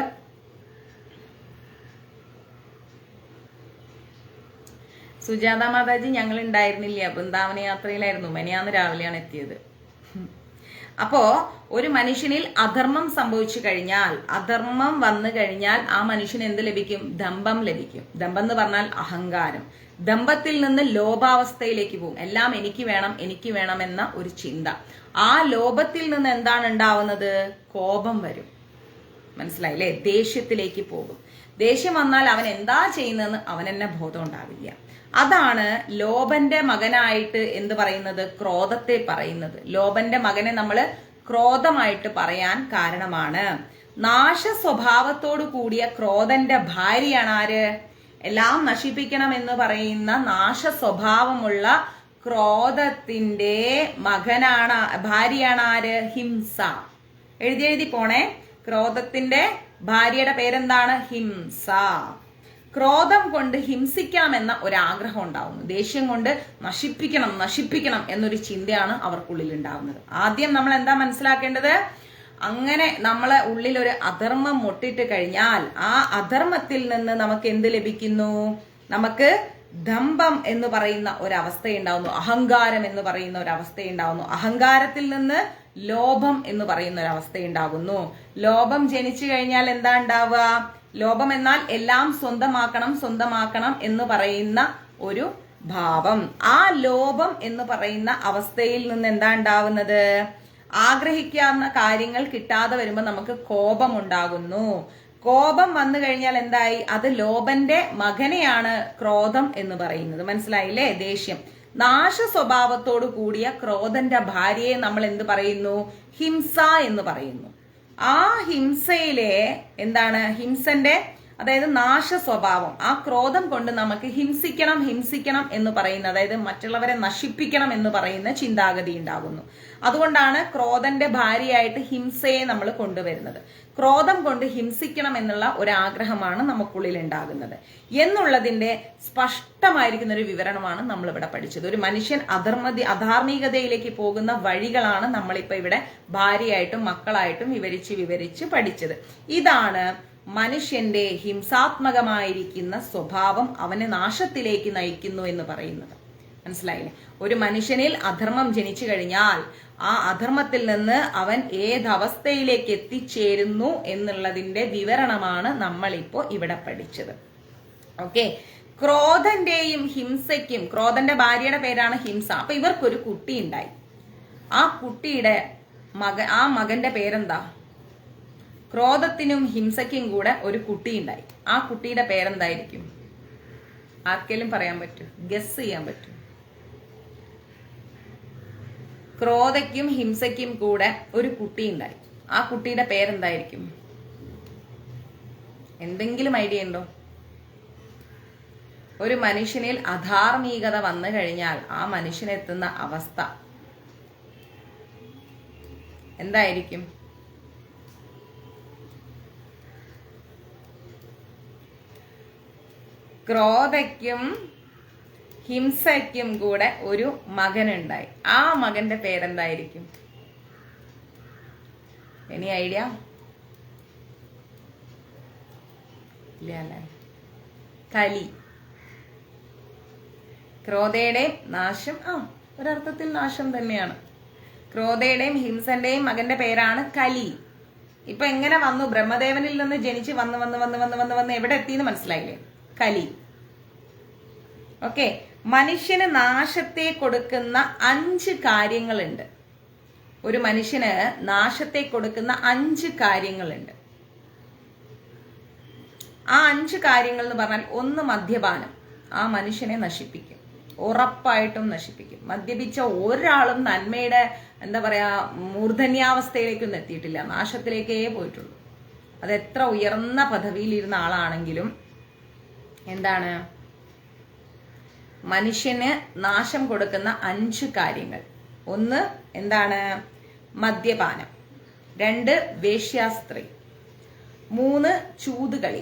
സുജാത മാതാജി ഞങ്ങൾ ഉണ്ടായിരുന്നില്ല, വൃന്ദാവന യാത്രയിലായിരുന്നു. മെനയാന്ന് രാവിലെയാണ് എത്തിയത്. അപ്പോ ഒരു മനുഷ്യനിൽ അധർമ്മം സംഭവിച്ചു കഴിഞ്ഞാൽ, അധർമ്മം വന്നു കഴിഞ്ഞാൽ ആ മനുഷ്യന് എന്ത് ലഭിക്കും? ദമ്പം ലഭിക്കും. ദമ്പം എന്ന് പറഞ്ഞാൽ അഹങ്കാരം. ദമ്പത്തിൽ നിന്ന് ലോഭാവസ്ഥയിലേക്ക് പോകും. എല്ലാം എനിക്ക് വേണം, എനിക്ക് വേണം എന്ന ഒരു ചിന്ത. ആ ലോഭത്തിൽ നിന്ന് എന്താണ് ഉണ്ടാവുന്നത്? കോപം വരും. മനസ്സിലായില്ലേ? ദേഷ്യത്തിലേക്ക് പോകും. ദേഷ്യം വന്നാൽ അവൻ എന്താ ചെയ്യുന്നതെന്ന് അവൻ തന്നെ ബോധം ഉണ്ടാവില്ല. അതാണ് ലോഭന്റെ മകനായിട്ട് എന്ത് പറയുന്നത്? ക്രോധത്തെ പറയുന്നത്. ലോഭന്റെ മകനെ നമ്മൾ ക്രോധമായിട്ട് പറയാൻ കാരണമാണ് നാശ സ്വഭാവത്തോടു കൂടിയ ക്രോധന്റെ ഭാര്യയാണ് ആര്? എല്ലാം നശിപ്പിക്കണം എന്ന് പറയുന്ന നാശ സ്വഭാവമുള്ള ക്രോധത്തിന്റെ മകനാണ്, ഭാര്യയാണ് ആര്? ഹിംസ. എഴുതി പോണേ. ക്രോധത്തിന്റെ ഭാര്യയുടെ പേരെന്താണ്? ഹിംസ. ക്രോധം കൊണ്ട് ഹിംസിക്കാമെന്ന ഒരാഗ്രഹം ഉണ്ടാവുന്നു. ദേഷ്യം കൊണ്ട് നശിപ്പിക്കണം നശിപ്പിക്കണം എന്നൊരു ചിന്തയാണ് അവർക്കുള്ളിൽ ഉണ്ടാവുന്നത്. ആദ്യം നമ്മൾ എന്താ മനസ്സിലാക്കേണ്ടത്? അങ്ങനെ നമ്മളെ ഉള്ളിൽ ഒരു അധർമ്മം മുട്ടിട്ട് കഴിഞ്ഞാൽ ആ അധർമ്മത്തിൽ നിന്ന് നമുക്ക് എന്ത് ലഭിക്കുന്നു? നമുക്ക് ദമ്പം എന്ന് പറയുന്ന ഒരവസ്ഥയുണ്ടാവുന്നു. അഹങ്കാരം എന്ന് പറയുന്ന ഒരവസ്ഥയുണ്ടാവുന്നു. അഹങ്കാരത്തിൽ നിന്ന് ലോഭം എന്ന് പറയുന്ന ഒരവസ്ഥയുണ്ടാകുന്നു. ലോഭം ജനിച്ചു കഴിഞ്ഞാൽ എന്താ ഉണ്ടാവുക? ലോഭം എന്നാൽ എല്ലാം സ്വന്തമാക്കണം സ്വന്തമാക്കണം എന്ന് പറയുന്ന ഒരു ഭാവം. ആ ലോഭം എന്ന് പറയുന്ന അവസ്ഥയിൽ നിന്ന് എന്താ ഉണ്ടാവുന്നത്? ആഗ്രഹിക്കാവുന്ന കാര്യങ്ങൾ കിട്ടാതെ വരുമ്പോൾ നമുക്ക് കോപം ഉണ്ടാകുന്നു. കോപം വന്നു കഴിഞ്ഞാൽ എന്തായി? അത് ലോഭന്റെ മകനെയാണ് ക്രോധം എന്ന് പറയുന്നത്. മനസ്സിലായില്ലേ? ദേഷ്യം. നാശ സ്വഭാവത്തോടു കൂടിയ ക്രോധന്റെ ഭാര്യയെ നമ്മൾ എന്ത് പറയുന്നു? ഹിംസ എന്ന് പറയുന്നു. ആ ഹിംസയിലെ എന്താണ്? ഹിംസന്റെ അതായത് നാശ സ്വഭാവം. ആ ക്രോധം കൊണ്ട് നമുക്ക് ഹിംസിക്കണം ഹിംസിക്കണം എന്ന് പറയുന്ന, അതായത് മറ്റുള്ളവരെ നശിപ്പിക്കണം എന്ന് പറയുന്ന ചിന്താഗതി ഉണ്ടാകുന്നു. അതുകൊണ്ടാണ് ക്രോധന്റെ ഭാര്യയായിട്ട് ഹിംസയെ നമ്മൾ കൊണ്ടുവരുന്നത്. ക്രോധം കൊണ്ട് ഹിംസിക്കണം എന്നുള്ള ഒരാഗ്രഹമാണ് നമുക്കുള്ളിൽ ഉണ്ടാകുന്നത് എന്നുള്ളതിന്റെ സ്പഷ്ടമായിരിക്കുന്ന ഒരു വിവരണമാണ് നമ്മൾ ഇവിടെ പഠിച്ചത്. ഒരു മനുഷ്യൻ അധാർമികതയിലേക്ക് പോകുന്ന വഴികളാണ് നമ്മളിപ്പോ ഇവിടെ ഭാര്യയായിട്ടും മക്കളായിട്ടും വിവരിച്ച് പഠിച്ചത്. ഇതാണ് മനുഷ്യന്റെ ഹിംസാത്മകമായിരിക്കുന്ന സ്വഭാവം അവനെ നാശത്തിലേക്ക് നയിക്കുന്നു എന്ന് പറയുന്നത്. മനസ്സിലായില്ലേ? ഒരു മനുഷ്യനിൽ അധർമ്മം ജനിച്ചു കഴിഞ്ഞാൽ ആ അധർമ്മത്തിൽ നിന്ന് അവൻ ഏതവസ്ഥയിലേക്ക് എത്തിച്ചേരുന്നു എന്നുള്ളതിന്റെ വിവരണമാണ് നമ്മളിപ്പോ ഇവിടെ പഠിച്ചത്. ഓക്കെ. ക്രോധന്റെയും ഹിംസയ്ക്കും, ക്രോധന്റെ ഭാര്യയുടെ പേരാണ് ഹിംസ. അപ്പൊ ഇവർക്കൊരു കുട്ടി ഉണ്ടായി. ആ കുട്ടിയുടെ ആ മകന്റെ പേരെന്താ? ക്രോധത്തിനും ഹിംസയ്ക്കും കൂടെ ഒരു കുട്ടി ഉണ്ടായി. ആ കുട്ടിയുടെ പേരെന്തായിരിക്കും? ആർക്കെങ്കിലും പറയാൻ പറ്റും? ഗസ് ചെയ്യാൻ പറ്റും? ക്രോധയ്ക്കും ഹിംസയ്ക്കും കൂടെ ഒരു കുട്ടി ഉണ്ടായി. ആ കുട്ടിയുടെ പേരെന്തായിരിക്കും? എന്തെങ്കിലും ഐഡിയ ഉണ്ടോ? ഒരു മനുഷ്യനിൽ അധാർമികത വന്നു കഴിഞ്ഞാൽ ആ മനുഷ്യനെത്തുന്ന അവസ്ഥ എന്തായിരിക്കും? ക്രോധയ്ക്കും ഹിംസയ്ക്കും കൂടെ ഒരു മകനുണ്ടായി. ആ മകന്റെ പേരെന്തായിരിക്കും? Any idea? ഇല്ല അല്ലേ? കലി. ക്രോധയുടെയും നാശം, ഒരർത്ഥത്തിൽ നാശം തന്നെയാണ്. ക്രോധയുടെയും ഹിംസന്റെയും മകന്റെ പേരാണ് കലി. ഇപ്പൊ എങ്ങനെ വന്നു? ബ്രഹ്മദേവനിൽ നിന്ന് ജനിച്ച് വന്ന് വന്ന് വന്ന് വന്ന് വന്ന് വന്ന് എവിടെ എത്തിയെന്ന് മനസ്സിലായില്ലേ? കലി. ഓക്കെ. മനുഷ്യന് നാശത്തെ കൊടുക്കുന്ന 5 കാര്യങ്ങളുണ്ട്. ഒരു മനുഷ്യന് നാശത്തെ കൊടുക്കുന്ന 5 കാര്യങ്ങളുണ്ട്. ആ 5 കാര്യങ്ങൾ എന്ന് പറഞ്ഞാൽ, 1 മദ്യപാനം. ആ മനുഷ്യനെ നശിപ്പിക്കും, ഉറപ്പായിട്ടും നശിപ്പിക്കും. മദ്യപിച്ച ഒരാളും നന്മയുടെ എന്താ പറയാ മൂർധന്യാവസ്ഥയിലേക്കൊന്നും എത്തിയിട്ടില്ല, നാശത്തിലേക്കേ പോയിട്ടുള്ളൂ. അത് എത്ര ഉയർന്ന പദവിയിലിരുന്ന ആളാണെങ്കിലും എന്താണ്, മനുഷ്യന് നാശം കൊടുക്കുന്ന 5 കാര്യങ്ങൾ. 1 എന്താണ്? മദ്യപാനം. 2 വേശ്യാസ്ത്രീ. 3 ചൂതുകളി.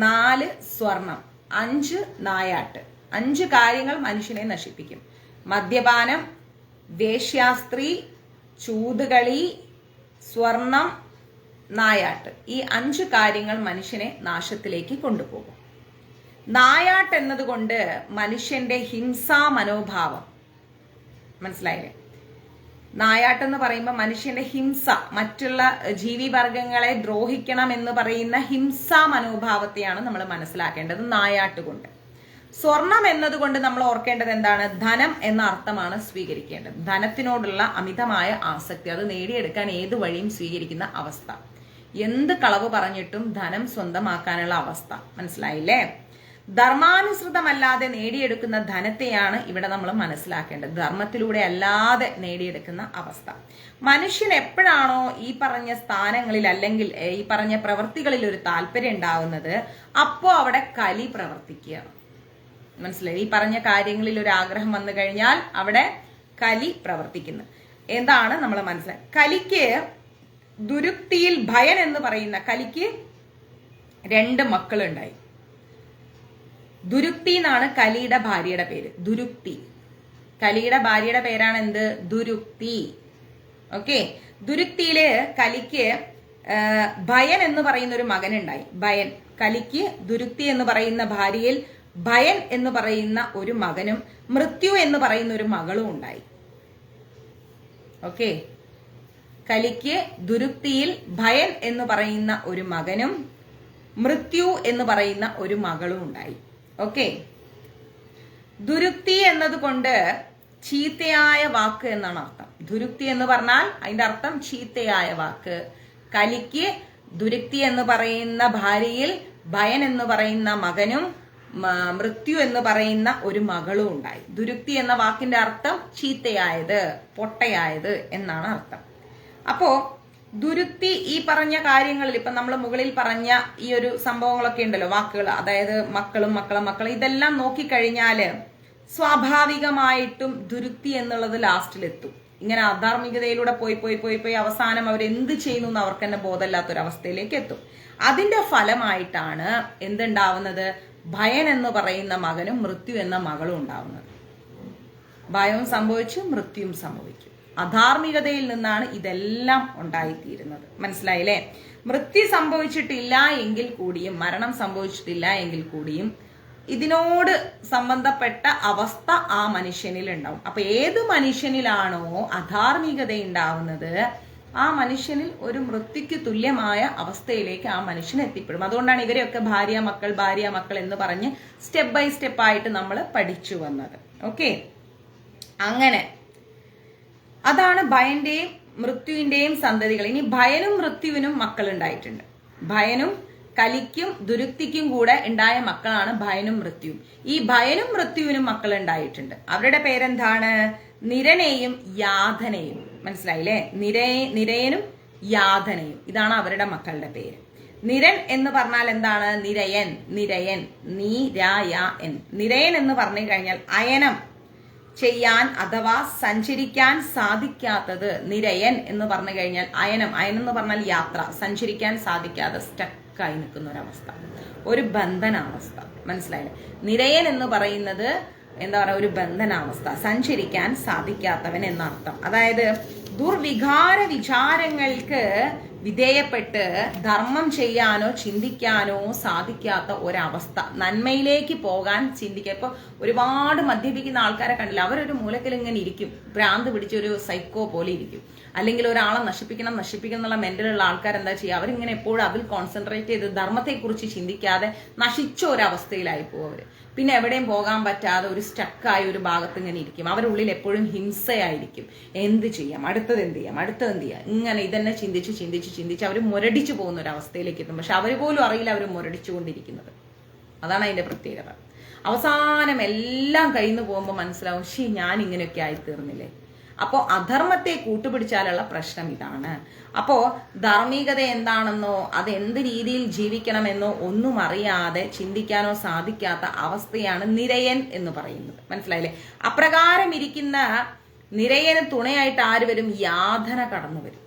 4 സ്വർണം. 5 നായാട്ട്. 5 കാര്യങ്ങൾ മനുഷ്യനെ നശിപ്പിക്കും. മദ്യപാനം, വേശ്യാസ്ത്രീ, ചൂതുകളി, സ്വർണം, നായാട്ട്. ഈ 5 കാര്യങ്ങൾ മനുഷ്യനെ നാശത്തിലേക്ക് കൊണ്ടുപോകും. നായാട്ട് എന്നതുകൊണ്ട് മനുഷ്യന്റെ ഹിംസാ മനോഭാവം, മനസ്സിലായില്ലേ? നായാട്ടെന്ന് പറയുമ്പോൾ മനുഷ്യന്റെ ഹിംസ, മറ്റുള്ള ജീവിവർഗങ്ങളെ ദ്രോഹിക്കണം എന്ന് പറയുന്ന ഹിംസാ മനോഭാവത്തെയാണ് നമ്മൾ മനസ്സിലാക്കേണ്ടത് നായാട്ട് കൊണ്ട്. സ്വർണം എന്നതുകൊണ്ട് നമ്മൾ ഓർക്കേണ്ടത് എന്താണ്? ധനം എന്ന അർത്ഥമാണ് സ്വീകരിക്കേണ്ടത്. ധനത്തിനോടുള്ള അമിതമായ ആസക്തി, അത് നേടിയെടുക്കാൻ ഏത് വഴിയും സ്വീകരിക്കുന്ന അവസ്ഥ. എന്ത് കളവ് പറഞ്ഞിട്ടും ധനം സ്വന്തമാക്കാനുള്ള അവസ്ഥ, മനസ്സിലായില്ലേ? ധർമാനുസൃതമല്ലാതെ നേടിയെടുക്കുന്ന ധനത്തെയാണ് ഇവിടെ നമ്മൾ മനസ്സിലാക്കേണ്ടത്, ധർമ്മത്തിലൂടെ അല്ലാതെ നേടിയെടുക്കുന്ന അവസ്ഥ. മനുഷ്യൻ എപ്പോഴാണോ ഈ പറഞ്ഞ സ്ഥാനങ്ങളിൽ അല്ലെങ്കിൽ ഈ പറഞ്ഞ പ്രവൃത്തികളിൽ ഒരു താല്പര്യം ഉണ്ടാവുന്നത്, അപ്പോ അവിടെ കലി പ്രവർത്തിക്കുകയാണ്. മനസ്സിലായി? ഈ പറഞ്ഞ കാര്യങ്ങളിൽ ഒരു ആഗ്രഹം വന്നു കഴിഞ്ഞാൽ അവിടെ കലി പ്രവർത്തിക്കുന്നു. എന്താണ് നമ്മൾ മനസ്സിലായി? കലിക്ക് ദുരുക്തിയിൽ ഭയൻ എന്ന് പറയുന്ന കലിക്ക് 2 മക്കളുണ്ടായി. ദുരുക്തി എന്നാണ് കലിയുടെ ഭാര്യയുടെ പേര്. ദുരുക്തി, കലിയുടെ ഭാര്യയുടെ പേരാണ് എന്ത്? ദുരുക്തി. ഓക്കെ. ദുരുക്തിയില് കലിക്ക് ഭയൻ എന്ന് പറയുന്ന ഒരു മകനുണ്ടായി. ഭയൻ, കലിക്ക് ദുരുക്തി എന്ന് പറയുന്ന ഭാര്യയിൽ ഭയൻ എന്ന് പറയുന്ന ഒരു മകനും മൃത്യു എന്ന് പറയുന്ന ഒരു മകളും ഉണ്ടായി. ഓക്കെ. കലിക്ക് ദുരുക്തിയിൽ ഭയൻ എന്ന് പറയുന്ന ഒരു മകനും മൃത്യു എന്ന് പറയുന്ന ഒരു മകളും ഉണ്ടായി. ഓക്കെ. ദുരുക്തി എന്നതുകൊണ്ട് ചീത്തയായ വാക്ക് എന്നാണ് അർത്ഥം. ദുരുക്തി എന്ന് പറഞ്ഞാൽ അതിന്റെ അർത്ഥം ചീത്തയായ വാക്ക്. കലിക്ക് ദുരുക്തി എന്ന് പറയുന്ന ഭാര്യയിൽ ഭയൻ എന്ന് പറയുന്ന മകനും മൃത്യു എന്ന് പറയുന്ന ഒരു മകളും ഉണ്ടായി. ദുരുക്തി എന്ന വാക്കിന്റെ അർത്ഥം ചീത്തയായത്, പൊട്ടയായത് എന്നാണ് അർത്ഥം. അപ്പോ ദുരുക്തി ഈ പറഞ്ഞ കാര്യങ്ങളിൽ ഇപ്പൊ നമ്മൾ മുകളിൽ പറഞ്ഞ ഈ ഒരു സംഭവങ്ങളൊക്കെ ഉണ്ടല്ലോ, വാക്കുകൾ, അതായത് മക്കളും മക്കളും ഇതെല്ലാം നോക്കിക്കഴിഞ്ഞാല് സ്വാഭാവികമായിട്ടും ദുരുക്തി എന്നുള്ളത് ലാസ്റ്റിലെത്തും. ഇങ്ങനെ അധാർമികതയിലൂടെ പോയി അവസാനം അവരെന്ത് ചെയ്യുന്നു എന്ന് അവർക്ക് തന്നെ ബോധമില്ലാത്തൊരവസ്ഥയിലേക്ക് എത്തും. അതിന്റെ ഫലമായിട്ടാണ് എന്തുണ്ടാവുന്നത്? ഭയൻ എന്ന് പറയുന്ന മകനും മൃത്യു എന്ന മകളും ഉണ്ടാവുന്നത്. ഭയവും സംഭവിച്ചു, മൃത്യുവും സംഭവിക്കും. അധാർമികതയിൽ നിന്നാണ് ഇതെല്ലാം ഉണ്ടായിത്തീരുന്നത്. മനസ്സിലായില്ലേ? മൃത്യു സംഭവിച്ചിട്ടില്ല എങ്കിൽ കൂടിയും, മരണം സംഭവിച്ചിട്ടില്ല എങ്കിൽ കൂടിയും ഇതിനോട് സംബന്ധപ്പെട്ട അവസ്ഥ ആ മനുഷ്യനിൽ ഉണ്ടാവും. അപ്പൊ ഏത് മനുഷ്യനിലാണോ അധാർമികത ഉണ്ടാവുന്നത്, ആ മനുഷ്യനിൽ ഒരു മൃത്യുക്ക് തുല്യമായ അവസ്ഥയിലേക്ക് ആ മനുഷ്യൻ എത്തിപ്പെടും. അതുകൊണ്ടാണ് ഇവരെയൊക്കെ ഭാര്യ മക്കൾ എന്ന് പറഞ്ഞ് സ്റ്റെപ്പ് ബൈ സ്റ്റെപ്പ് ആയിട്ട് നമ്മൾ പഠിച്ചു വന്നത്. ഓക്കെ. അങ്ങനെ അതാണ് ഭയന്റെയും മൃത്യുവിന്റെയും സന്തതികൾ. ഇനി ഭയനും മൃത്യുവിനും മക്കൾ ഉണ്ടായിട്ടുണ്ട്. ഭയനും കലിക്കും ദുരുക്തിക്കും കൂടെ ഉണ്ടായ മക്കളാണ് ഭയനും മൃത്യുവും. ഈ ഭയനും മൃത്യുവിനും മക്കൾ ഉണ്ടായിട്ടുണ്ട്. അവരുടെ പേരെന്താണ്? നിരനെയും യാതനയും. മനസ്സിലായില്ലേ? നിരയനും യാതനയും, ഇതാണ് അവരുടെ മക്കളുടെ പേര്. നിരൻ എന്ന് പറഞ്ഞാൽ എന്താണ്? നിരയൻ, നീരായൻ. നിരയൻ എന്ന് പറഞ്ഞു കഴിഞ്ഞാൽ അയനം ചെയ്യാൻ അഥവാ സഞ്ചരിക്കാൻ സാധിക്കാത്തത്. നിരയൻ എന്ന് പറഞ്ഞു കഴിഞ്ഞാൽ അയനം എന്ന് പറഞ്ഞാൽ യാത്ര, സഞ്ചരിക്കാൻ സാധിക്കാതെ സ്റ്റക്കായി നിൽക്കുന്ന ഒരവസ്ഥ, ഒരു ബന്ധനാവസ്ഥ. മനസ്സിലായില്ലേ? നിരയൻ എന്ന് പറയുന്നത് എന്താ പറയുക? ഒരു ബന്ധനാവസ്ഥ, സഞ്ചരിക്കാൻ സാധിക്കാത്തവൻ എന്നർത്ഥം. അതായത് ദുർവികാര വിചാരങ്ങൾക്ക് വിധേയപ്പെട്ട് ധർമ്മം ചെയ്യാനോ ചിന്തിക്കാനോ സാധിക്കാത്ത ഒരവസ്ഥ, നന്മയിലേക്ക് പോകാൻ ചിന്തിക്കുക. ഇപ്പൊ ഒരുപാട് മദ്യപിക്കുന്ന ആൾക്കാരെ കണ്ടില്ല, അവരൊരു മൂലത്തിൽ ഇങ്ങനെ ഇരിക്കും, ഭ്രാന്ത് പിടിച്ചൊരു സൈക്കോ പോലെ ഇരിക്കും. അല്ലെങ്കിൽ ഒരാളെ നശിപ്പിക്കണം എന്നുള്ള മെന്റലുള്ള ആൾക്കാർ എന്താ ചെയ്യുക? അവരിങ്ങനെ എപ്പോഴും അതിൽ കോൺസെൻട്രേറ്റ് ചെയ്ത് ധർമ്മത്തെക്കുറിച്ച് ചിന്തിക്കാതെ നശിച്ച ഒരവസ്ഥയിലായി പോകും അവര്. പിന്നെ എവിടെയും പോകാൻ പറ്റാതെ ഒരു സ്റ്റക്കായ ഒരു ഭാഗത്ത് ഇങ്ങനെ ഇരിക്കും. അവരുള്ളിൽ എപ്പോഴും ഹിംസയായിരിക്കും. എന്ത് ചെയ്യാം, അടുത്തത് എന്ത് ചെയ്യാം, ഇങ്ങനെ ഇതന്നെ ചിന്തിച്ച് അവർ മുരടിച്ചു പോകുന്ന ഒരു അവസ്ഥയിലേക്ക് എത്തും. പക്ഷെ അവർ പോലും അറിയില്ല അവർ മുരടിച്ചുകൊണ്ടിരിക്കുന്നത്. അതാണ് അതിന്റെ പ്രത്യേകത. അവസാനം എല്ലാം കഴിഞ്ഞു പോകുമ്പോൾ മനസ്സിലാവും, ഞാൻ ഇങ്ങനെയൊക്കെ ആയിത്തീർന്നില്ലേ. അപ്പോ അധർമ്മത്തെ കൂട്ടുപിടിച്ചാലുള്ള പ്രശ്നം ഇതാണ്. അപ്പോ ധാർമ്മികത എന്താണെന്നോ അത് എന്ത് രീതിയിൽ ജീവിക്കണമെന്നോ ഒന്നും അറിയാതെ ചിന്തിക്കാനോ സാധിക്കാത്ത അവസ്ഥയാണ് നിരയൻ എന്ന് പറയുന്നത്. മനസ്സിലായില്ലേ? അപ്രകാരം ഇരിക്കുന്ന നിരയന് തുണയായിട്ട് ആര് വരും? യാതന കടന്നു വരും.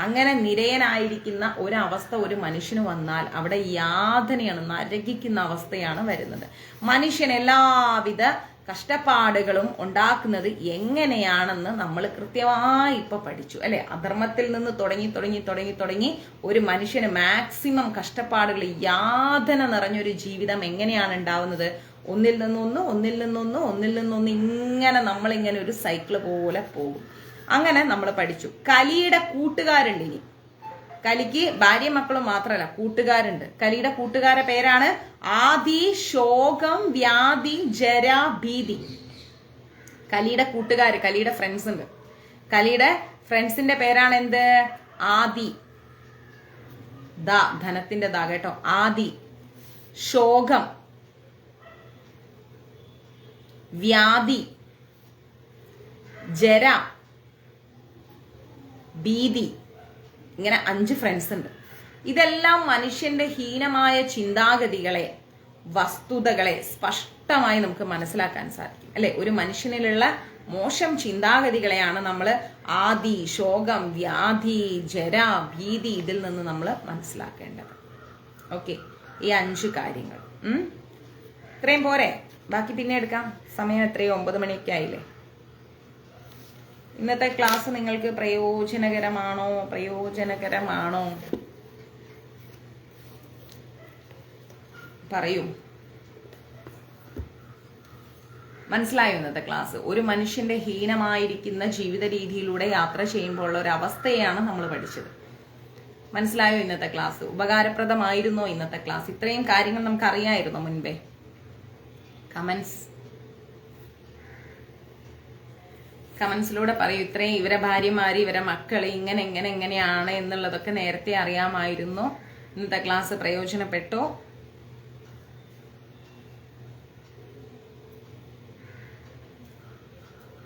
അങ്ങനെ നിരയനായിരിക്കുന്ന ഒരവസ്ഥ ഒരു മനുഷ്യന് വന്നാൽ അവിടെ യാതനയാണ്, നരകിക്കുന്ന അവസ്ഥയാണ് വരുന്നത്. മനുഷ്യൻ എല്ലാവിധ കഷ്ടപ്പാടുകളും ഉണ്ടാക്കുന്നത് എങ്ങനെയാണെന്ന് നമ്മൾ കൃത്യമായി ഇപ്പൊ പഠിച്ചു അല്ലെ. അധർമ്മത്തിൽ നിന്ന് തുടങ്ങി ഒരു മനുഷ്യന് മാക്സിമം കഷ്ടപ്പാടുകൾ, യാതന നിറഞ്ഞൊരു ജീവിതം എങ്ങനെയാണ് ഉണ്ടാവുന്നത്? ഒന്നിൽ നിന്നൊന്ന് ഇങ്ങനെ നമ്മളിങ്ങനെ ഒരു സൈക്കിള് പോലെ പോകും. അങ്ങനെ നമ്മൾ പഠിച്ചു. കലിയുടെ കൂട്ടുകാരുണ്ട്. ഇനി കലിക്ക് ഭാര്യ മക്കളും മാത്രമല്ല, കൂട്ടുകാരുണ്ട്. കലിയുടെ കൂട്ടുകാരുടെ പേരാണ് ആദി, ശോകം, വ്യാധി, ജര, ഭീതി. കലിയുടെ കൂട്ടുകാര്, കലിയുടെ ഫ്രണ്ട്സ് ഉണ്ട്. കലിയുടെ ഫ്രണ്ട്സിന്റെ പേരാണ് എന്ത്? ആദി, ധനത്തിന്റെ ദാ കേട്ടോ. ആദി, ശോകം, വ്യാധി, ജര, ഭീതി. ഇങ്ങനെ 5 ഫ്രണ്ട്സ് ഉണ്ട്. ഇതെല്ലാം മനുഷ്യന്റെ ഹീനമായ ചിന്താഗതികളെ, വസ്തുതകളെ സ്പഷ്ടമായി നമുക്ക് മനസ്സിലാക്കാൻ സാധിക്കും അല്ലെ. ഒരു മനുഷ്യനിലുള്ള മോശം ചിന്താഗതികളെയാണ് നമ്മൾ ആദി, ശോകം, വ്യാധി, ജര, ഭീതി ഇതിൽ നിന്ന് നമ്മൾ മനസ്സിലാക്കേണ്ടത്. ഓക്കെ, ഈ 5 കാര്യങ്ങൾ ഇത്രയും പോരെ? ബാക്കി പിന്നെ എടുക്കാം. സമയം എത്രയോ? 9 മണിയൊക്കെ ആയില്ലേ. ഇന്നത്തെ ക്ലാസ് നിങ്ങൾക്ക് പ്രയോജനകരമാണോ? പറയൂ. മനസ്സിലായോ ഇന്നത്തെ ക്ലാസ്? ഒരു മനുഷ്യന്റെ ഹീനമായിരിക്കുന്ന ജീവിത രീതിയിലൂടെ യാത്ര ചെയ്യുമ്പോൾ ഉള്ള ഒരു അവസ്ഥയാണ് നമ്മൾ പഠിച്ചത്. മനസ്സിലായോ ഇന്നത്തെ ക്ലാസ്? ഉപകാരപ്രദമായിരുന്നോ ഇന്നത്തെ ക്ലാസ്? ഇത്രയും കാര്യങ്ങൾ നമുക്ക് അറിയാമായിരുന്നോ മുൻപേ? കമന്റ്സിലൂടെ പറയൂ. ഇത്രയും ഇവരെ ഭാര്യമാര്, ഇവരെ മക്കള് എങ്ങനെയാണ് എന്നുള്ളതൊക്കെ നേരത്തെ അറിയാമായിരുന്നോ? ഇന്നത്തെ ക്ലാസ് പ്രയോജനപ്പെട്ടോ?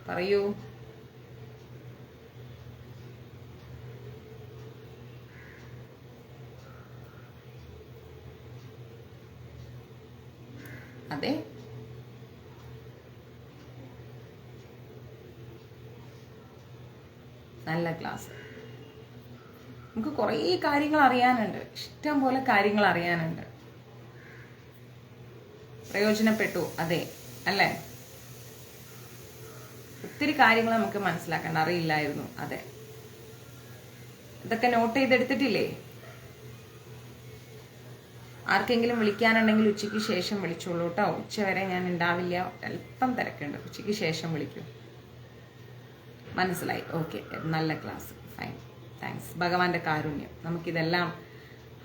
പറയൂ. അതെ, നല്ല ക്ലാസ്. നമുക്ക് കുറേ കാര്യങ്ങൾ അറിയാനുണ്ട്, ഇഷ്ടം പോലെ കാര്യങ്ങൾ അറിയാനുണ്ട്. പ്രയോജനപ്പെട്ടു? അതെ അല്ലേ? ഒത്തിരി കാര്യങ്ങൾ നമുക്ക് മനസ്സിലാക്കാൻ അറിയില്ലായിരുന്നു. അതെ, ഇതൊക്കെ നോട്ട് ചെയ്തെടുത്തിട്ടില്ലേ? ആർക്കെങ്കിലും വിളിക്കാനുണ്ടെങ്കിൽ ഉച്ചയ്ക്ക് ശേഷം വിളിച്ചോളൂ കേട്ടോ. ഉച്ചവരെ ഞാൻ ഉണ്ടാവില്ല, അല്പം തിരക്കുണ്ട്. ഉച്ചയ്ക്ക് ശേഷം വിളിക്കൂ. മനസ്സിലായി? ഓക്കെ, നല്ല ക്ലാസ്. Fine, thanks. ഭഗവാന്റെ കാരുണ്യം, നമുക്കിതെല്ലാം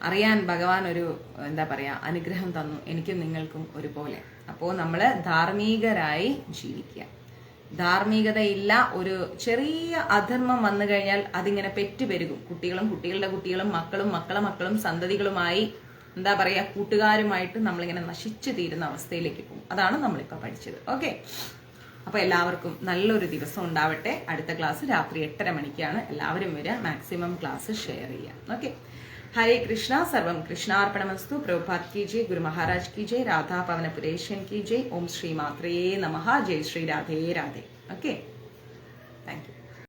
അറിയാൻ ഭഗവാൻ ഒരു എന്താ പറയാ അനുഗ്രഹം തന്നു, എനിക്കും നിങ്ങൾക്കും ഒരുപോലെ. അപ്പോൾ നമ്മൾ ധാർമ്മികരായി ജീവിക്കുക. ധാർമ്മികതയില്ല, ഒരു ചെറിയ അധർമ്മം വന്നു കഴിഞ്ഞാൽ അതിങ്ങനെ പെറ്റുപെരുകും. കുട്ടികളും കുട്ടികളുടെ കുട്ടികളും മക്കളും മക്കളെ മക്കളും സന്തതികളുമായി എന്താ പറയാ കൂട്ടുകാരുമായിട്ട് നമ്മളിങ്ങനെ നശിച്ചു തീരുന്ന അവസ്ഥയിലേക്ക് പോകും. അതാണ് നമ്മളിപ്പോൾ പഠിച്ചത്. ഓക്കെ, അപ്പോൾ എല്ലാവർക്കും നല്ലൊരു ദിവസം ഉണ്ടാവട്ടെ. അടുത്ത ക്ലാസ് രാത്രി 8:30 മണിക്കാണ്. എല്ലാവരും വരിക, മാക്സിമം ക്ലാസ് ഷെയർ ചെയ്യാം. ഓക്കെ, हरे कृष्णा, सर्वम कृष्णार्पणमस्तु। प्रभुपाद की जय, गुरु महाराज की जय, राधा पवन पुरेशन की जय। ओम श्री मात्रे नमः। जय श्री राधे राधे। ओके।